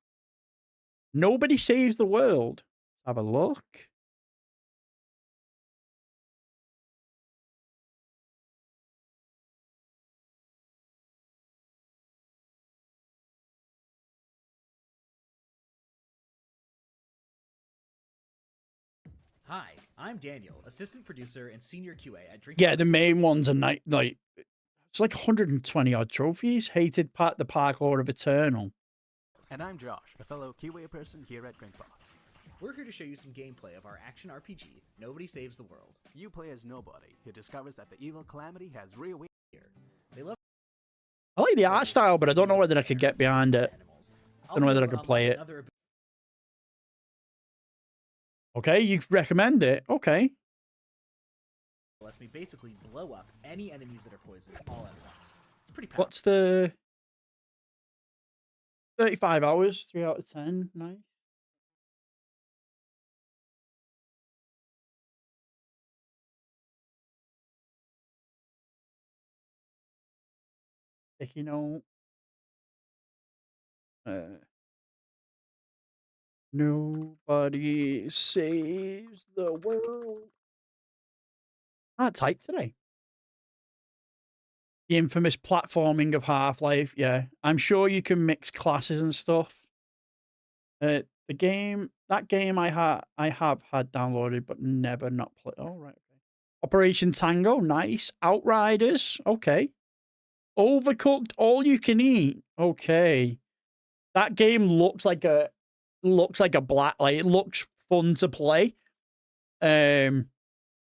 Nobody Saves the World. Let's have a look. Hi, I'm Daniel, assistant producer and senior QA at Drink. Yeah, the main ones are like it's like 120 odd trophies. Hated the Parkour of Eternal. And I'm Josh, a fellow QA person here at Drinkbox. We're here to show you some gameplay of our action RPG, Nobody Saves the World. You play as Nobody, who discovers that the evil Calamity has reawakened. They love. I like the art style, but I don't know whether I could get behind it. I don't know whether I could play it. Okay, you recommend it. Okay. Lets me basically blow up any enemies that are poisoned all at once. It's pretty powerful. What's the 35 hours? 3 out of 10. Nice. You know, nobody saves the world. Type today. The infamous platforming of Half-Life. Yeah, I'm sure you can mix classes and stuff. That game I have had downloaded but never not played. Oh, right. Okay. Operation Tango, nice. Outriders, okay. Overcooked, All You Can Eat, okay. That game looks like a black, like it looks fun to play.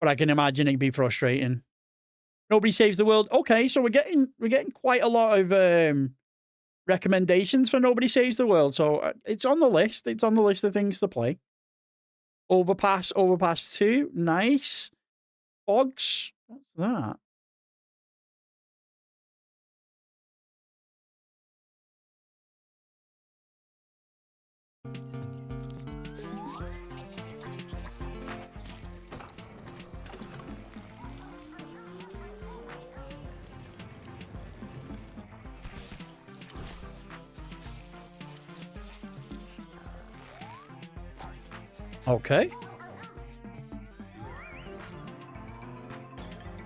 But I can imagine it'd be frustrating. Nobody Saves the World. Okay, so we're getting quite a lot of recommendations for Nobody Saves the World. So it's on the list. It's on the list of things to play. Overpass 2, nice. Bogs, what's that? Okay.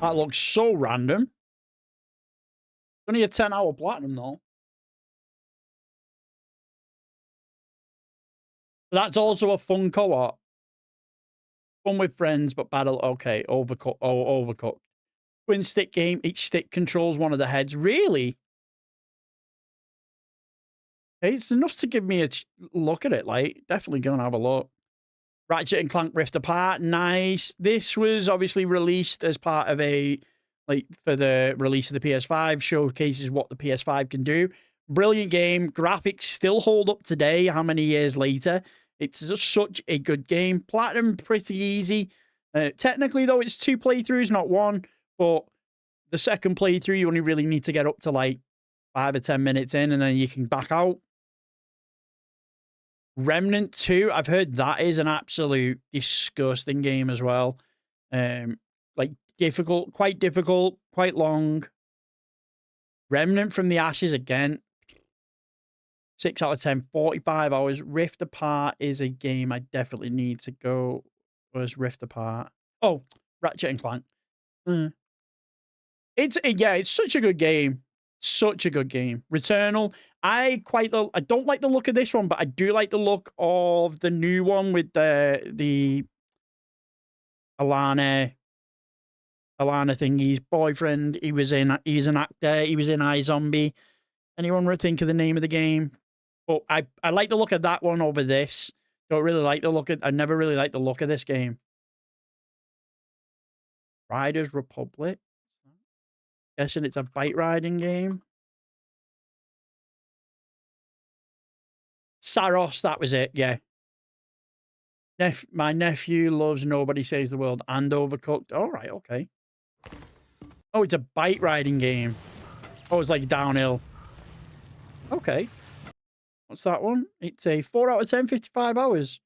That looks so random. It's only a 10-hour platinum, though. That's also a fun co-op. Fun with friends, but battle. Okay, overcooked. Oh, overcooked. Twin stick game. Each stick controls one of the heads. Really? Hey, it's enough to give me a look at it. Like, definitely gonna have a look. Ratchet and Clank Rift Apart. Nice. This was obviously released as part of a, like, for the release of the PS5, showcases what the PS5 can do. Brilliant game. Graphics still hold up today, how many years later. It's just such a good game. Platinum, pretty easy. Technically, though, it's 2 playthroughs, not 1. But the second playthrough, you only really need to get up to, like, 5 or 10 minutes in, and then you can back out. Remnant 2, I've heard that is an absolute disgusting game as well. Like, difficult, quite long. Remnant from the Ashes again. 6 out of 10, 45 hours. Rift Apart is a game I definitely need to go. Where's Rift Apart? Oh, Ratchet and Clank. It's such a good game. Such a good game. Returnal. I don't like the look of this one, but I do like the look of the new one with the Alana thingy's boyfriend. He's an actor. He was in iZombie. Anyone think of the name of the game? But I like the look of that one over this. Don't really like the look of. I never really liked the look of this game. Riders Republic. Guessing it's a bike riding game. Saros, that was it, yeah. My nephew loves Nobody Saves the World and Overcooked. All right, okay. Oh, it's a bike riding game. Oh, it's like downhill. Okay. What's that one? It's a 4 out of 10, 55 hours.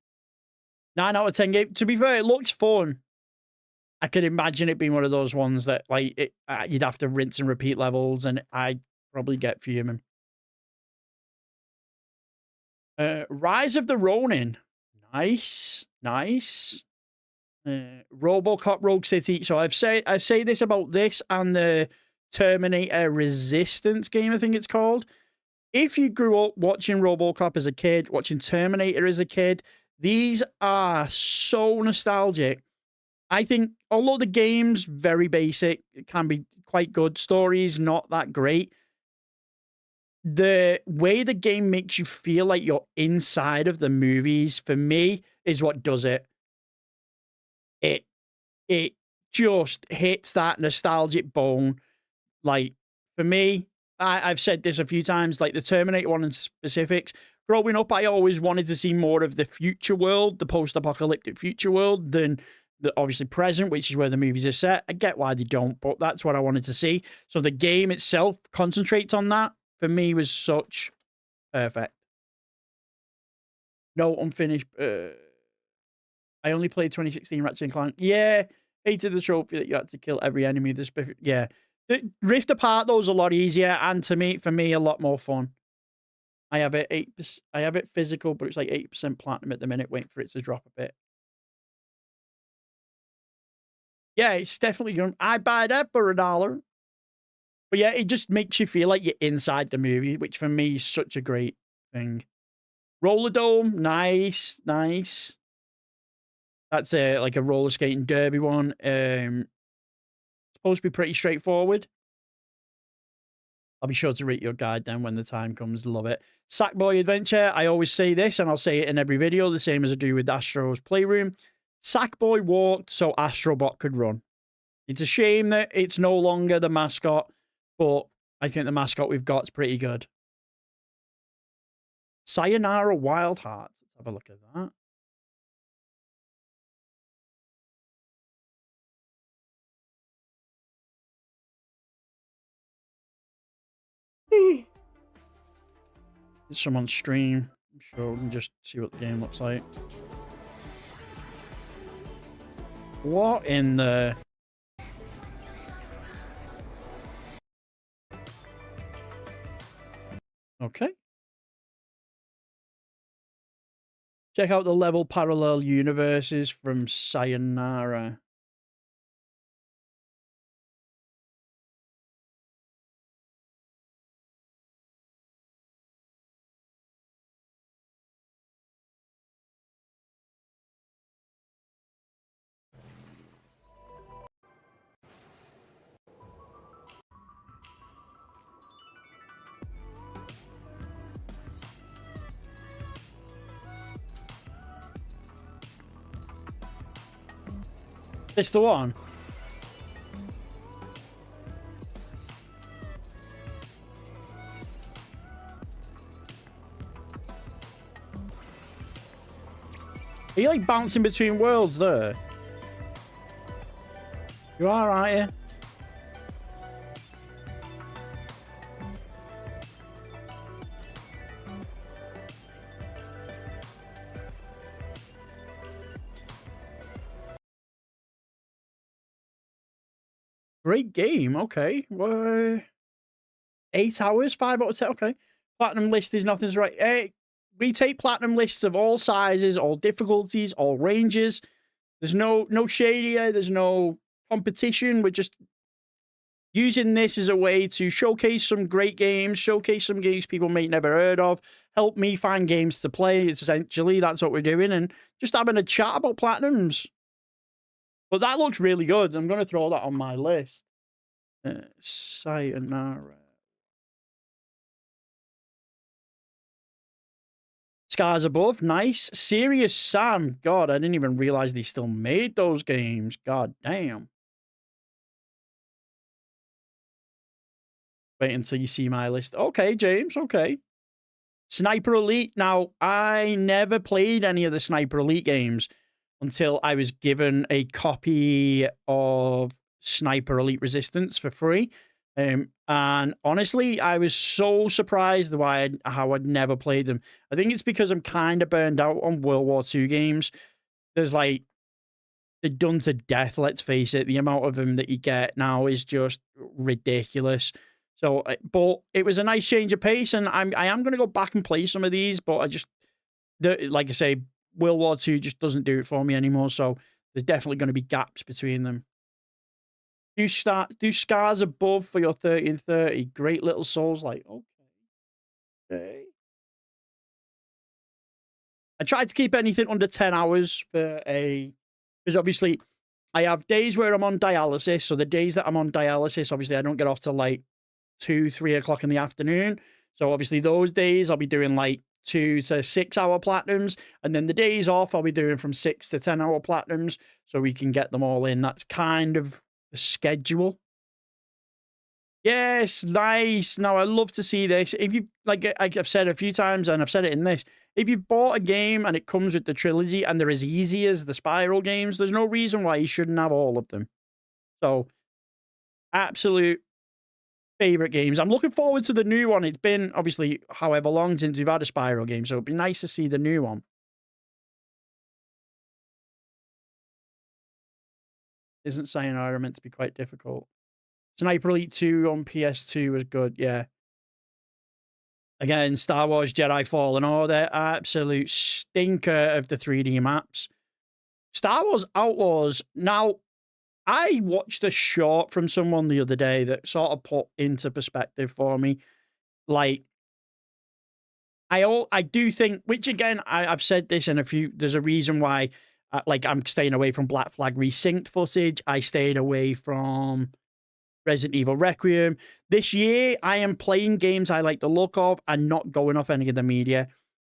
9 out of 10 game. To be fair, it looks fun. I could imagine it being one of those ones that, like, you'd have to rinse and repeat levels, and I'd probably get fuming. Rise of the Ronin. Nice. Nice. RoboCop Rogue City. So I've said this about this and the Terminator Resistance game, I think it's called. If you grew up watching RoboCop as a kid, watching Terminator as a kid, these are so nostalgic. I think, although the game's very basic, it can be quite good. Story's not that great. The way the game makes you feel like you're inside of the movies, for me, is what does it. It just hits that nostalgic bone. Like, for me, I've said this a few times, like the Terminator one in specifics. Growing up, I always wanted to see more of the future world, the post-apocalyptic future world, than the obviously present, which is where the movies are set. I get why they don't, but that's what I wanted to see. So the game itself concentrates on that. For me, was such perfect. No unfinished. I only played 2016 Ratchet and Clank. Yeah, hated the trophy that you had to kill every enemy. Yeah, the Rift Apart though is a lot easier, and for me, a lot more fun. I have it 8%. I have it physical, but it's like 8% platinum at the minute. Waiting for it to drop a bit. Yeah, it's definitely going. I buy that for $1. But yeah, it just makes you feel like you're inside the movie, which for me is such a great thing. Roller Dome, nice, nice. That's like a roller skating derby one. Supposed to be pretty straightforward. I'll be sure to rate your guide then when the time comes. Love it. Sackboy Adventure. I always say this, and I'll say it in every video, the same as I do with Astro's Playroom. Sackboy walked so Astrobot could run. It's a shame that it's no longer the mascot, but I think the mascot we've got is pretty good. Sayonara Wild Hearts. Let's have a look at that. It's someone's stream. I'm sure we can just see what the game looks like. What in the... Okay. Check out the level parallel universes from Sayonara. It's the one. Are you like bouncing between worlds there? You are, aren't you? Great game. Okay. 8 hours, 5 out of 10. Okay. Platinum list is nothing's right. Hey, we take platinum lists of all sizes, all difficulties, all ranges. There's no shade here. There's no competition. We're just using this as a way to showcase some great games, showcase some games people may never heard of, help me find games to play. It's essentially, that's what we're doing, and just having a chat about platinums. But that looks really good. I'm going to throw that on my list. Sayonara. Scars Above, nice. Serious Sam, God, I didn't even realize they still made those games. God damn. Wait until you see my list. Okay, James, okay. Sniper Elite. Now, I never played any of the Sniper Elite games until I was given a copy of Sniper Elite Resistance for free. And honestly, I was so surprised how I'd never played them. I think it's because I'm kind of burned out on World War II games. There's like, they're done to death, let's face it. The amount of them that you get now is just ridiculous. So, but it was a nice change of pace, and I am going to go back and play some of these, but like I say, World War II just doesn't do it for me anymore, so there's definitely going to be gaps between them. Do Scars Above for your 30 and 30. Great little souls, like, okay. I tried to keep anything under 10 hours because obviously I have days where I'm on dialysis, so the days that I'm on dialysis, obviously I don't get off till like 2, 3 o'clock in the afternoon. So obviously those days I'll be doing like 2 to 6 hour platinums, and then the days off I'll be doing from 6 to 10 hour platinums, so we can get them all in. That's kind of the schedule. Yes, nice. Now I love to see this. If you like I've said a few times, and I've said it in this, if you bought a game and it comes with the trilogy and they're as easy as the Spiral games, there's no reason why you shouldn't have all of them. So, absolute favorite games. I'm looking forward to the new one. It's been obviously however long since we've had a Spiral game, so it'd be nice to see the new one. Isn't Sayonara meant to be quite difficult? Sniper Elite 2 on PS2 was good, yeah. Again, Star Wars Jedi Fallen Order, absolute stinker of the 3D maps. Star Wars Outlaws. Now, I watched a short from someone the other day that sort of put into perspective for me. Like, I do think, which again, I've said this in a few, there's a reason why, like, I'm staying away from Black Flag Resynced footage. I stayed away from Resident Evil Requiem. This year, I am playing games I like the look of and not going off any of the media.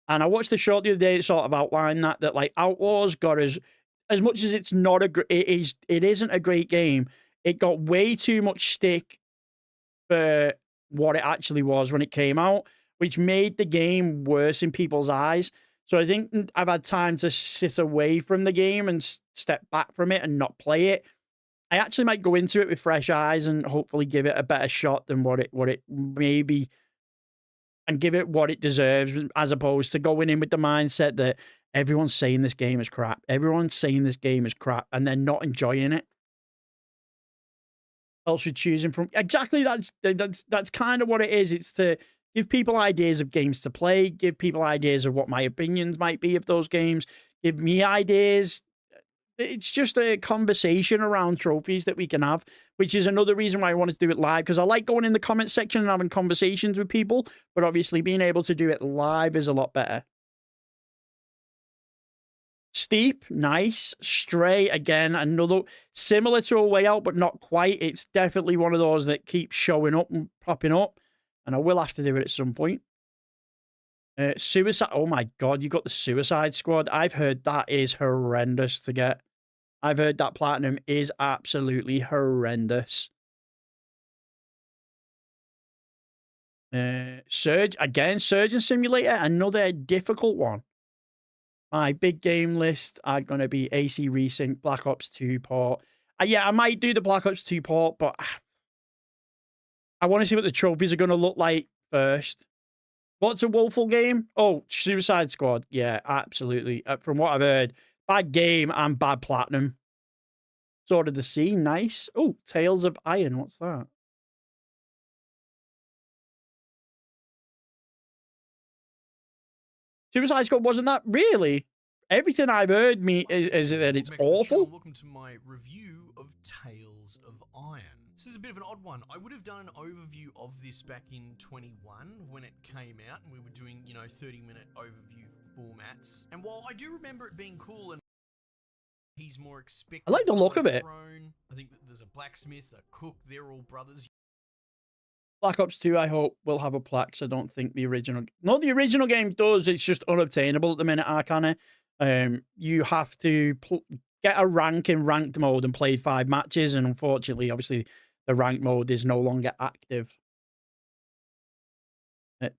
And I watched the short the other day that sort of outlined that like Outlaws got as much as it's not it isn't a great game, it got way too much stick for what it actually was when it came out, which made the game worse in people's eyes. So I think I've had time to sit away from the game and step back from it and not play it. I actually might go into it with fresh eyes and hopefully give it a better shot than what it may be, and give it what it deserves, as opposed to going in with the mindset that everyone's saying this game is crap. Everyone's saying this game is crap, and they're not enjoying it. Else you're choosing from. Exactly, that's kind of what it is. It's to give people ideas of games to play, give people ideas of what my opinions might be of those games, give me ideas. It's just a conversation around trophies that we can have, which is another reason why I wanted to do it live, because I like going in the comment section and having conversations with people, but obviously being able to do it live is a lot better. Steep, nice. Stray, again, another similar to A Way Out, but not quite. It's definitely one of those that keeps showing up and popping up, and I will have to do it at some point. Suicide. Oh my God, you got the Suicide Squad. I've heard that is horrendous to get. I've heard that platinum is absolutely horrendous. Surgeon Simulator, another difficult one. My big game list are going to be AC Resync, Black Ops 2 port. Yeah, I might do the Black Ops 2 port, but I want to see what the trophies are going to look like first. What's a woeful game? Oh, Suicide Squad. Yeah, absolutely. From what I've heard, bad game and bad platinum. Sword of the Sea, nice. Oh, Tales of Iron, what's that? Suicide Squad wasn't that really? Everything I've heard is that it's awful. Welcome to my review of Tales of Iron. This is a bit of an odd one. I would have done an overview of this back in 21 when it came out, and we were doing, 30-minute overview formats. And while I do remember it being cool and he's more expected, I like the look of it. I think that there's a blacksmith, a cook, they're all brothers. Black Ops 2, I hope, will have a plaque, because I don't think the original... No, the original game does. It's just unobtainable at the minute, Arcana. You have to get a rank in ranked mode and play 5 matches, and unfortunately, obviously, the ranked mode is no longer active.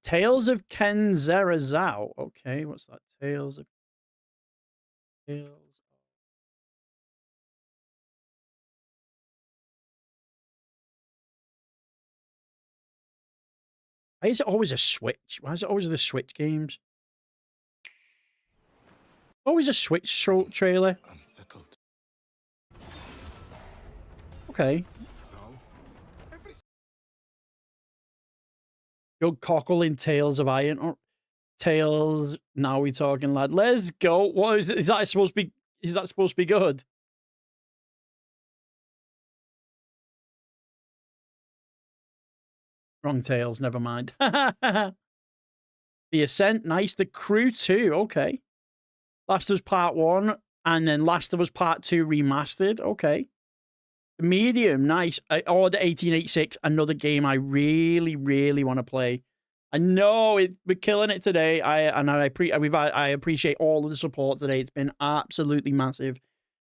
Tales of Kenzerazao. Okay, what's that? Tales. Why is it always a Switch? Why is it always the Switch games? Always a Switch trailer. Unsettled. Okay. Good cockle in Tales of Iron. Oh, Tales. Now we're talking, lad. Let's go. What is it? Is that supposed to be? Is that supposed to be good? Wrong Tales. Never mind. The Ascent. Nice. The Crew 2. Okay. Last of Us Part 1. And then Last of Us Part 2 remastered. Okay. The Medium. Nice. Order 1886. Another game I really, really want to play. I know we're killing it today. I appreciate all of the support today. It's been absolutely massive.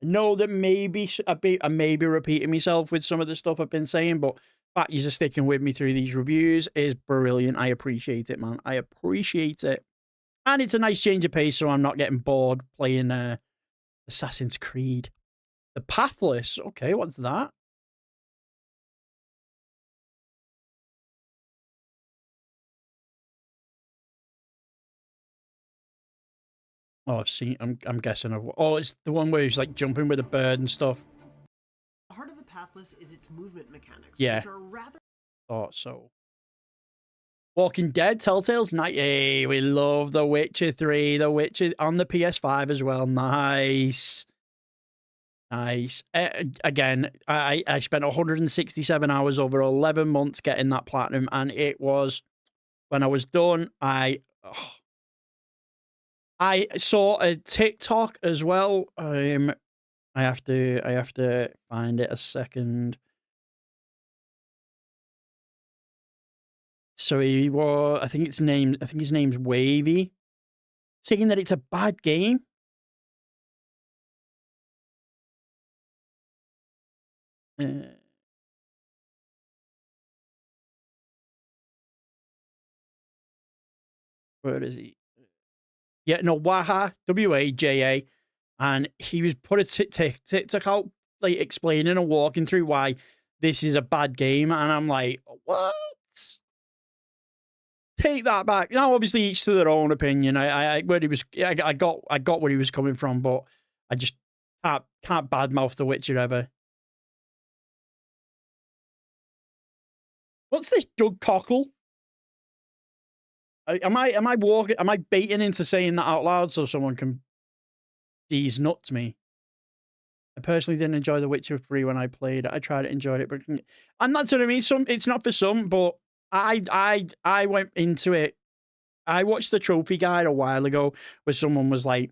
I know that maybe I may be repeating myself with some of the stuff I've been saying, but the fact you're sticking with me through these reviews is brilliant. I appreciate it, man. I appreciate it. And it's a nice change of pace, so I'm not getting bored playing Assassin's Creed. The Pathless. Okay, what's that? Oh, I've seen. I'm guessing. Oh, it's the one where he's like jumping with a bird and stuff. The heart of the Pathless is its movement mechanics, Yeah. which are rather... Thought so. Walking Dead, Telltale's night. Hey, we love The Witcher 3. The Witcher on the PS5 as well. Nice. Nice. Again, I spent 167 hours over 11 months getting that platinum, and it was, when I was done, I saw a TikTok as well. I have to find it a second. So I think his name's Wavy, saying that it's a bad game. Where is he? Yeah, no, Waha, W-A-J-A. And he was put a TikTok out, like, explaining and walking through why this is a bad game. And I'm like, what? Take that back. Now, obviously, each to their own opinion. I got where he was coming from, but I just can't badmouth The Witcher ever. What's this Doug Cockle? Am I baiting into saying that out loud so someone can these nuts me? I personally didn't enjoy The Witcher 3 when I played it. I tried it, enjoyed it, but and that's what I mean. It's not for some, but I went into it. I watched the trophy guide a while ago where someone was like,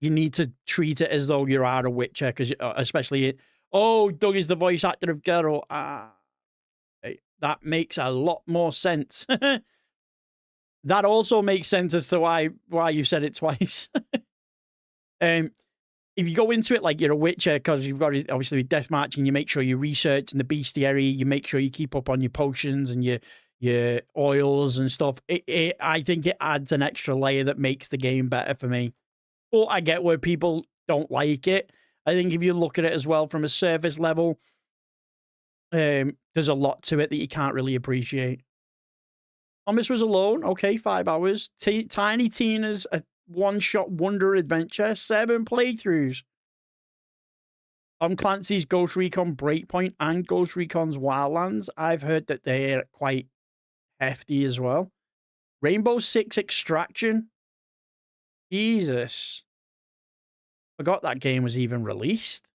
you need to treat it as though you are a Witcher, because especially Doug is the voice actor of Geralt. That makes a lot more sense. That also makes sense as to why you said it twice. if you go into it like you're a Witcher, because you've got obviously deathmatch, and you make sure you research in the bestiary, you make sure you keep up on your potions and your oils and stuff. I think it adds an extra layer that makes the game better for me. But I get where people don't like it. I think if you look at it as well from a surface level, there's a lot to it that you can't really appreciate. Thomas was alone. Okay, 5 hours. Tiny Tina's a one-shot wonder adventure. 7 playthroughs. Tom Clancy's Ghost Recon Breakpoint and Ghost Recon's Wildlands. I've heard that they're quite hefty as well. Rainbow Six Extraction. Jesus. Forgot that game was even released.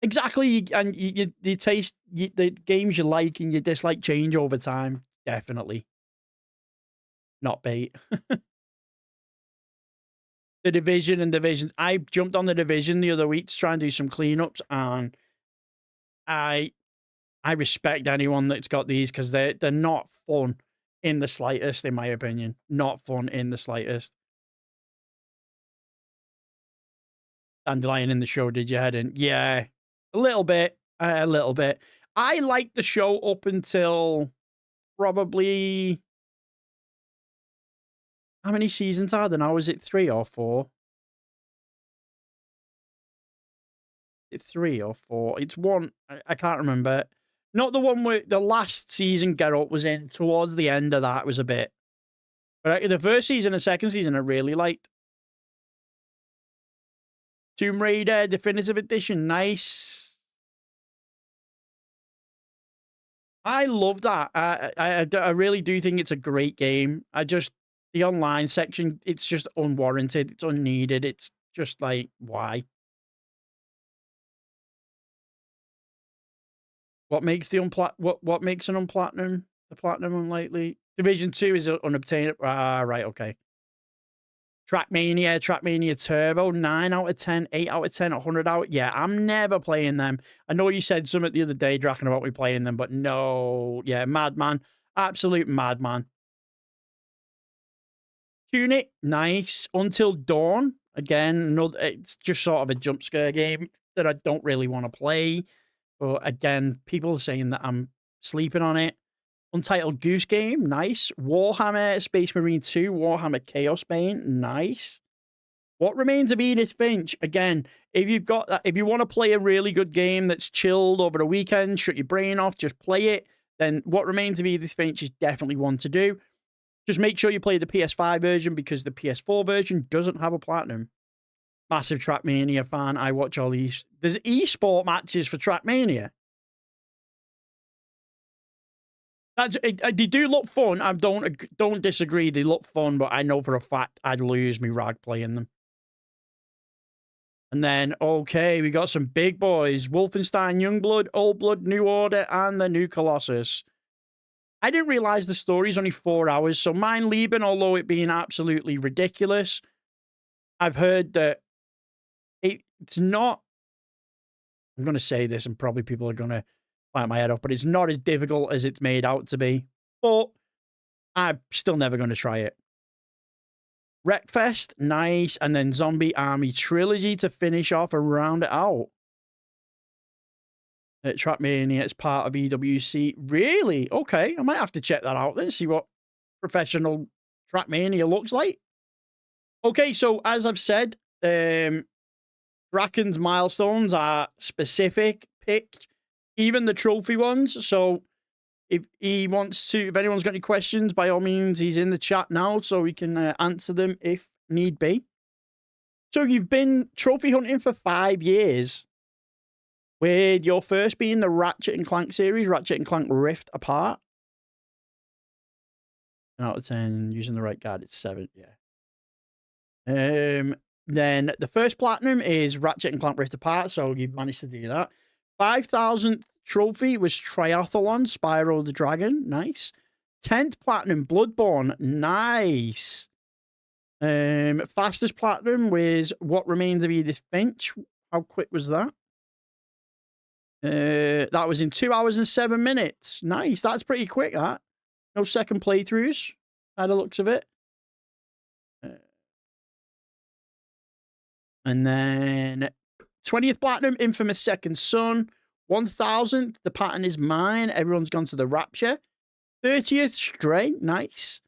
Exactly, and you taste the games you like and you dislike change over time. Definitely. Not bait. The Division and Division. I jumped on the Division the other week to try and do some cleanups, and I respect anyone that's got these because they're not fun in the slightest, in my opinion. Not fun in the slightest. Dandelion in the show, did you head in? Yeah. A little bit. A little bit. I liked the show up until probably... How many seasons are there now? Is it 3 or 4? Is it 3 or 4? It's one. I can't remember. Not the one where the last season Get Up was in. Towards the end of that was a bit. But the first season and second season I really liked. Tomb Raider Definitive Edition. Nice. I love that. I really do think it's a great game. The online section, it's just unwarranted. It's unneeded. It's just like, why? What makes what makes an unplatinum? The platinum unlikely? Division 2 is unobtainable. Ah, right, okay. Trackmania Turbo, 9 out of 10, 8 out of 10, 100 out. Yeah, I'm never playing them. I know you said something the other day, Draken, about me playing them, but no. Yeah, madman. Absolute madman. Tunic, nice. Until Dawn, again, it's just sort of a jump scare game that I don't really want to play. But again, people are saying that I'm sleeping on it. Untitled Goose Game, nice. Warhammer Space Marine 2, Warhammer Chaos Bane, nice. What Remains of Edith Finch, again, if you've got that, if you want to play a really good game that's chilled over the weekend, shut your brain off, just play it, then What Remains of Edith Finch is definitely one to do. Just make sure you play the PS5 version because the PS4 version doesn't have a platinum. Massive Trackmania fan. I watch all these. There's esport matches for Trackmania. They do look fun. I don't disagree. They look fun, but I know for a fact I'd lose me rag playing them. And then, okay, we got some big boys. Wolfenstein Youngblood, Old Blood, New Order, and the New Colossus. I didn't realize the story's only 4 hours, so Mein Leben, although it being absolutely ridiculous, I've heard that it's not... I'm going to say this, and probably people are going to bite my head off, but it's not as difficult as it's made out to be. But I'm still never going to try it. Wreckfest, nice. And then Zombie Army Trilogy to finish off and round it out. Trackmania, it's part of EWC. Really? Okay, I might have to check that out then, see what professional Trackmania looks like. Okay, so as I've said, Draken's milestones are specific, picked, even the trophy ones. So if he wants to, if anyone's got any questions, by all means, he's in the chat now, so we can answer them if need be. So you've been trophy hunting for 5 years, with your first being the Ratchet & Clank series, Ratchet & Clank Rift Apart. 10 out of 10, using the right guard, it's 7, yeah. Then the first platinum is Ratchet & Clank Rift Apart, so you've managed to do that. 5,000th trophy was Triathlon, Spyro the Dragon, nice. 10th platinum, Bloodborne, nice. Fastest platinum was What Remains of Edith Finch. How quick was that? That was in 2 hours and 7 minutes. Nice, that's pretty quick, that. No second playthroughs, by the looks of it. And then 20th Platinum, Infamous Second Son. 1000th, The Pattern Is Mine. Everyone's gone to the Rapture. 30th, Stray. Nice.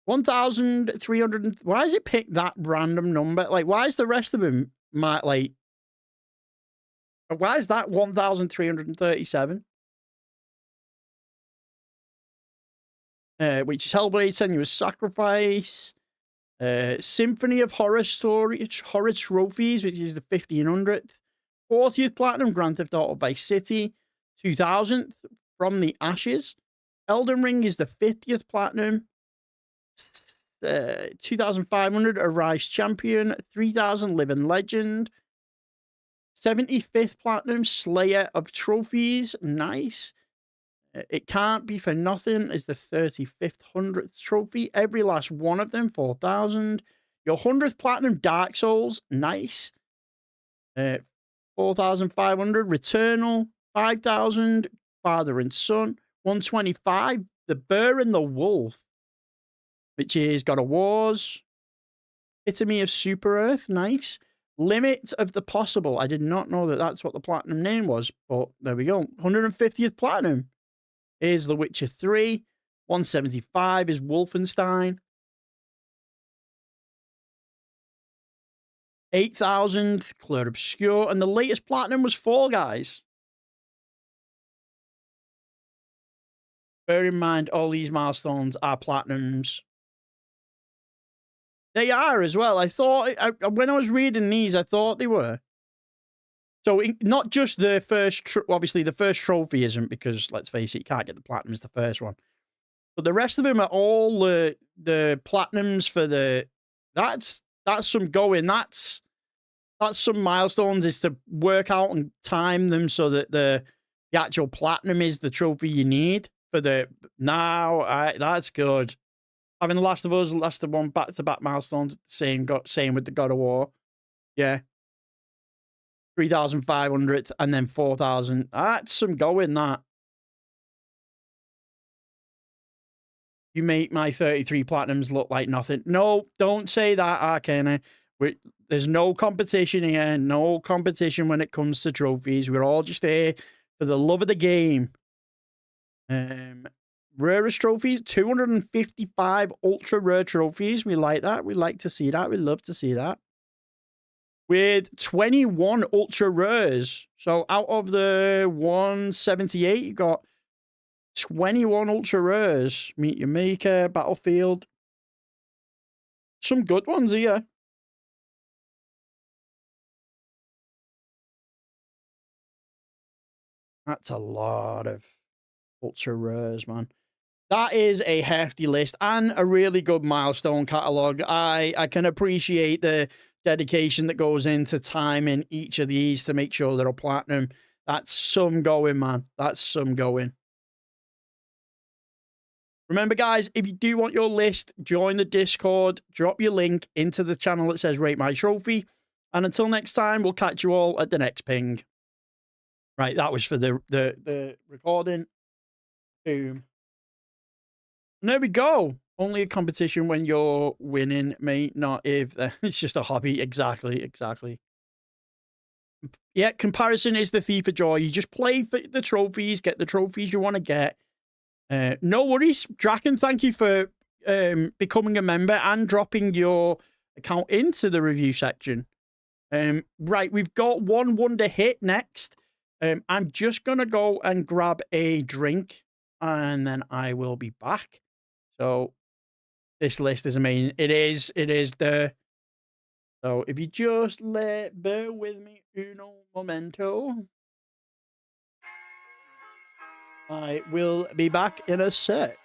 1,300. Why does it pick that random number? Like, why is the rest of them, like, why is that 1,337? Which is Hellblade, Senua's Sacrifice. Symphony of Horror Storage, Horror Trophies, which is the 1,500th. 40th Platinum, Grand Theft Auto Vice City. 2000th, From the Ashes. Elden Ring is the 50th Platinum. 2,500, Arise Champion. 3,000, Living Legend. 75th Platinum, Slayer of Trophies. Nice. It Can't Be For Nothing is the 35th, 100th trophy. Every last one of them, 4,000. Your 100th Platinum, Dark Souls. Nice. 4,500. Returnal. 5,000. Father and Son. 125. The Bear and the Wolf, which is God of Wars. Epitome of Super Earth. Nice. Limit of the Possible. I did not know that that's what the Platinum name was, but there we go. 150th Platinum is The Witcher 3. 175 is Wolfenstein. 8,000, Clair Obscure. And the latest Platinum was Fall Guys. Bear in mind, all these milestones are Platinums. They are as well. I thought, when I was reading these, I thought they were. So, not just the first, obviously the first trophy isn't, because, let's face it, you can't get the Platinum as the first one. But the rest of them are all the Platinums for the, that's some going, that's some milestones, is to work out and time them so that the actual Platinum is the trophy you need for the, that's good. Having The Last of Us, Last of One, back-to-back milestones, same with the God of War. Yeah. 3,500 and then 4,000. That's some going, that. You make my 33 Platinums look like nothing. No, don't say that, Arcana. There's no competition here. No competition when it comes to trophies. We're all just here for the love of the game. Rarest trophies, 255 ultra rare trophies. We like that. We like to see that. We love to see that. With 21 ultra rares. So out of the 178, you got 21 ultra rares. Meet Your Maker, Battlefield. Some good ones here. That's a lot of ultra rares, man. That is a hefty list and a really good milestone catalog. I can appreciate the dedication that goes into timing each of these to make sure they're a Platinum. That's some going, man. That's some going. Remember, guys, if you do want your list, join the Discord. Drop your link into the channel that says Rate My Trophy. And until next time, we'll catch you all at the next ping. Right, that was for the recording. Boom. And there we go. Only a competition when you're winning, mate, not if. It's just a hobby. Exactly. Yeah, comparison is the thief of joy. You just play for the trophies, get the trophies you want to get. No worries. Draken, thank you for becoming a member and dropping your account into the review section. Right, we've got one wonder hit next. I'm just going to go and grab a drink and then I will be back. So this list is amazing. It is the. So if you just bear with me, uno momento. I will be back in a sec.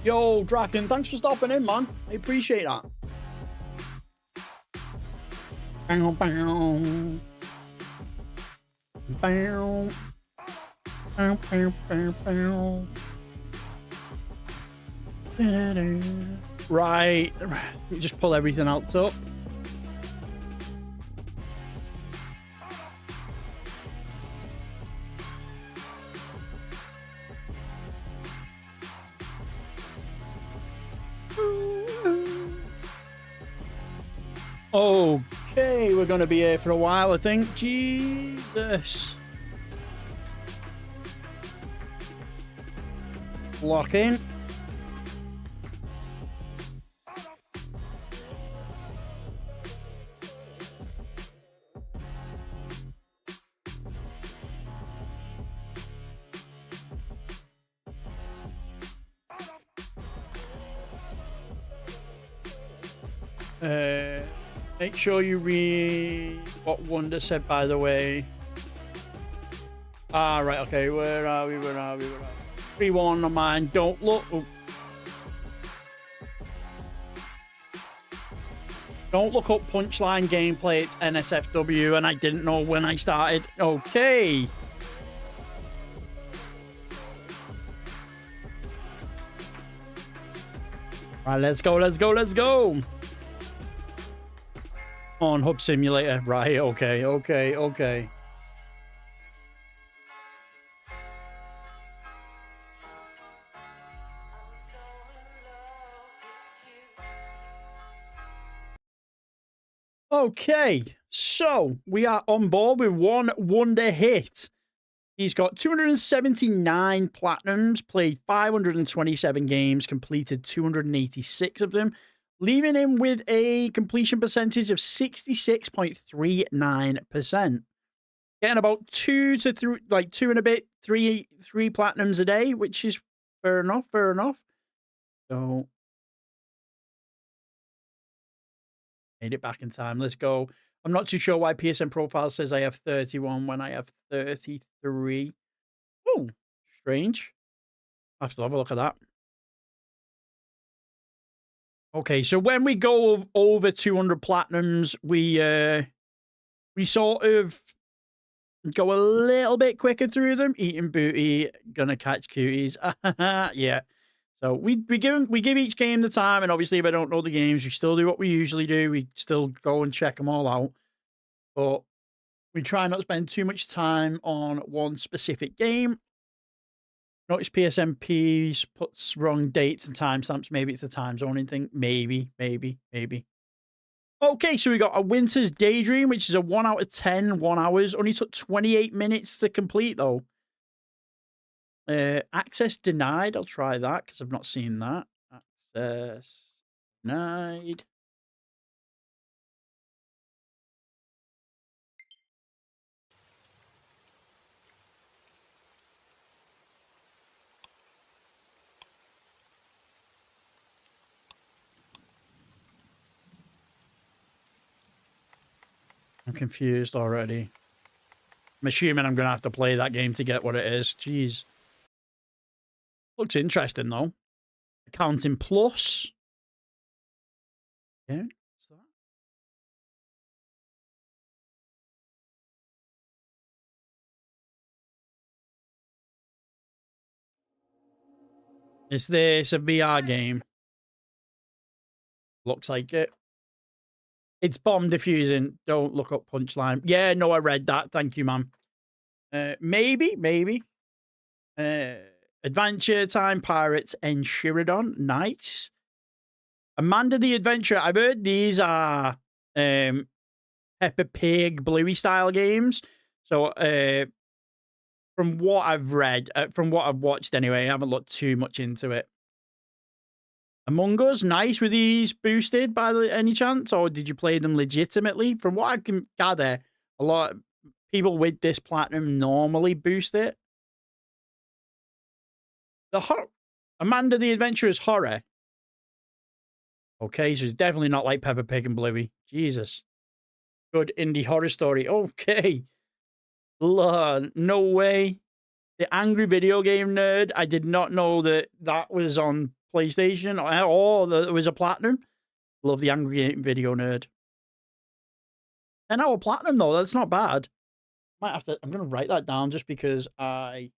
Yo, Draken, thanks for stopping in, man. I appreciate that. Bow, bow. Bow. Bow, bow, bow, bow. Right. Let me just pull everything else up. Okay, we're going to be here for a while, I think. Jesus. Lock in. Make sure you read what Wonder said, by the way. Ah, right, okay. Where are we? 3-1 on mine. Don't look. Oh. Don't look up Punchline gameplay. It's NSFW, and I didn't know when I started. Okay. Right, let's go, let's go, let's go. On Hub Simulator. Right, okay, okay, okay. Okay, so we are on board with one Wonder hit. He's got 279 platinums, played 527 games, completed 286 of them, leaving him with a completion percentage of 66.39%. Getting about 2 and a bit, three platinums a day, which is fair enough, fair enough. So, made it back in time. Let's go. I'm not too sure why PSN Profile says I have 31 when I have 33. Oh, strange. I have to have a look at that. Okay, so when we go over 200 platinums, we sort of go a little bit quicker through them. Eating booty, gonna catch cuties. Yeah. So we give each game the time, and obviously if I don't know the games, we still do what we usually do. We still go and check them all out. But we try not to spend too much time on one specific game. Notice PSNP puts wrong dates and timestamps. Maybe it's a time zoning thing. Maybe. Okay, so we got a Winter's Daydream, which is a 1 out of 10, 1 hours. Only took 28 minutes to complete, though. Access denied. I'll try that, because I've not seen that. Access denied. I'm confused already. I'm assuming I'm going to have to play that game to get what it is. Jeez. Looks interesting, though. Accounting Plus. Yeah, what's that? Is this a VR game? Looks like it. It's bomb diffusing. Don't look up Punchline. Yeah, no, I read that. Thank you, ma'am. Maybe. Adventure Time Pirates and Sheridan. Nice. Amanda the Adventurer. I've heard these are Peppa Pig, Bluey style games. So, from what I've read, from what I've watched anyway, I haven't looked too much into it. Among Us, nice. Were these boosted by any chance, or did you play them legitimately? From what I can gather, a lot of people with this platinum normally boost it. Amanda the Adventurer's horror. Okay, so it's definitely not like Peppa Pig and Bluey. Jesus. Good indie horror story. Okay. No way. The Angry Video Game Nerd. I did not know that was on PlayStation. Or there was a platinum. Love the Angry Game Video Nerd. 10-hour platinum, though. That's not bad. Might have to... I'm going to write that down just because I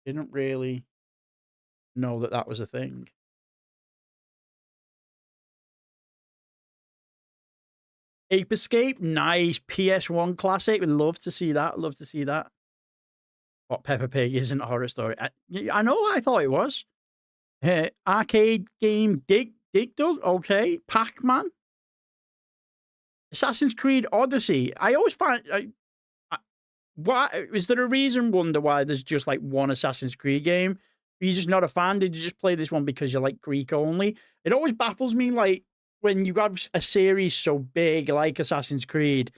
didn't really know that that was a thing. Ape Escape, nice. PS1 classic. Would love to see that. Love to see that. What, Peppa Pig isn't a horror story? I know. I thought it was. Arcade game Dig Dug. Okay. Pac-Man. Assassin's Creed Odyssey. I always find... why is there a reason? Wonder why there's just like one Assassin's Creed game? Are you just not a fan? Did you just play this one because you like Greek only? It always baffles me, like, when you have a series so big like Assassin's Creed,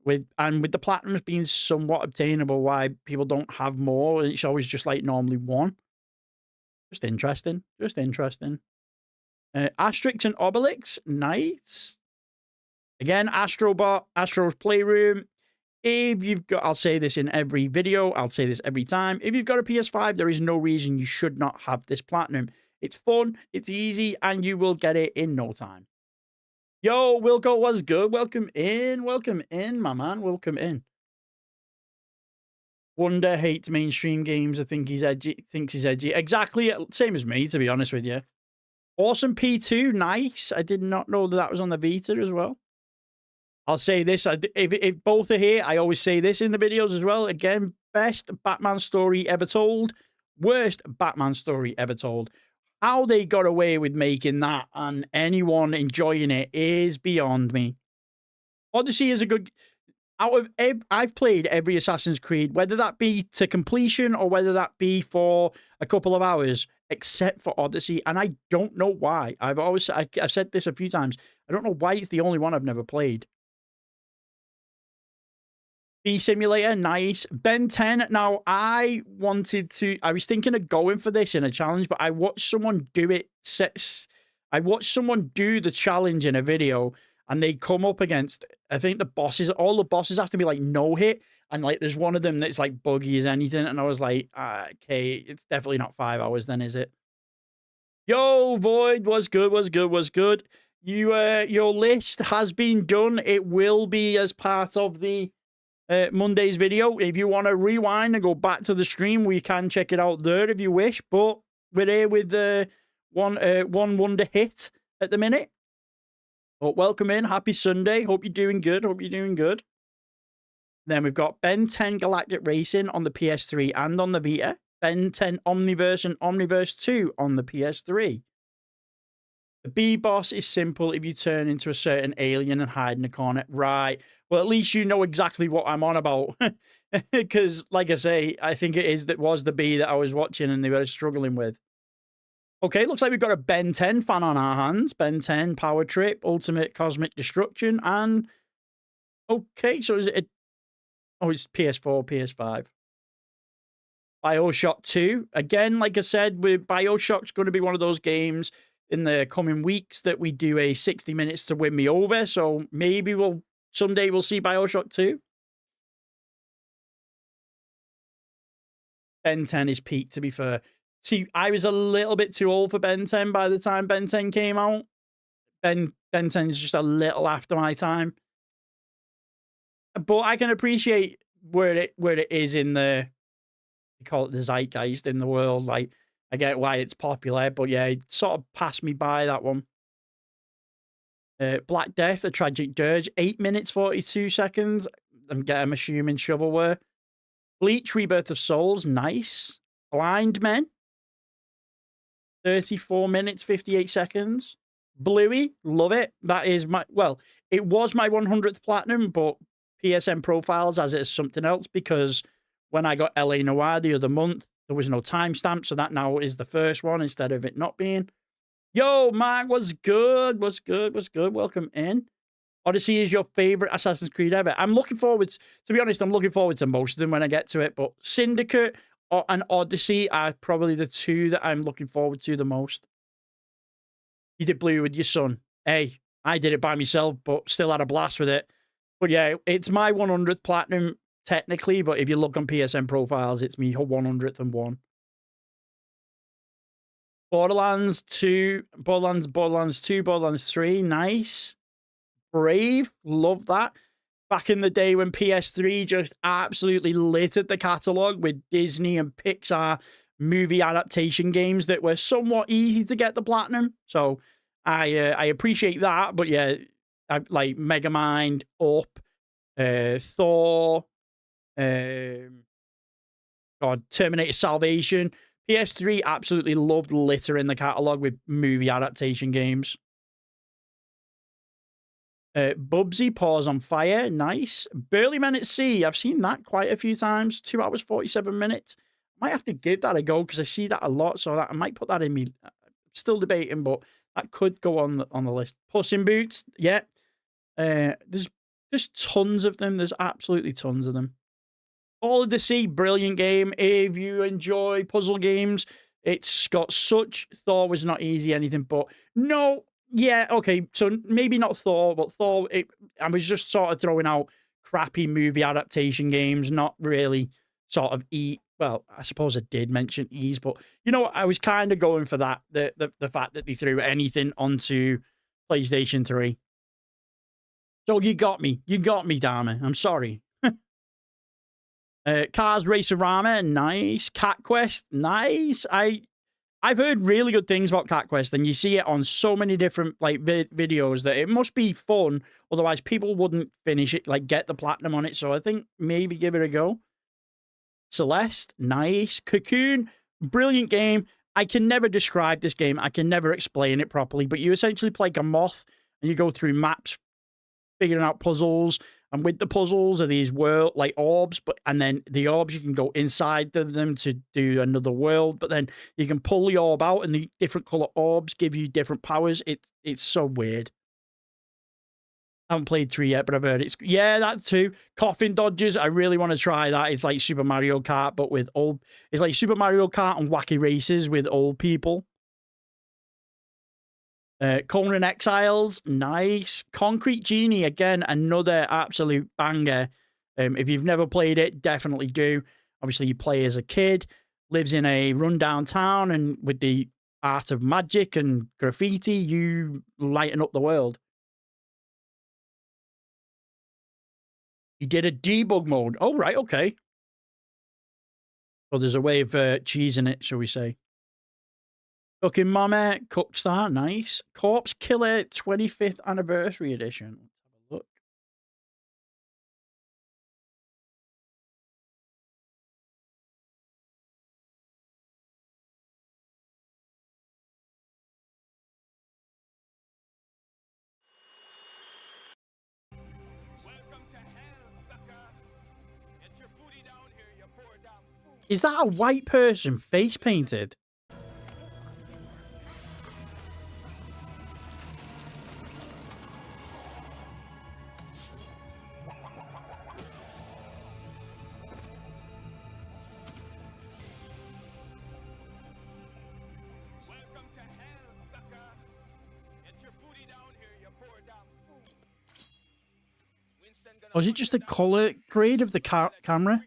with the platinums being somewhat obtainable, why people don't have more. It's always just like normally one. Just interesting. Just interesting. Asterix and Obelix, nice. Again, Astrobot, Astro's Playroom. If you've got, I'll say this in every video, I'll say this every time. If you've got a PS5, there is no reason you should not have this platinum. It's fun, it's easy, and you will get it in no time. Yo, Wilco was good. Welcome in, my man. Welcome in. Wonder hates mainstream games. I think he's edgy. Thinks he's edgy. Exactly, same as me, to be honest with you. Awesome P2, nice. I did not know that was on the Vita as well. I'll say this, if both are here, I always say this in the videos as well. Again, best Batman story ever told. Worst Batman story ever told. How they got away with making that and anyone enjoying it is beyond me. Odyssey is a good... I've played every Assassin's Creed, whether that be to completion or whether that be for a couple of hours, except for Odyssey, and I don't know why. I've said this a few times. I don't know why it's the only one I've never played. B Simulator, nice. Ben 10. Now, I was thinking of going for this in a challenge, but I watched someone do it. I watched someone do the challenge in a video, and they come up against, I think all the bosses have to be like no hit, and like there's one of them that's like buggy as anything, and I was like, okay, it's definitely not 5 hours then, is it? Yo, Void, was good. Your list has been done. It will be as part of the Monday's video. If you want to rewind and go back to the stream, we can check it out there if you wish. But we're here with one wonder hit at the minute. But welcome in. Happy Sunday. Hope you're doing good. Then we've got Ben 10 Galactic Racing on the PS3 and on the Vita. Ben 10 Omniverse and Omniverse 2 on the PS3. The B boss is simple if you turn into a certain alien and hide in a corner. Right. Well, at least you know exactly what I'm on about. Because, like I say, I think was the B that I was watching and they were struggling with. Okay, looks like we've got a Ben 10 fan on our hands. Ben 10, Power Trip, Ultimate Cosmic Destruction, and... Okay, so is it... it's PS4, PS5. BioShock 2. Again, like I said, BioShock's going to be one of those games in the coming weeks that we do a 60 minutes to win me over. So maybe someday we'll see BioShock 2. Ben 10 is peak, to be fair. See, I was a little bit too old for Ben 10 by the time Ben 10 came out. Ben 10 is just a little after my time. But I can appreciate where it is in the... You call it the zeitgeist in the world. Like, I get why it's popular, but yeah, it sort of passed me by, that one. Black Death, A Tragic Dirge, 8 minutes, 42 seconds. I'm assuming shovelware. Bleach, Rebirth of Souls, nice. Blind Men, 34 minutes, 58 seconds. Bluey, love it. That is it was my 100th platinum, but PSN Profiles has it as something else because when I got LA Noire the other month, there was no timestamp, so that now is the first one instead of it not being. Yo, Mark, what's good? Welcome in. Odyssey is your favorite Assassin's Creed ever. I'm looking forward, to be honest, I'm looking forward to most of them when I get to it, but Syndicate and Odyssey are probably the two that I'm looking forward to the most. You did Blue with your son. Hey, I did it by myself, but still had a blast with it. But yeah, it's my 100th platinum technically, but if you look on PSN Profiles, it's me 100th and one. Borderlands 2, Borderlands 2, Borderlands 3, nice. Brave, love that. Back in the day when PS3 just absolutely littered the catalogue with Disney and Pixar movie adaptation games that were somewhat easy to get the platinum. So I appreciate that. But yeah, like Megamind, Up, Thor, Terminator Salvation. PS3 absolutely loved littering the catalogue with movie adaptation games. Bubsy, Paws on Fire, nice. Burly Men at Sea, I've seen that quite a few times. 2 hours, 47 minutes. Might have to give that a go because I see that a lot, so that I might put that in me. Still debating, but that could go on the list. Puss in Boots, yeah. There's tons of them. There's absolutely tons of them. All of the Sea, brilliant game. If you enjoy puzzle games, it's got such... Thor was not easy, anything, but no... Yeah, okay, so maybe not Thor, but Thor, I was just sort of throwing out crappy movie adaptation games, not really sort of well, I suppose I did mention ease, but you know what, I was kind of going for that, the fact that they threw anything onto PlayStation 3. So you got me, Dharma, I'm sorry. Cars Racer-Rama, nice. Cat Quest, nice. I've heard really good things about Cat Quest, and you see it on so many different like videos that it must be fun. Otherwise, people wouldn't finish it, like get the platinum on it. So I think maybe give it a go. Celeste, nice. Cocoon, brilliant game. I can never describe this game. I can never explain it properly, but you essentially play like a moth, and you go through maps, figuring out puzzles. And with the puzzles are these world like orbs, and then the orbs you can go inside of them to do another world, but then you can pull the orb out and the different color orbs give you different powers. It's so weird. I haven't played 3 yet, but I've heard it's... Yeah, that too. Coffin Dodgers, I really want to try that. It's like Super Mario Kart, but with old... It's like Super Mario Kart and Wacky Races with old people. Conan Exiles, nice. Concrete Genie, again, another absolute banger. If you've never played it, definitely do. Obviously, you play as a kid, lives in a rundown town, and with the art of magic and graffiti, you lighten up the world. He did a debug mode. Oh, right, okay. So there's a way of cheesing it, shall we say. Cooking Mama, Cookstar, nice. Corpse Killer 25th Anniversary Edition. Let's have a look. Is that a white person face painted? Or is it just the color grade of the camera?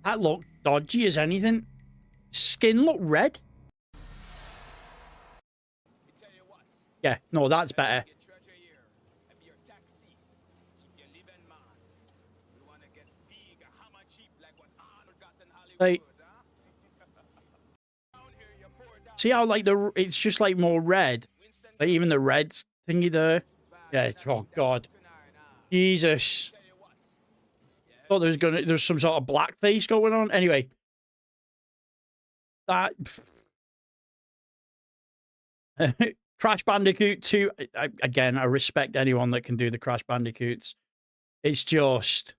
That looked dodgy as anything. Skin looked red. Yeah, no, that's better. Like, see how like it's just like more red, like even the red thingy there. Yeah. Oh God, Jesus. Thought there's some sort of blackface going on. Anyway, that Crash Bandicoot 2. Again, I respect anyone that can do the Crash Bandicoots. It's just,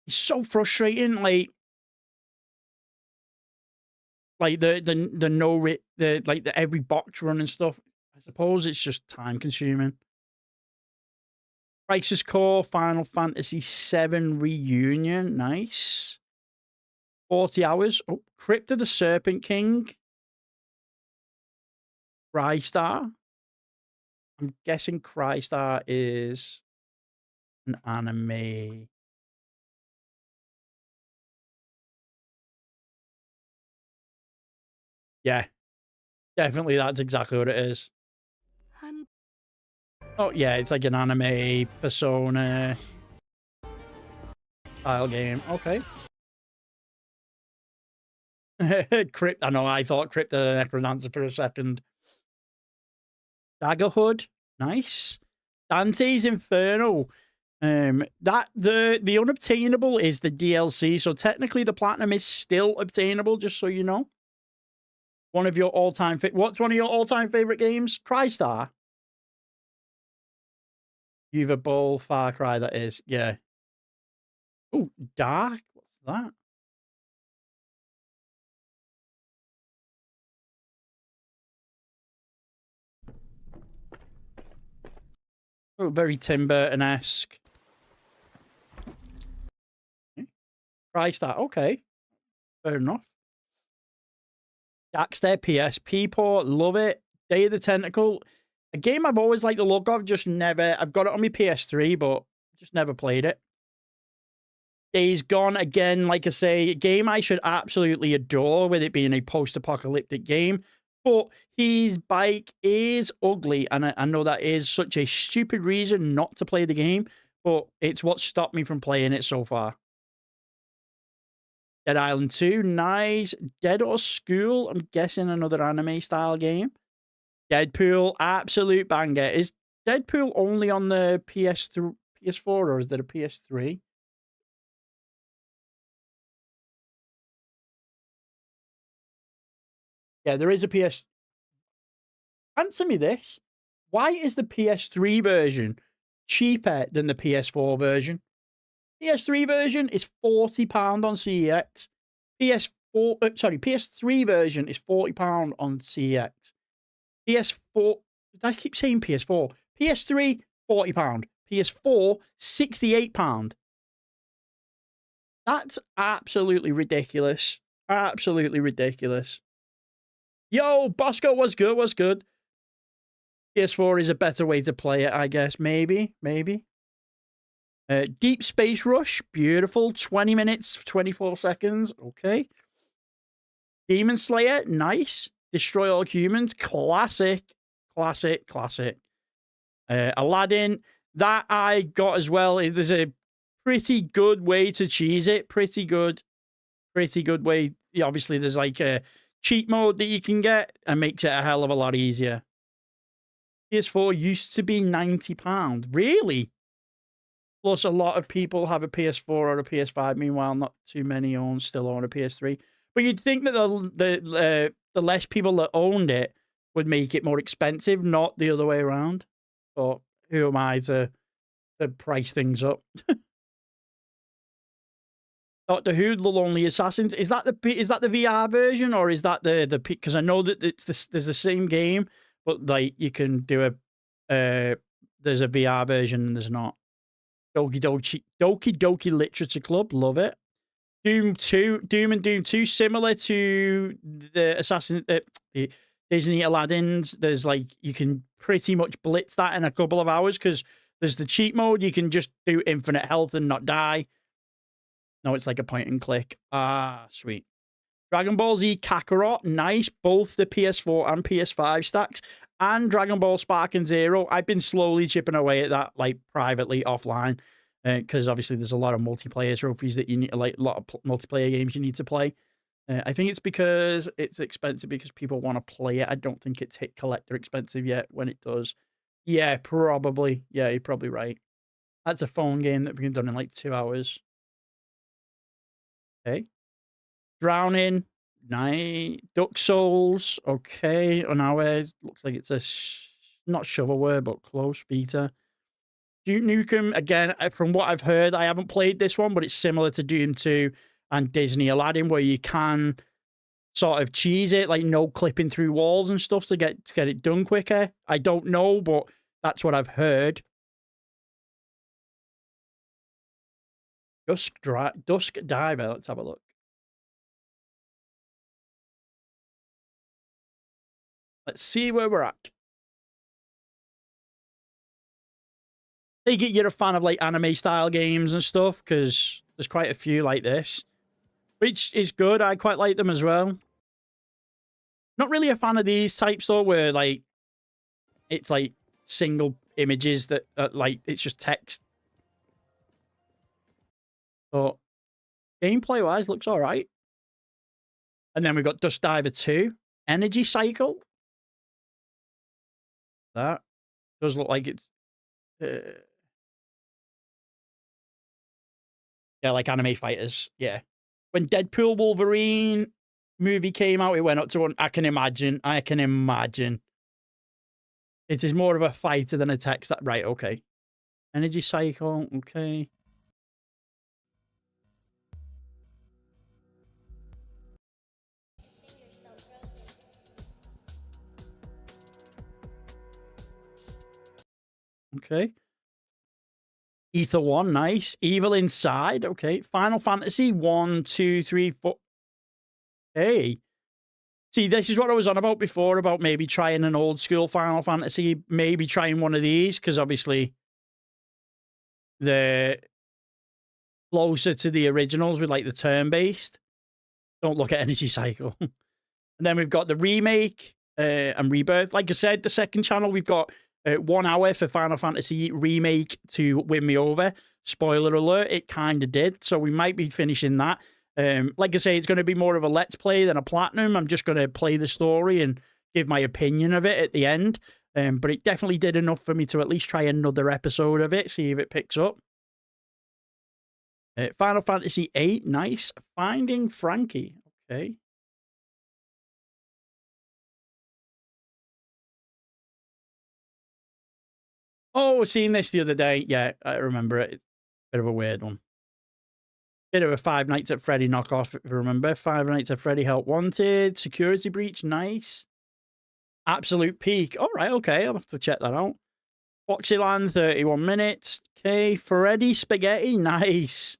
it's so frustrating. Like the every box run and stuff. I suppose it's just time consuming. Crisis Core Final Fantasy VII Reunion, nice. 40 hours. Oh, Crypt of the Serpent King. Crystar. I'm guessing Crystar is an anime. Yeah, definitely that's exactly what it is. Oh, yeah, it's like an anime Persona style game. Okay. Crypt. I know, I thought Crypt of the Necrodancer for a second. Daggerhood. Nice. Dante's Inferno. That the unobtainable is the DLC, so technically the platinum is still obtainable, just so you know. One of your all-time what's one of your all-time favorite games? Crystar. Uva Bowl, Far Cry, that is, yeah. Oh, Dark. What's that? Oh, very Tim Burton-esque. Crystar, okay. Fair enough. Daxter PSP port, love it. Day of the Tentacle, a game I've always liked the look of, just never. I've got it on my PS3, but just never played it. Days Gone, again, like I say, a game I should absolutely adore with it being a post-apocalyptic game. But his bike is ugly, and I know that is such a stupid reason not to play the game, but it's what stopped me from playing it so far. Dead Island 2, nice. Dead or School, I'm guessing another anime-style game. Deadpool, absolute banger. Is Deadpool only on the PS4, or is there a PS3? Yeah, there is a PS. Answer me this. Why is the PS3 version cheaper than the PS4 version? PS3 version is £40 on CEX. PS3 version is £40 on CEX. PS4, I keep saying PS4. PS3, £40. PS4, £68. That's absolutely ridiculous. Absolutely ridiculous. Yo, Bosco, what's good? What's good? PS4 is a better way to play it, I guess. Maybe. Deep Space Rush, beautiful. 20 minutes, 24 seconds. Okay. Demon Slayer, nice. Destroy All Humans, classic. Aladdin, that I got as well. There's a pretty good way to cheese it. Pretty good way. Yeah, obviously, there's like a cheat mode that you can get and makes it a hell of a lot easier. PS4 used to be £90. Really? Plus, a lot of people have a PS4 or a PS5. Meanwhile, not too many still own a PS3. But you'd think that the less people that owned it would make it more expensive, not the other way around. But who am I to price things up? Doctor Who: The Lonely Assassins, is that the VR version, or is that the because I know that there's the same game, but like you can do there's a VR version and there's not. Doki Doki Literature Club, love it. Doom and Doom 2, similar to the the Disney Aladdin's. There's like, you can pretty much blitz that in a couple of hours because there's the cheat mode. You can just do infinite health and not die. No, it's like a point and click. Ah, sweet. Dragon Ball Z Kakarot, nice. Both the PS4 and PS5 stacks. And Dragon Ball Spark and Zero. I've been slowly chipping away at that, like, privately, offline. Because obviously there's a lot of multiplayer trophies that you need, like, a lot of multiplayer games you need to play. I think it's because it's expensive because people want to play it. I don't think it's hit collector expensive yet. When it does, yeah, probably. Yeah, you're probably right. That's a phone game that we can done in like 2 hours. Okay. Drowning, night. Duck Souls, okay. On our way, looks like it's a not shovelware, but close beta. Duke Nukem, again, from what I've heard, I haven't played this one, but it's similar to Doom 2 and Disney Aladdin, where you can sort of cheese it, like no clipping through walls and stuff to get it done quicker. I don't know, but that's what I've heard. Dusk Diver, let's have a look. Let's see where we're at. Take it you're a fan of like anime style games and stuff, because there's quite a few like this, which is good. I quite like them as well. Not really a fan of these types though, where like it's like single images that like it's just text. But gameplay wise, looks all right. And then we've got Dust Diver 2, Energy Cycle. That does look like it's yeah, like anime fighters. Yeah. When Deadpool Wolverine movie came out, it went up to one. I can imagine. It is more of a fighter than a text. That right? Okay. Energy Cycle. Okay. Okay. Ether 1, nice. Evil Inside, okay. Final Fantasy 1, 2, 3, 4. Hey. See, this is what I was on about before, about maybe trying an old school Final Fantasy, maybe trying one of these, because obviously they're closer to the originals with like the turn-based. Don't look at Energy Cycle. And then we've got the remake and rebirth. Like I said, the second channel, we've got 1 hour for Final Fantasy remake to win me over. Spoiler alert, it kind of did. So we might be finishing that. Like I say, it's going to be more of a let's play than a platinum. I'm just going to play the story and give my opinion of it at the end. But it definitely did enough for me to at least try another episode of it, see if it picks up. Final Fantasy 8, nice. Finding Frankie, okay. Oh, seen this the other day. Yeah, I remember it. It's a bit of a weird one. Bit of a Five Nights at Freddy knockoff, if you remember. Five Nights at Freddy Help Wanted. Security Breach, nice. Absolute Peak. All right, okay. I'll have to check that out. Foxyland, 31 minutes. Okay. Freddy Spaghetti, nice.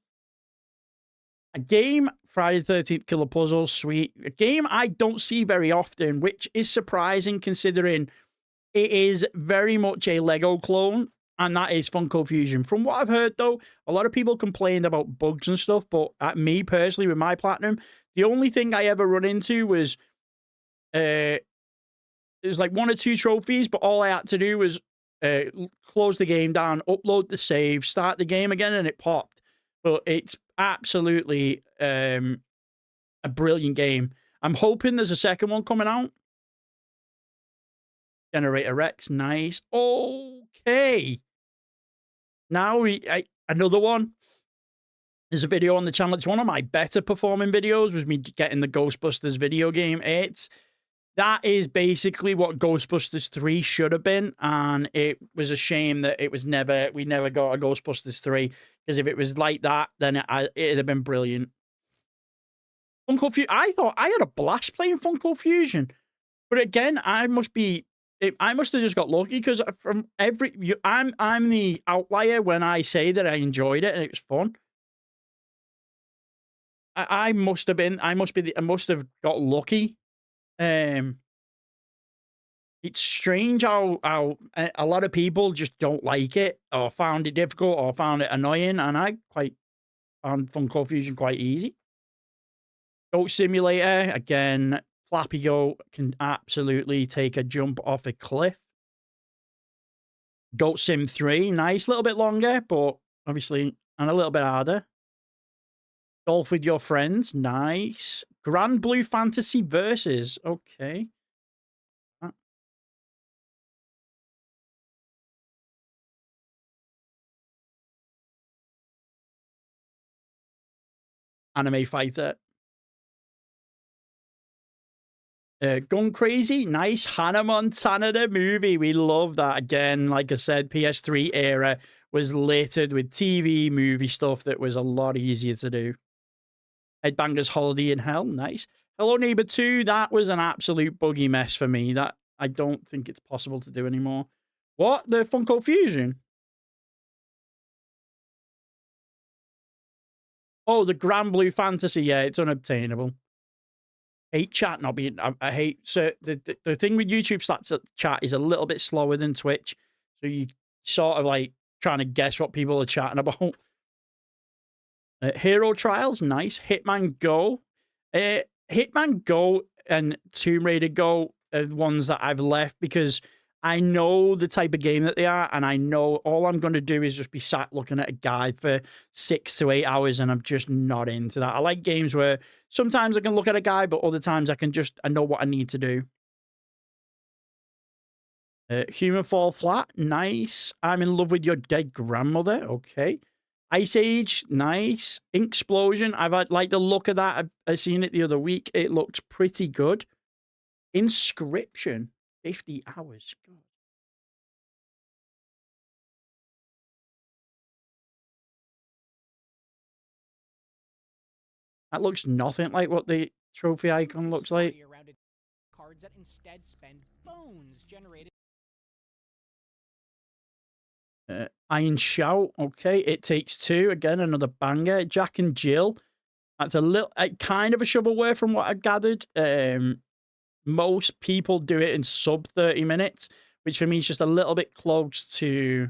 A game, Friday the 13th Killer Puzzle, sweet. A game I don't see very often, which is surprising considering it is very much a Lego clone, and that is Funko Fusion. From what I've heard, though, a lot of people complained about bugs and stuff, but at me personally, with my Platinum, the only thing I ever run into was it was like 1 or 2 trophies, but all I had to do was close the game down, upload the save, start the game again, and it popped. But it's absolutely a brilliant game. I'm hoping there's a second one coming out. Generator Rex, nice. Okay. Now another one. There's a video on the channel. It's one of my better performing videos, was me getting the Ghostbusters video game. That is basically what Ghostbusters 3 should have been, and it was a shame that we never got a Ghostbusters 3, because if it was like that, then it'd have been brilliant. Funko Fusion. I thought I had a blast playing Funko Fusion, but again, I must have just got lucky, because from I'm the outlier when I say that I enjoyed it and it was fun. I must have got lucky. It's strange how a lot of people just don't like it, or found it difficult, or found it annoying, and I found Funko Fusion quite easy. Goat Simulator, again, Flappy Goat can absolutely take a jump off a cliff. Goat Sim 3, nice, a little bit longer, but obviously, and a little bit harder. Golf with Your Friends, nice. Grand Blue Fantasy Versus, okay. Anime Fighter. Gun Crazy, nice. Hannah Montana the movie, we love that. Again, like I said, PS3 era was littered with TV movie stuff that was a lot easier to do. Headbangers Holiday in Hell, nice. Hello Neighbor 2, that was an absolute buggy mess for me. That I don't think it's possible to do anymore. What? The Funko Fusion? Oh, the Grand Blue Fantasy, yeah, it's unobtainable. hate chat not being. I hate so the thing with YouTube stats that chat is a little bit slower than Twitch, so you sort of like trying to guess what people are chatting about. Hero Trials, nice. Hitman Go, Hitman Go and Tomb Raider Go are the ones that I've left because I know the type of game that they are, and I know all I'm going to do is just be sat looking at a guide for 6 to 8 hours, and I'm just not into that. I like games where sometimes I can look at a guide, but other times I know what I need to do. Human Fall Flat, nice. I'm in love with your dead grandmother, okay. Ice Age, nice. Inksplosion, I've like the look of that. I've seen it the other week. It looks pretty good. Inscription, 50 hours. God. That looks nothing like what the trophy icon looks like. Cards that instead spend bones generated. Iron Shout, okay. It Takes Two, again, another banger. Jack and Jill, that's a little, kind of a shovelware from what I've gathered. Most people do it in sub 30 minutes, which for me is just a little bit close to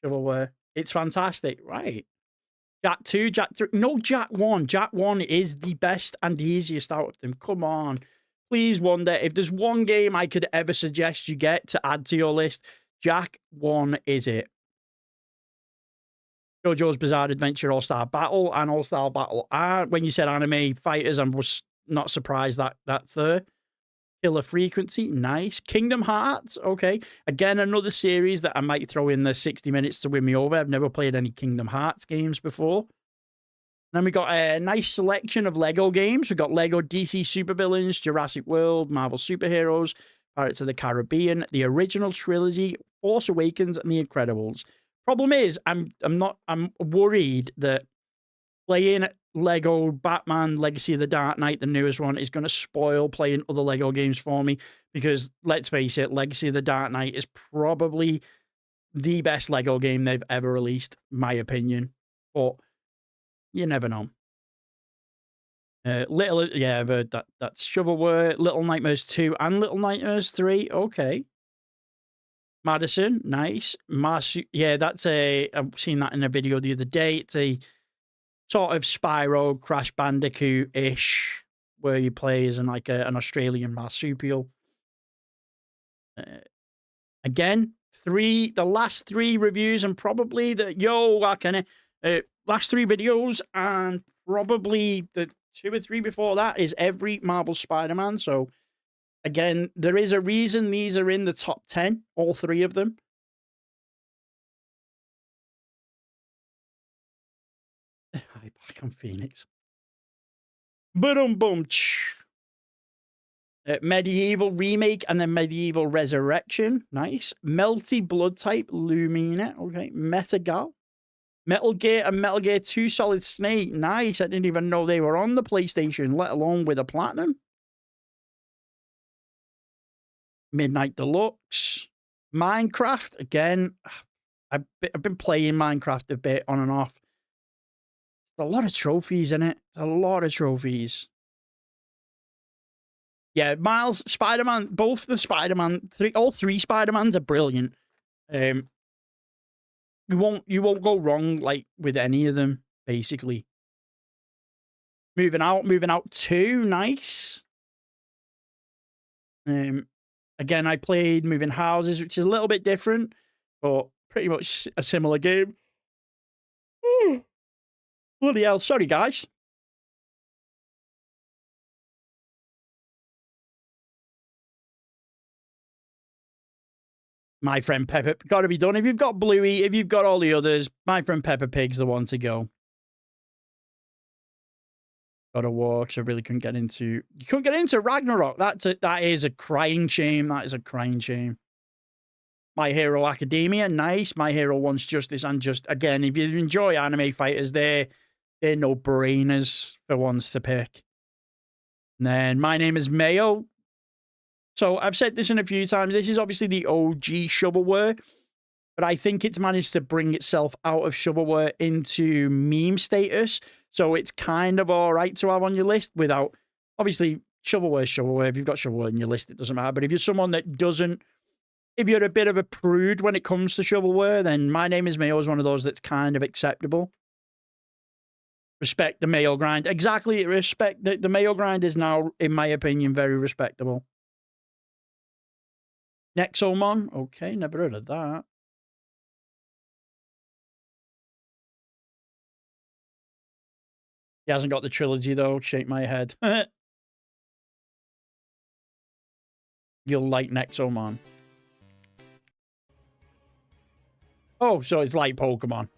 shovelware. It's fantastic, right? Jack 2, Jack 3, no, Jack 1. Jack 1 is the best and easiest out of them. Come on. Please wonder if there's one game I could ever suggest you get to add to your list, Jack 1 is it. JoJo's Bizarre Adventure All-Star Battle and All-Star Battle are, when you said anime fighters, I was not surprised that that's there. Killer Frequency, nice. Kingdom Hearts, okay. Again, another series that I might throw in the 60 minutes to win me over. I've never played any Kingdom Hearts games before. Then we got a nice selection of Lego games. We've got Lego DC Supervillains, Jurassic World, Marvel Superheroes, Pirates of the Caribbean, the original trilogy, Force Awakens, and The Incredibles. Problem is, I'm worried that playing Lego Batman Legacy of the Dark Knight, the newest one, is going to spoil playing other Lego games for me because, let's face it, Legacy of the Dark Knight is probably the best Lego game they've ever released, my opinion. But you never know. Yeah, but that's Shovelware, Little Nightmares 2 and Little Nightmares 3. Okay. Madison, nice. Yeah, that's I've seen that in a video the other day. It's a sort of Spyro Crash Bandicoot-ish, where you play as an an Australian marsupial. Again, the last 3 reviews and probably last 3 videos and probably the 2 or 3 before that is every Marvel Spider-Man. So again, there is a reason these are in the top 10, all 3 of them. Back on Phoenix. Boom. Medieval Remake and then Medieval Resurrection. Nice. Melty Blood Type Lumina. Okay. Metagal. Metal Gear and Metal Gear 2 Solid Snake. Nice. I didn't even know they were on the PlayStation, let alone with a Platinum. Midnight Deluxe. Minecraft. Again, I've been playing Minecraft a bit on and off. A lot of trophies in it. A lot of trophies. Yeah, Miles, Spider-Man, both the Spider-Man, all 3 Spider-Mans are brilliant. You won't go wrong like with any of them, basically. Moving out 2, nice. Again, I played Moving Houses, which is a little bit different, but pretty much a similar game. Bloody hell, sorry guys. My Friend Peppa, got to be done. If you've got Bluey, if you've got all the others, My Friend Peppa Pig's the one to go. God of War, because I really couldn't get into... You couldn't get into Ragnarok. That is a crying shame. That is a crying shame. My Hero Academia, nice. My Hero Wants Justice and again, if you enjoy anime fighters, they're no-brainers for ones to pick. And then My Name is Mayo. So I've said this in a few times. This is obviously the OG shovelware, but I think it's managed to bring itself out of shovelware into meme status. So it's kind of all right to have on your list without, obviously, shovelware, shovelware. If you've got shovelware in your list, it doesn't matter. But if you're someone that doesn't, if you're a bit of a prude when it comes to shovelware, then My Name is Mayo is one of those that's kind of acceptable. Respect the Mayo grind. Exactly. Respect the Mayo grind is now, in my opinion, very respectable. Nexomon. Okay, never heard of that. He hasn't got the trilogy, though. Shake my head. You'll like Nexomon. Oh, so it's like Pokemon.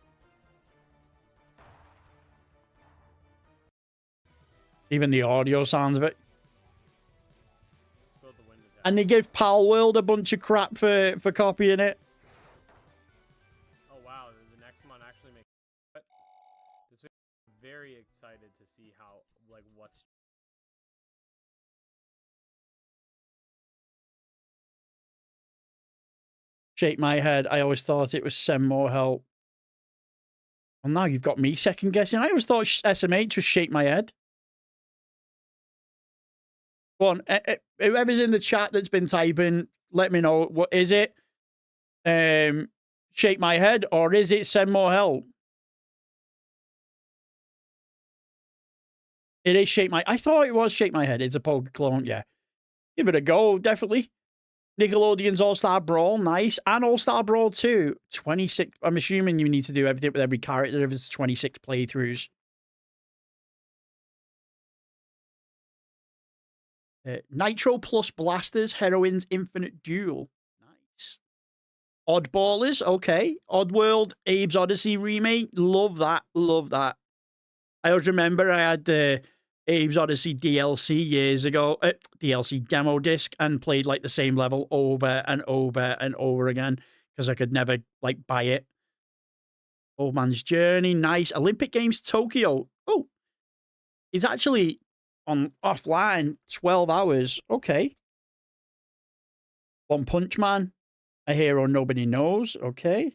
Even the audio sounds of it. And they give Pal World a bunch of crap for copying it. Oh wow, the next one actually makes. This is very excited to see how what's. Shake my head. I always thought it was Send More Help. Well, now you've got me second guessing. I always thought SMH was Shake My Head. Go on, whoever's in the chat that's been typing, let me know. What is it? Shake My Head, or is it Send More Help? It is Shake My... I thought it was Shake My Head. It's a poker clone, yeah. Give it a go, definitely. Nickelodeon's All-Star Brawl, nice. And All-Star Brawl 2, 26. I'm assuming you need to do everything with every character if it's 26 playthroughs. Nitro plus Blasters, Heroines, Infinite Duel. Nice. Oddballers, okay. Oddworld, Abe's Odyssey remake. Love that, love that. I always remember I had the Abe's Odyssey DLC years ago. DLC demo disc, and played like the same level over and over and over again because I could never like buy it. Old Man's Journey, nice. Olympic Games Tokyo. Oh, it's actually on offline 12 hours. Okay. One Punch Man, A Hero Nobody Knows. Okay.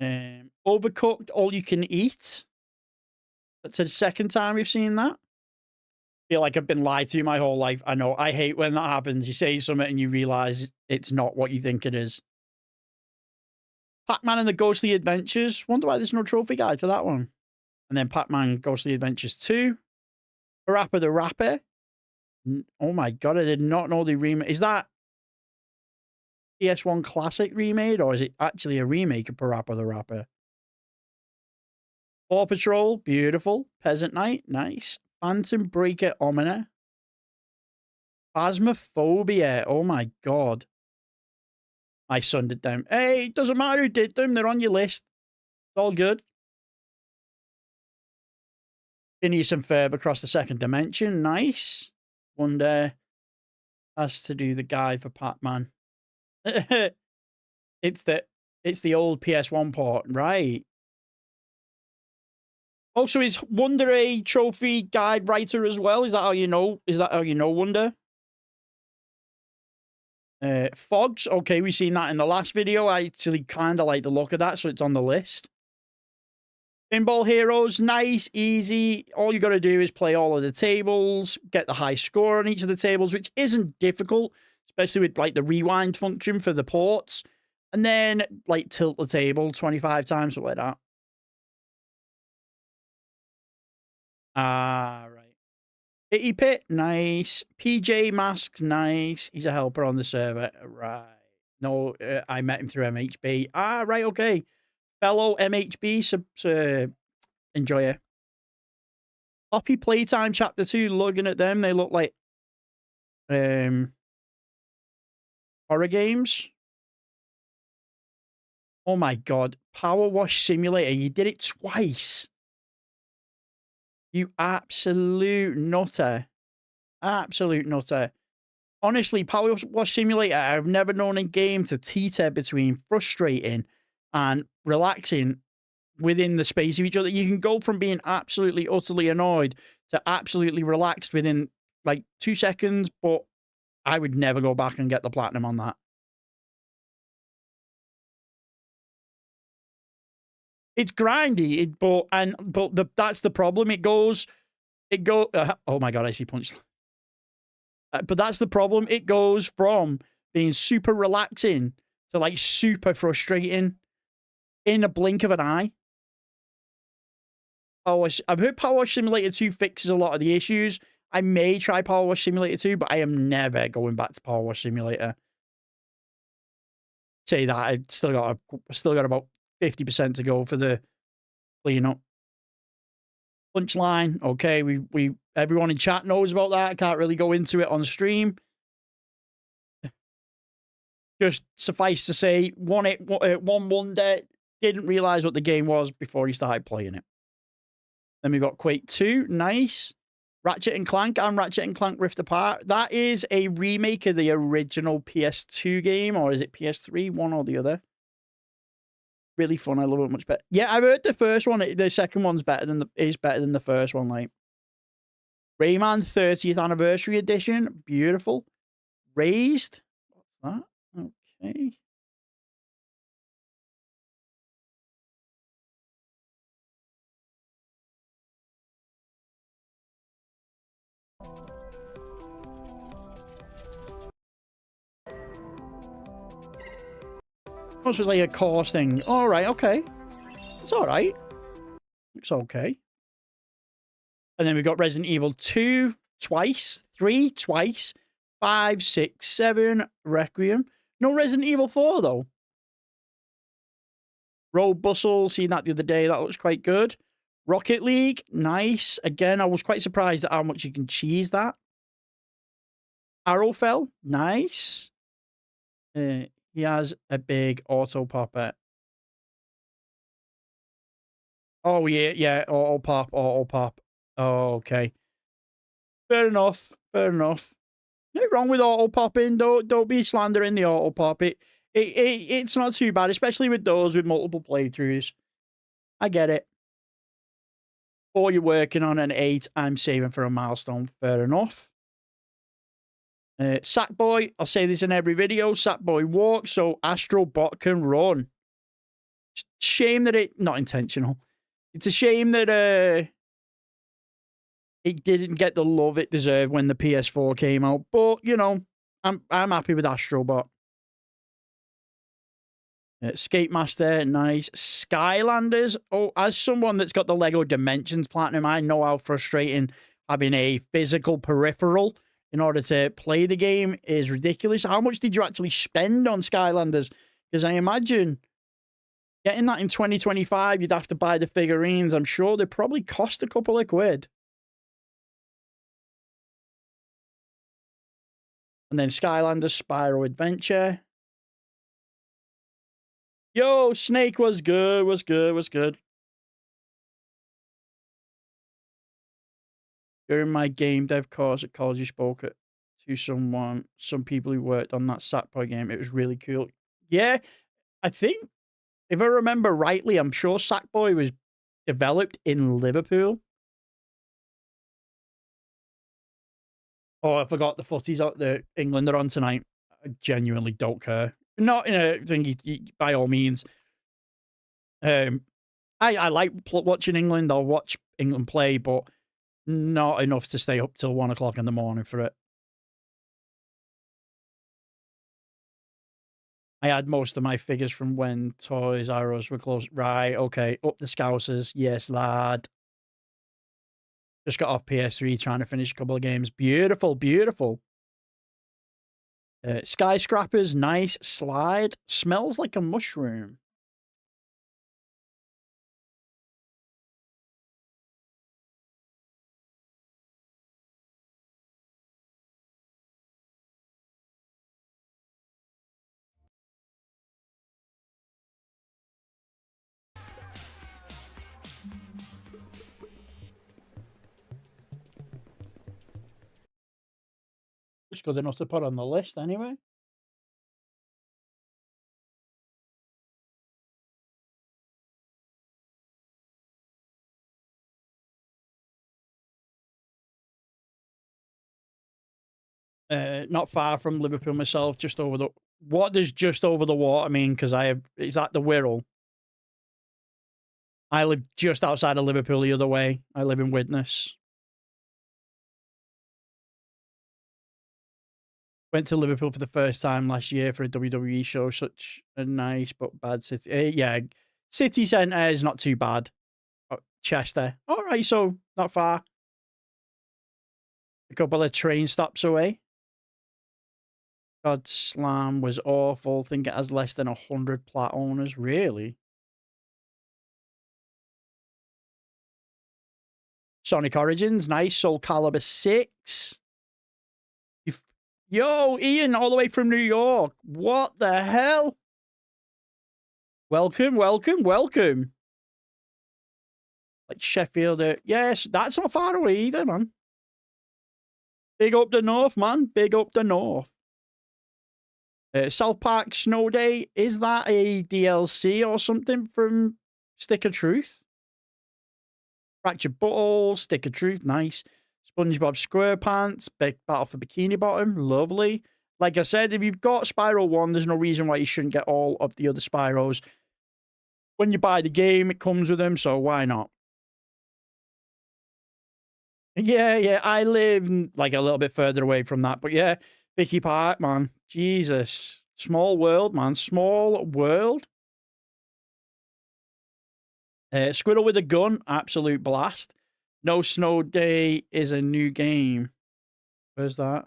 Overcooked, All You Can Eat. That's the second time we've seen that. Feel like I've been lied to my whole life. I know. I hate when that happens. You say something and you realize it's not what you think it is. Pac-Man and the Ghostly Adventures. Wonder why there's no trophy guide for that one. And then Pac-Man Ghostly Adventures 2. Parappa the Rapper. Oh my god, I did not know the remake. Is that PS1 Classic remade, or is it actually a remake of Parappa the Rapper? Paw Patrol, beautiful. Peasant Night, nice. Phantom Breaker Omina. Phasmophobia, oh my god. My son did them. Hey, it doesn't matter who did them, they're on your list. It's all good. Phineas and Ferb Across the Second Dimension, nice. Wonder has to do the guy for Pac-Man. It's the old PS1 port, right? Also, is Wonder a trophy guide writer as well? Is that how you know? Is that how you know Wonder? Fogs, okay, we've seen that in the last video. I actually kind of like the look of that, so it's on the list. Pinball Heroes, nice, easy. All you got to do is play all of the tables, get the high score on each of the tables, which isn't difficult, especially with like the rewind function for the ports. And then like tilt the table 25 times, something like that. Ah, right. Itty Pit, nice. PJ Masks, nice. He's a helper on the server. Right. No, I met him through MHB. Ah, right, okay. Fellow MHB, enjoyer. Poppy Playtime Chapter 2, looking at them, they look like horror games. Oh my god. Power Wash Simulator, you did it twice. You absolute nutter. Absolute nutter. Honestly, Power Wash Simulator, I've never known a game to teeter between frustrating and relaxing within the space of each other. You can go from being absolutely, utterly annoyed to absolutely relaxed within like 2 seconds, but I would never go back and get the platinum on that. It's grindy, but that's the problem. It goes It go. Oh my god, I see punchline. But that's the problem. It goes from being super relaxing to like super frustrating in a blink of an eye. I've heard Power Wash Simulator 2 fixes a lot of the issues. I may try Power Wash Simulator 2, but I am never going back to Power Wash Simulator. Say that I still got about 50% to go for the cleanup. Punchline. Okay, we everyone in chat knows about that. I can't really go into it on stream. Just suffice to say, won one day. Didn't realize what the game was before he started playing it. Then we got Quake 2. Nice. Ratchet and Clank and Ratchet and Clank Rift Apart. That is a remake of the original PS2 game, or is it PS3? One or the other. Really fun. I love it much better. Yeah, I've heard the first one. The second one's better than the first one. Like Rayman 30th Anniversary Edition. Beautiful. Raised. What's that? Okay. This was like a course thing. All right, okay. It's all right. Looks okay. And then we got Resident Evil 2 twice, 3 twice, 5, 6, 7, Requiem. No Resident Evil 4, though. Road Bustle, seen that the other day. That looks quite good. Rocket League, nice. Again, I was quite surprised at how much you can cheese that. Arrowfell, nice. He has a big auto popper. Oh, yeah, auto pop. Oh, okay. Fair enough. Nothing wrong with auto popping. Don't be slandering the auto pop. It's not too bad, especially with those with multiple playthroughs. I get it. Or you're working on an 8, I'm saving for a milestone. Fair enough. Sackboy, I'll say this in every video. Sackboy walks so Astrobot can run. Shame that not intentional. It's a shame that it didn't get the love it deserved when the PS4 came out. But you know, I'm happy with Astrobot. Skate Master, nice. Skylanders. Oh, as someone that's got the Lego Dimensions Platinum, I know how frustrating having a physical peripheral in order to play the game is ridiculous. How much did you actually spend on Skylanders? Because I imagine getting that in 2025, you'd have to buy the figurines. I'm sure they probably cost a couple of quid. And then Skylanders Spyro Adventure. Yo, Snake was good. During my game dev course at college, you spoke to some people who worked on that Sackboy game. It was really cool. Yeah, I think, if I remember rightly, I'm sure Sackboy was developed in Liverpool. Oh, I forgot the footies out there. England are on tonight. I genuinely don't care. Not in a thing, by all means. I like watching England. I'll watch England play, but not enough to stay up till 1 o'clock in the morning for it. I had most of my figures from when Toys R Us were closed. Right, okay. Up the Scousers. Yes, lad. Just got off PS3 trying to finish a couple of games. Beautiful. Skyscrapers, nice. Slide. Smells like a mushroom. It's good enough to put on the list anyway. Not far from Liverpool myself, just over the... What does just over the water mean? Because is that the Wirral? I live just outside of Liverpool the other way. I live in Widnes. Went to Liverpool for the first time last year for a WWE show. Such a nice but bad city. Yeah, city centre is not too bad. Chester. All right, so not far. A couple of train stops away. God Slam was awful. Think it has less than 100 plat owners. Really? Sonic Origins, nice. Soul Calibur 6. Yo, Ian, all the way from New York. What the hell? Welcome, welcome, welcome. Like Sheffield. Yes, that's not far away either, man. Big up the north, man. Big up the north. South Park Snow Day. Is that a DLC or something from Stick of Truth? Fractured Butthole, Stick of Truth, nice. SpongeBob SquarePants, Big Battle for Bikini Bottom, lovely. Like I said, if you've got Spyro 1, there's no reason why you shouldn't get all of the other Spyros. When you buy the game, it comes with them, so why not? Yeah, I live like a little bit further away from that, but yeah, Vicky Park, man. Jesus. Small world, man. Small world. Squirrel with a gun, absolute blast. No Snow Day is a new game. Where's that?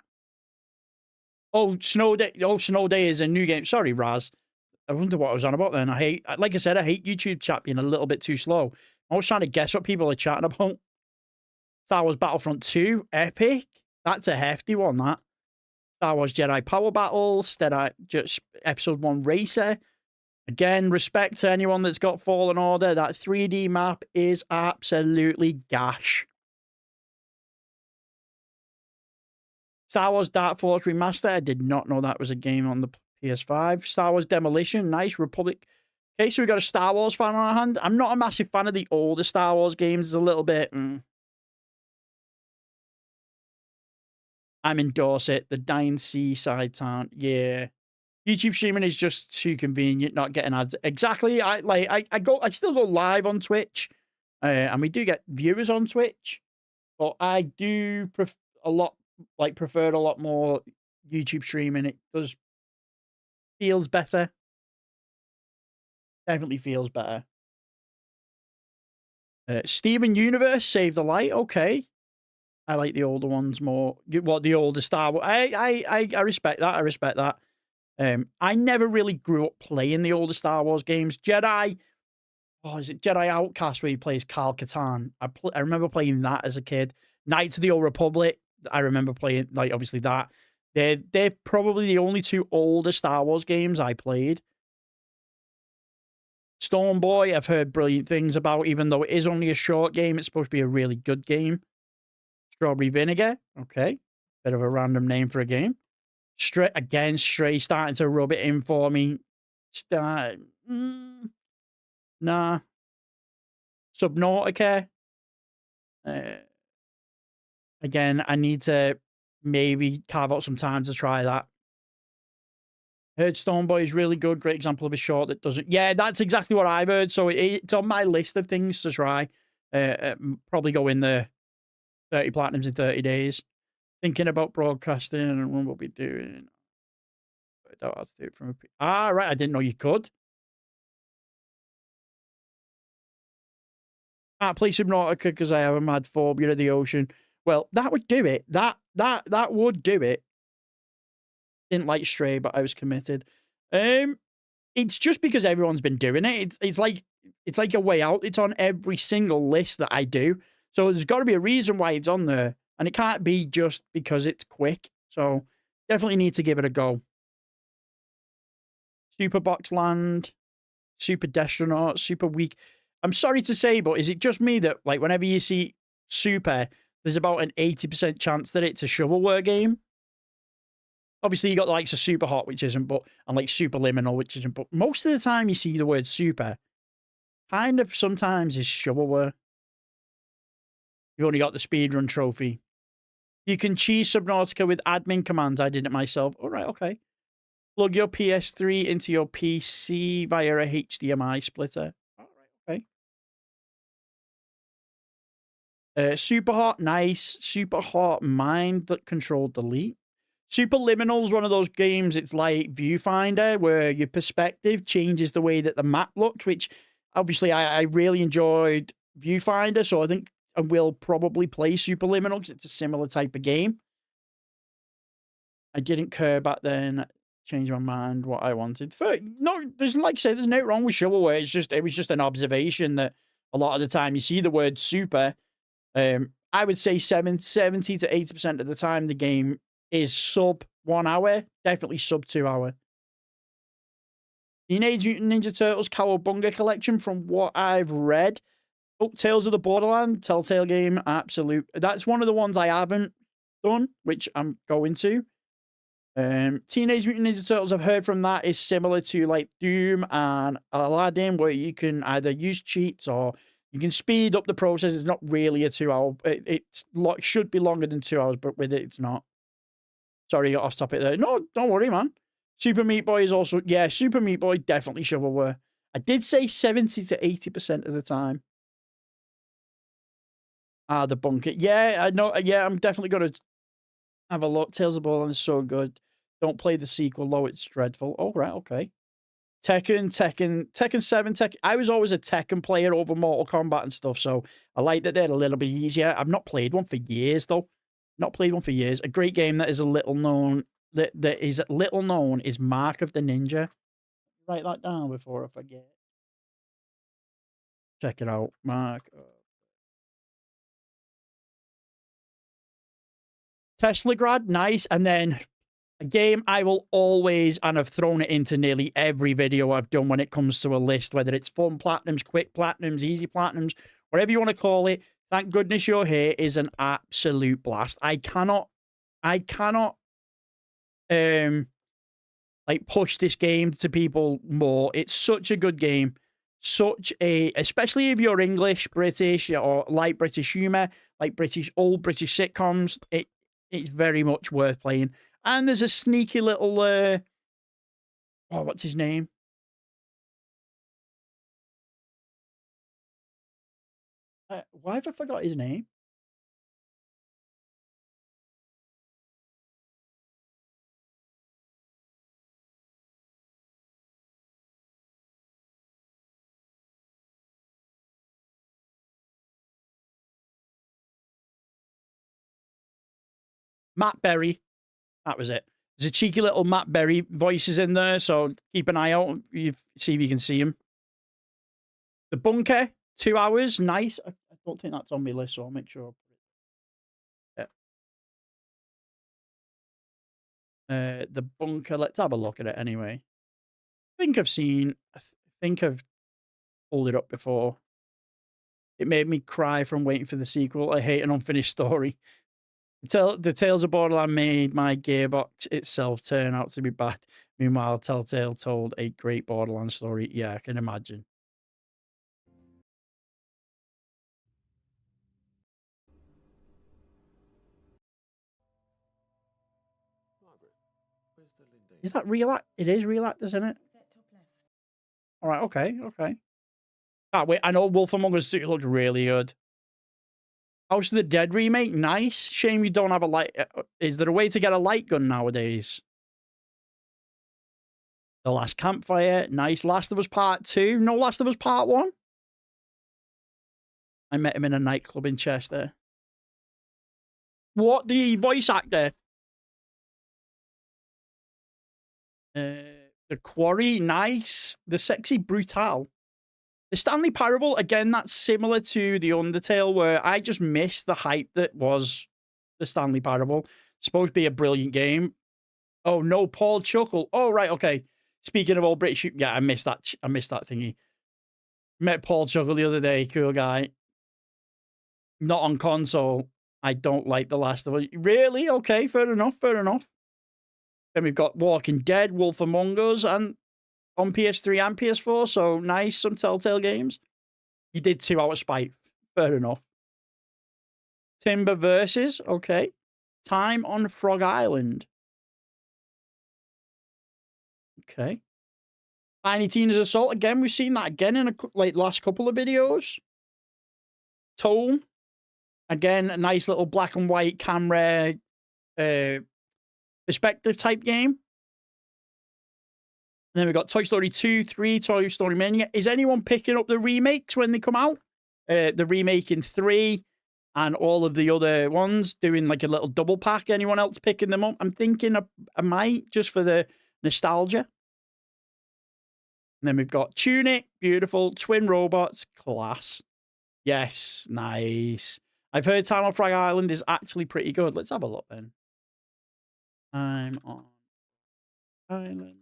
Oh, Snow Day. Oh, Snow Day is a new game. Sorry, Raz. I wonder what I was on about then. Like I said, I hate YouTube chat being a little bit too slow. I was trying to guess what people are chatting about. Star Wars Battlefront 2, epic. That's a hefty one, that. Star Wars Jedi Power Battles, just Episode 1 Racer. Again, respect to anyone that's got Fallen Order. That 3D map is absolutely gash. Star Wars Dark Force Remaster. I did not know that was a game on the PS5. Star Wars Demolition. Nice. Republic. Okay, so we got a Star Wars fan on our hand. I'm not a massive fan of the older Star Wars games. It's a little bit... I'm in Dorset, the Dying Seaside town. Yeah. YouTube streaming is just too convenient, not getting ads. Exactly. I still go live on Twitch. And we do get viewers on Twitch. But I do prefer a lot more YouTube streaming. It does feels better. Definitely feels better. Steven Universe, Save the Light. Okay. I like the older ones more. What, the older Star Wars? I respect that. I respect that. I never really grew up playing the older Star Wars games. Jedi. Oh, is it Jedi Outcast where he plays Kyle Katarn? I remember playing that as a kid. Knights of the Old Republic. I remember playing, like, obviously that. They're probably the only two older Star Wars games I played. Stormboy, I've heard brilliant things about, even though it is only a short game. It's supposed to be a really good game. Strawberry Vinegar. Okay. Bit of a random name for a game. Stray starting to rub it in for me. Nah. Subnautica. Again, I need to maybe carve out some time to try that. Heard Stoneboy is really good. Great example of a short that doesn't... Yeah, that's exactly what I've heard. So it's on my list of things to try. Probably go in the 30 platinums in 30 days. Thinking about broadcasting and what we'll be doing. I don't have to do it from a... right. I didn't know you could. Can't play Subnautica because I have a mad phobia of the ocean. Well, that would do it. That would do it. Didn't like Stray, but I was committed. It's just because everyone's been doing it. It's like a way out. It's on every single list that I do. So there's got to be a reason why it's on there. And it can't be just because it's quick. So definitely need to give it a go. Super Box Land, Super Destronaut, Super Weak. I'm sorry to say, but is it just me that, like, whenever you see Super, there's about an 80% chance that it's a shovelware game? Obviously, you got the likes of Super Hot, which isn't, and like Super Liminal, which isn't. But most of the time, you see the word Super, kind of sometimes is shovelware. You've only got the speedrun trophy. You can cheese Subnautica with admin commands. I did it myself. All right, okay. Plug your PS3 into your PC via a HDMI splitter. All right, okay. Super Hot, nice. Super Hot, mind that control delete. Superliminal is one of those games, it's like Viewfinder, where your perspective changes the way that the map looks, which obviously I really enjoyed Viewfinder, so I think I will probably play Superliminal because it's a similar type of game. I didn't care back then, changed my mind what I wanted. No, there's like I said, there's no wrong with shovelware. It was just an observation that a lot of the time you see the word super. I would say 70 to 80% of the time the game is sub 1 hour, definitely sub 2 hour. Teenage Mutant Ninja Turtles Cowabunga collection, from what I've read. Oh, Tales of the Borderland, Telltale game, absolute. That's one of the ones I haven't done, which I'm going to. Teenage Mutant Ninja Turtles, I've heard from that, is similar to like Doom and Aladdin, where you can either use cheats or you can speed up the process. It's not really a 2 hour. It should be longer than 2 hours, but with it, it's not. Sorry, got off topic there. No, don't worry, man. Super Meat Boy is also, yeah, Super Meat Boy, definitely shovelware. I did say 70 to 80% of the time. The bunker. Yeah, I know. Yeah, I'm definitely going to have a look. Tales of the Borderlands is so good. Don't play the sequel, though. It's dreadful. Oh, right, okay. Tekken 7. I was always a Tekken player over Mortal Kombat and stuff, so I like that they're a little bit easier. I've not played one for years, though. Not played one for years. A great game that is a little known, that is little known, is Mark of the Ninja. Write that down before I forget. Check it out, Mark. Tesla grad, nice. And then a game I will always, and I've thrown it into nearly every video I've done when it comes to a list, whether it's fun platinums, quick platinums, easy platinums, whatever you want to call it. Thank goodness you're here is an absolute blast. I cannot like push this game to people more. It's such a good game. Especially if you're English, British, or like British humor, like old British sitcoms, it's very much worth playing. And there's a sneaky little, what's his name? Why have I forgot his name? Matt Berry. That was it. There's a cheeky little Matt Berry voices in there, so keep an eye out. See if you can see him. The Bunker, 2 hours. Nice. I don't think that's on my list, so I'll make sure. The Bunker, let's have a look at it anyway. I think I've pulled it up before. It made me cry from waiting for the sequel. I hate an unfinished story. The Tales of Borderland made my Gearbox itself turn out to be bad. Meanwhile, Telltale told a great Borderlands story. Yeah, I can imagine. Is that real act? It is real actors, isn't it? All right, okay. Wait, I know Wolf Among Us 2 looked really good. House of the Dead remake, nice. Shame you don't have a light. Is there a way to get a light gun nowadays? The Last Campfire, nice. Last of Us Part 2, no Last of Us Part 1. I met him in a nightclub in Chester. What, the voice actor? The Quarry, nice. The Sexy Brutal. The Stanley Parable, again, that's similar to the Undertale, where I just missed the hype that was the Stanley Parable. Supposed to be a brilliant game. Oh, no, Paul Chuckle. Oh, right, okay. Speaking of old British, yeah, I missed that thingy. Met Paul Chuckle the other day, cool guy. Not on console. I don't like The Last of Us. Really? Okay, fair enough. Then we've got Walking Dead, Wolf Among Us, and on PS3 and PS4, so nice, some Telltale games. You did 2 Hour Spite. Fair enough. Timber Versus, okay. Time on Frog Island. Okay. Tiny Tina's Assault, again, we've seen that again in last couple of videos. Tome. Again, a nice little black and white camera perspective type game. And then we've got Toy Story 2, 3, Toy Story Mania. Is anyone picking up the remakes when they come out? The remake in 3 and all of the other ones, doing like a little double pack. Anyone else picking them up? I'm thinking I might, just for the nostalgia. And then we've got Tunic, beautiful. Twin Robots, class. Yes, nice. I've heard Time on Frag Island is actually pretty good. Let's have a look then. Time on Island.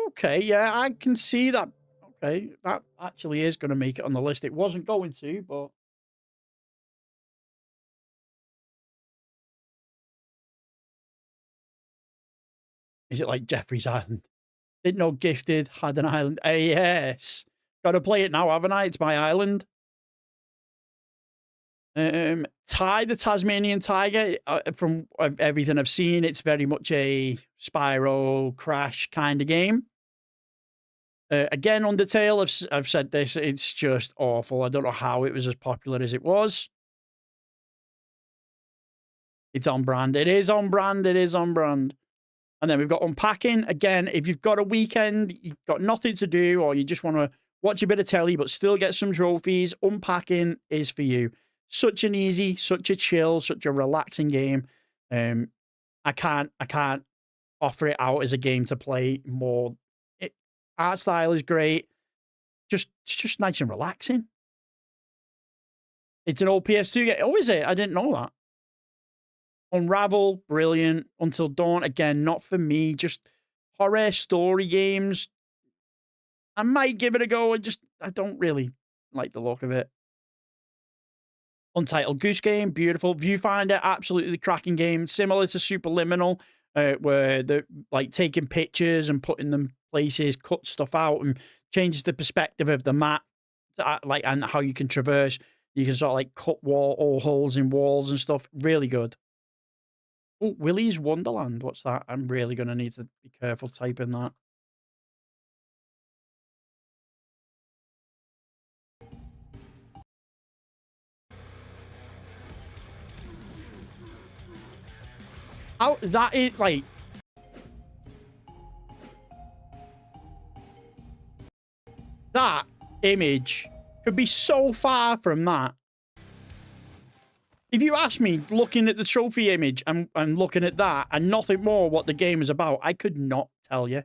Okay, yeah, I can see that. Okay, that actually is going to make it on the list. It wasn't going to, but... Is it like Jeffrey's Island? Didn't know Gifted had an island. Yes. Got to play it now, haven't I? It's my island. Ty the Tasmanian Tiger, from everything I've seen, it's very much a Spyro Crash kind of game. Again, Undertale, I've said this, it's just awful. I don't know how it was as popular as it was. It's on brand. It is on brand. It is on brand. And then we've got Unpacking. Again, if you've got a weekend, you've got nothing to do, or you just want to watch a bit of telly but still get some trophies, Unpacking is for you. Such an easy, such a chill, such a relaxing game. I can't offer it out as a game to play more. Art style is great. It's just nice and relaxing. It's an old PS2 game. Oh, is it? I didn't know that. Unravel, brilliant. Until Dawn, again, not for me. Just horror story games. I might give it a go. I don't really like the look of it. Untitled Goose Game, beautiful. Viewfinder, absolutely cracking game. Similar to Superliminal, where they're like taking pictures and putting them places, cut stuff out, and changes the perspective of the map, like, and how you can traverse. You can sort of like cut all holes in walls and stuff. Really good. Oh, Willy's Wonderland. What's that? I'm really going to need to be careful typing that. How that is like... That image could be so far from that. If you ask me, looking at the trophy image and looking at that and nothing more what the game is about, I could not tell you.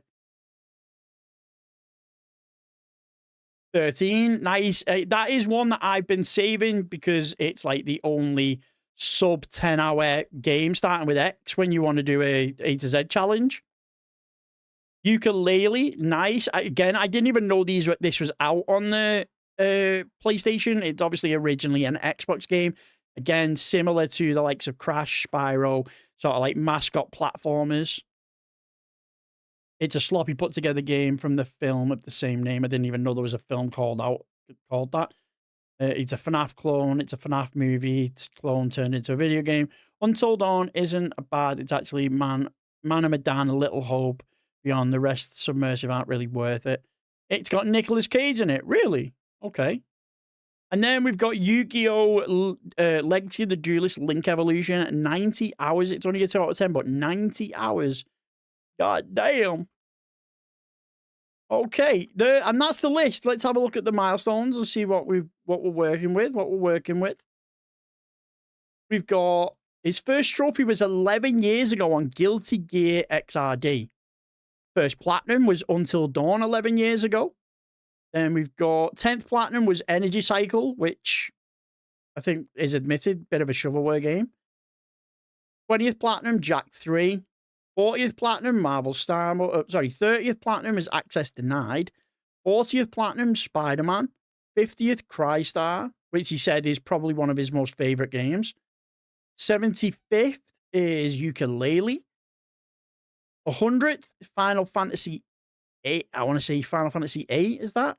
13, nice. That is one that I've been saving because it's like the only sub 10-hour game starting with X when you want to do a to Z challenge. Ukulele, nice. Again, I didn't even know this was out on the PlayStation. It's obviously originally an Xbox game. Again, similar to the likes of Crash, Spyro, sort of like mascot platformers. It's a sloppy put-together game from the film of the same name. I didn't even know there was a film called that. It's a FNAF clone. It's a FNAF movie. It's a clone turned into a video game. Until Dawn isn't bad. It's actually Man of Medan, A Little Hope. Beyond the rest, submersive aren't really worth it. It's got Nicolas Cage in it. Really? Okay. And then we've got Yu-Gi-Oh! Legacy of the Duelist Link Evolution. 90 hours. It's only a 2 out of 10, but 90 hours. God damn. Okay. And that's the list. Let's have a look at the milestones and see what we're working with. We've got his first trophy was 11 years ago on Guilty Gear XRD. First platinum was Until Dawn 11 years ago. Then we've got 10th platinum was Energy Cycle, which I think is admitted, bit of a shovelware game. 20th platinum, Jak 3. 40th platinum, Marvel Star. 30th platinum is Access Denied. 40th platinum, Spider-Man. 50th, Crystar, which he said is probably one of his most favorite games. 75th is Ukulele. 100th, Final Fantasy 8. I want to say Final Fantasy 8, is that?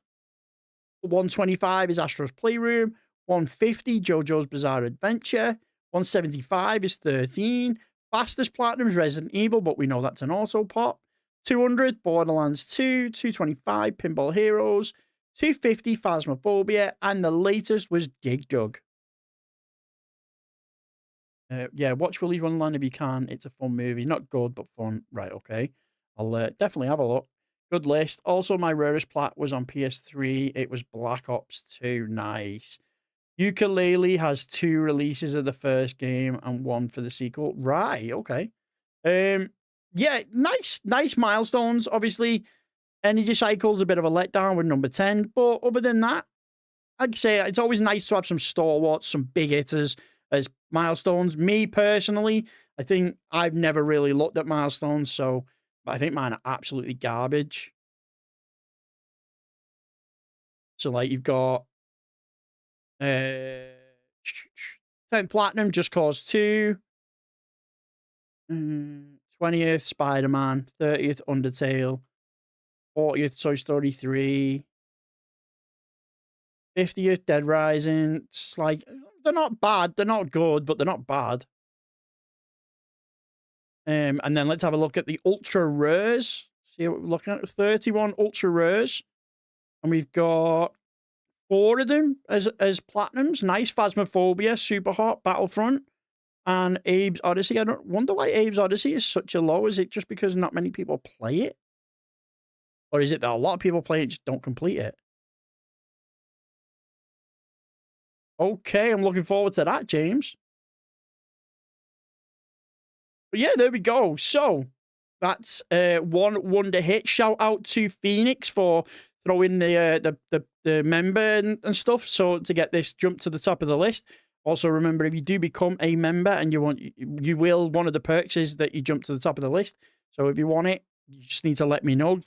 125 is Astro's Playroom. 150, JoJo's Bizarre Adventure. 175 is 13. Fastest platinums, Resident Evil, but we know that's an auto pop. 200, Borderlands 2, 225, Pinball Heroes, 250, Phasmophobia, and the latest was Dig Dug. Yeah, watch Willy's Wonderland if you can. It's a fun movie. Not good, but fun. Right, okay. I'll definitely have a look. Good list. Also, my rarest plat was on PS3. It was Black Ops 2. Nice. Yooka-Laylee has 2 releases of the first game and 1 for the sequel. Right, okay. Yeah, nice milestones. Obviously, Energy Cycle's a bit of a letdown with number 10, but other than that, I'd say it's always nice to have some stalwarts, some big hitters as milestones. Me personally, I think I've never really looked at milestones, so but I think mine are absolutely garbage. So like you've got 10 platinum, Just Cause 2, 20th Spider-Man, 30th Undertale, 40th Toy Story 3, 50th Dead Rising. It's like, they're not bad. They're not good, but they're not bad. And then let's have a look at the Ultra Rares. See what we're looking at. 31 Ultra Rares. And we've got 4 of them as platinums. Nice. Phasmophobia, Super Hot, Battlefront, and Abe's Odyssey. I don't wonder why Abe's Odyssey is such a low. Is it just because not many people play it? Or is it that a lot of people play it, just don't complete it? Okay, I'm looking forward to that, James. But yeah, there we go. So that's one wonder hit. Shout out to Phoenix for throwing the member and stuff. So to get this jump to the top of the list. Also, remember, if you do become a member and one of the perks is that you jump to the top of the list. So if you want it, you just need to let me know.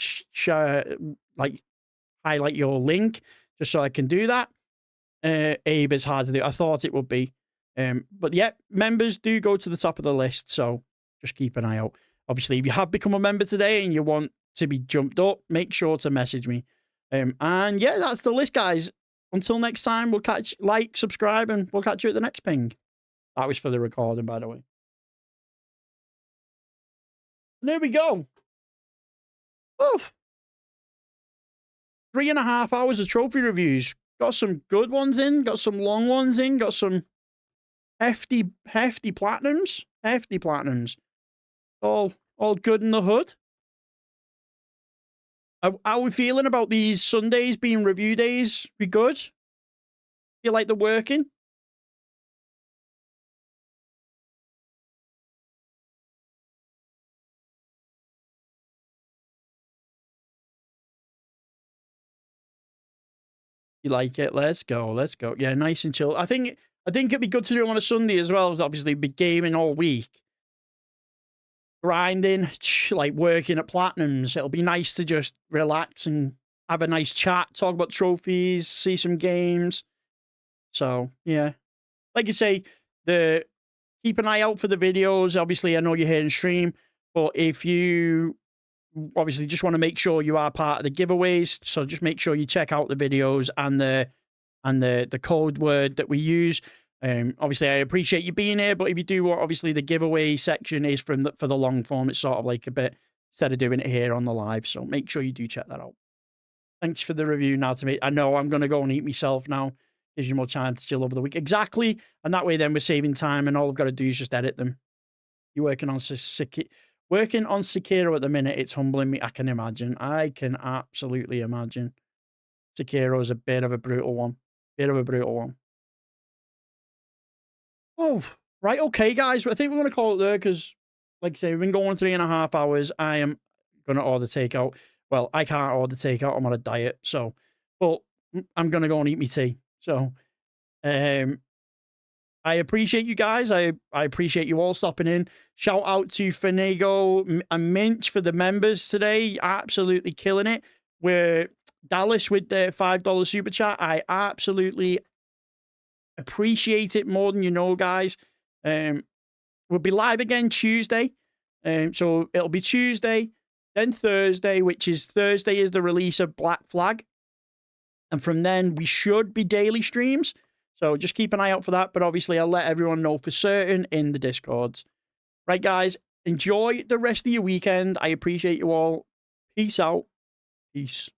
Highlight your link just so I can do that. Abe is hard to do. I thought it would be. But yeah, members do go to the top of the list. So just keep an eye out. Obviously, if you have become a member today and you want to be jumped up, make sure to message me. And yeah, that's the list, guys. Until next time, we'll subscribe, and we'll catch you at the next ping. That was for the recording, by the way. And there we go. Oh, 3.5 hours of trophy reviews. Got some good ones in, got some long ones in, got some hefty platinums. Hefty platinums. All good in the hood. How are we feeling about these Sundays being review days? Be good? Feel like they're working? You like it? Let's go. Let's go. Yeah, nice and chill. I think it'd be good to do it on a Sunday as well. Obviously, be gaming all week. Grinding, like working at platinums. It'll be nice to just relax and have a nice chat, talk about trophies, see some games. So, yeah. Like you say, keep an eye out for the videos. Obviously, I know you're here in stream, but if you obviously just want to make sure you are part of the giveaways, so just make sure you check out the videos and the code word that we use. Obviously, I appreciate you being here, but if you do want, obviously, the giveaway section is for the long form. It's sort of like a bit instead of doing it here on the live. So make sure you do check that out. Thanks for the review, now to me. I know I'm going to go and eat myself now. Gives you more time to chill over the week. Exactly. And that way, then we're saving time, and all I've got to do is just edit them. You're working on Sekiro at the minute. It's humbling me. I can imagine. I can absolutely imagine. Sekiro is a bit of a brutal one. Oh, right. Okay, guys. I think we're going to call it there because, like I say, we've been going 3.5 hours. I am going to order takeout. Well, I can't order takeout. I'm on a diet. So, but I'm going to go and eat my tea. So, I appreciate you guys. I appreciate you all stopping in. Shout out to Finago and Minch for the members today. Absolutely killing it. We're Dallas with the $5 super chat. I absolutely appreciate it more than you know, guys. We'll be live again Tuesday. So it'll be Tuesday, then Thursday, which is Thursday is the release of Black Flag. And from then we should be daily streams. So just keep an eye out for that. But obviously I'll let everyone know for certain in the Discords. Right, guys, enjoy the rest of your weekend. I appreciate you all. Peace out. Peace.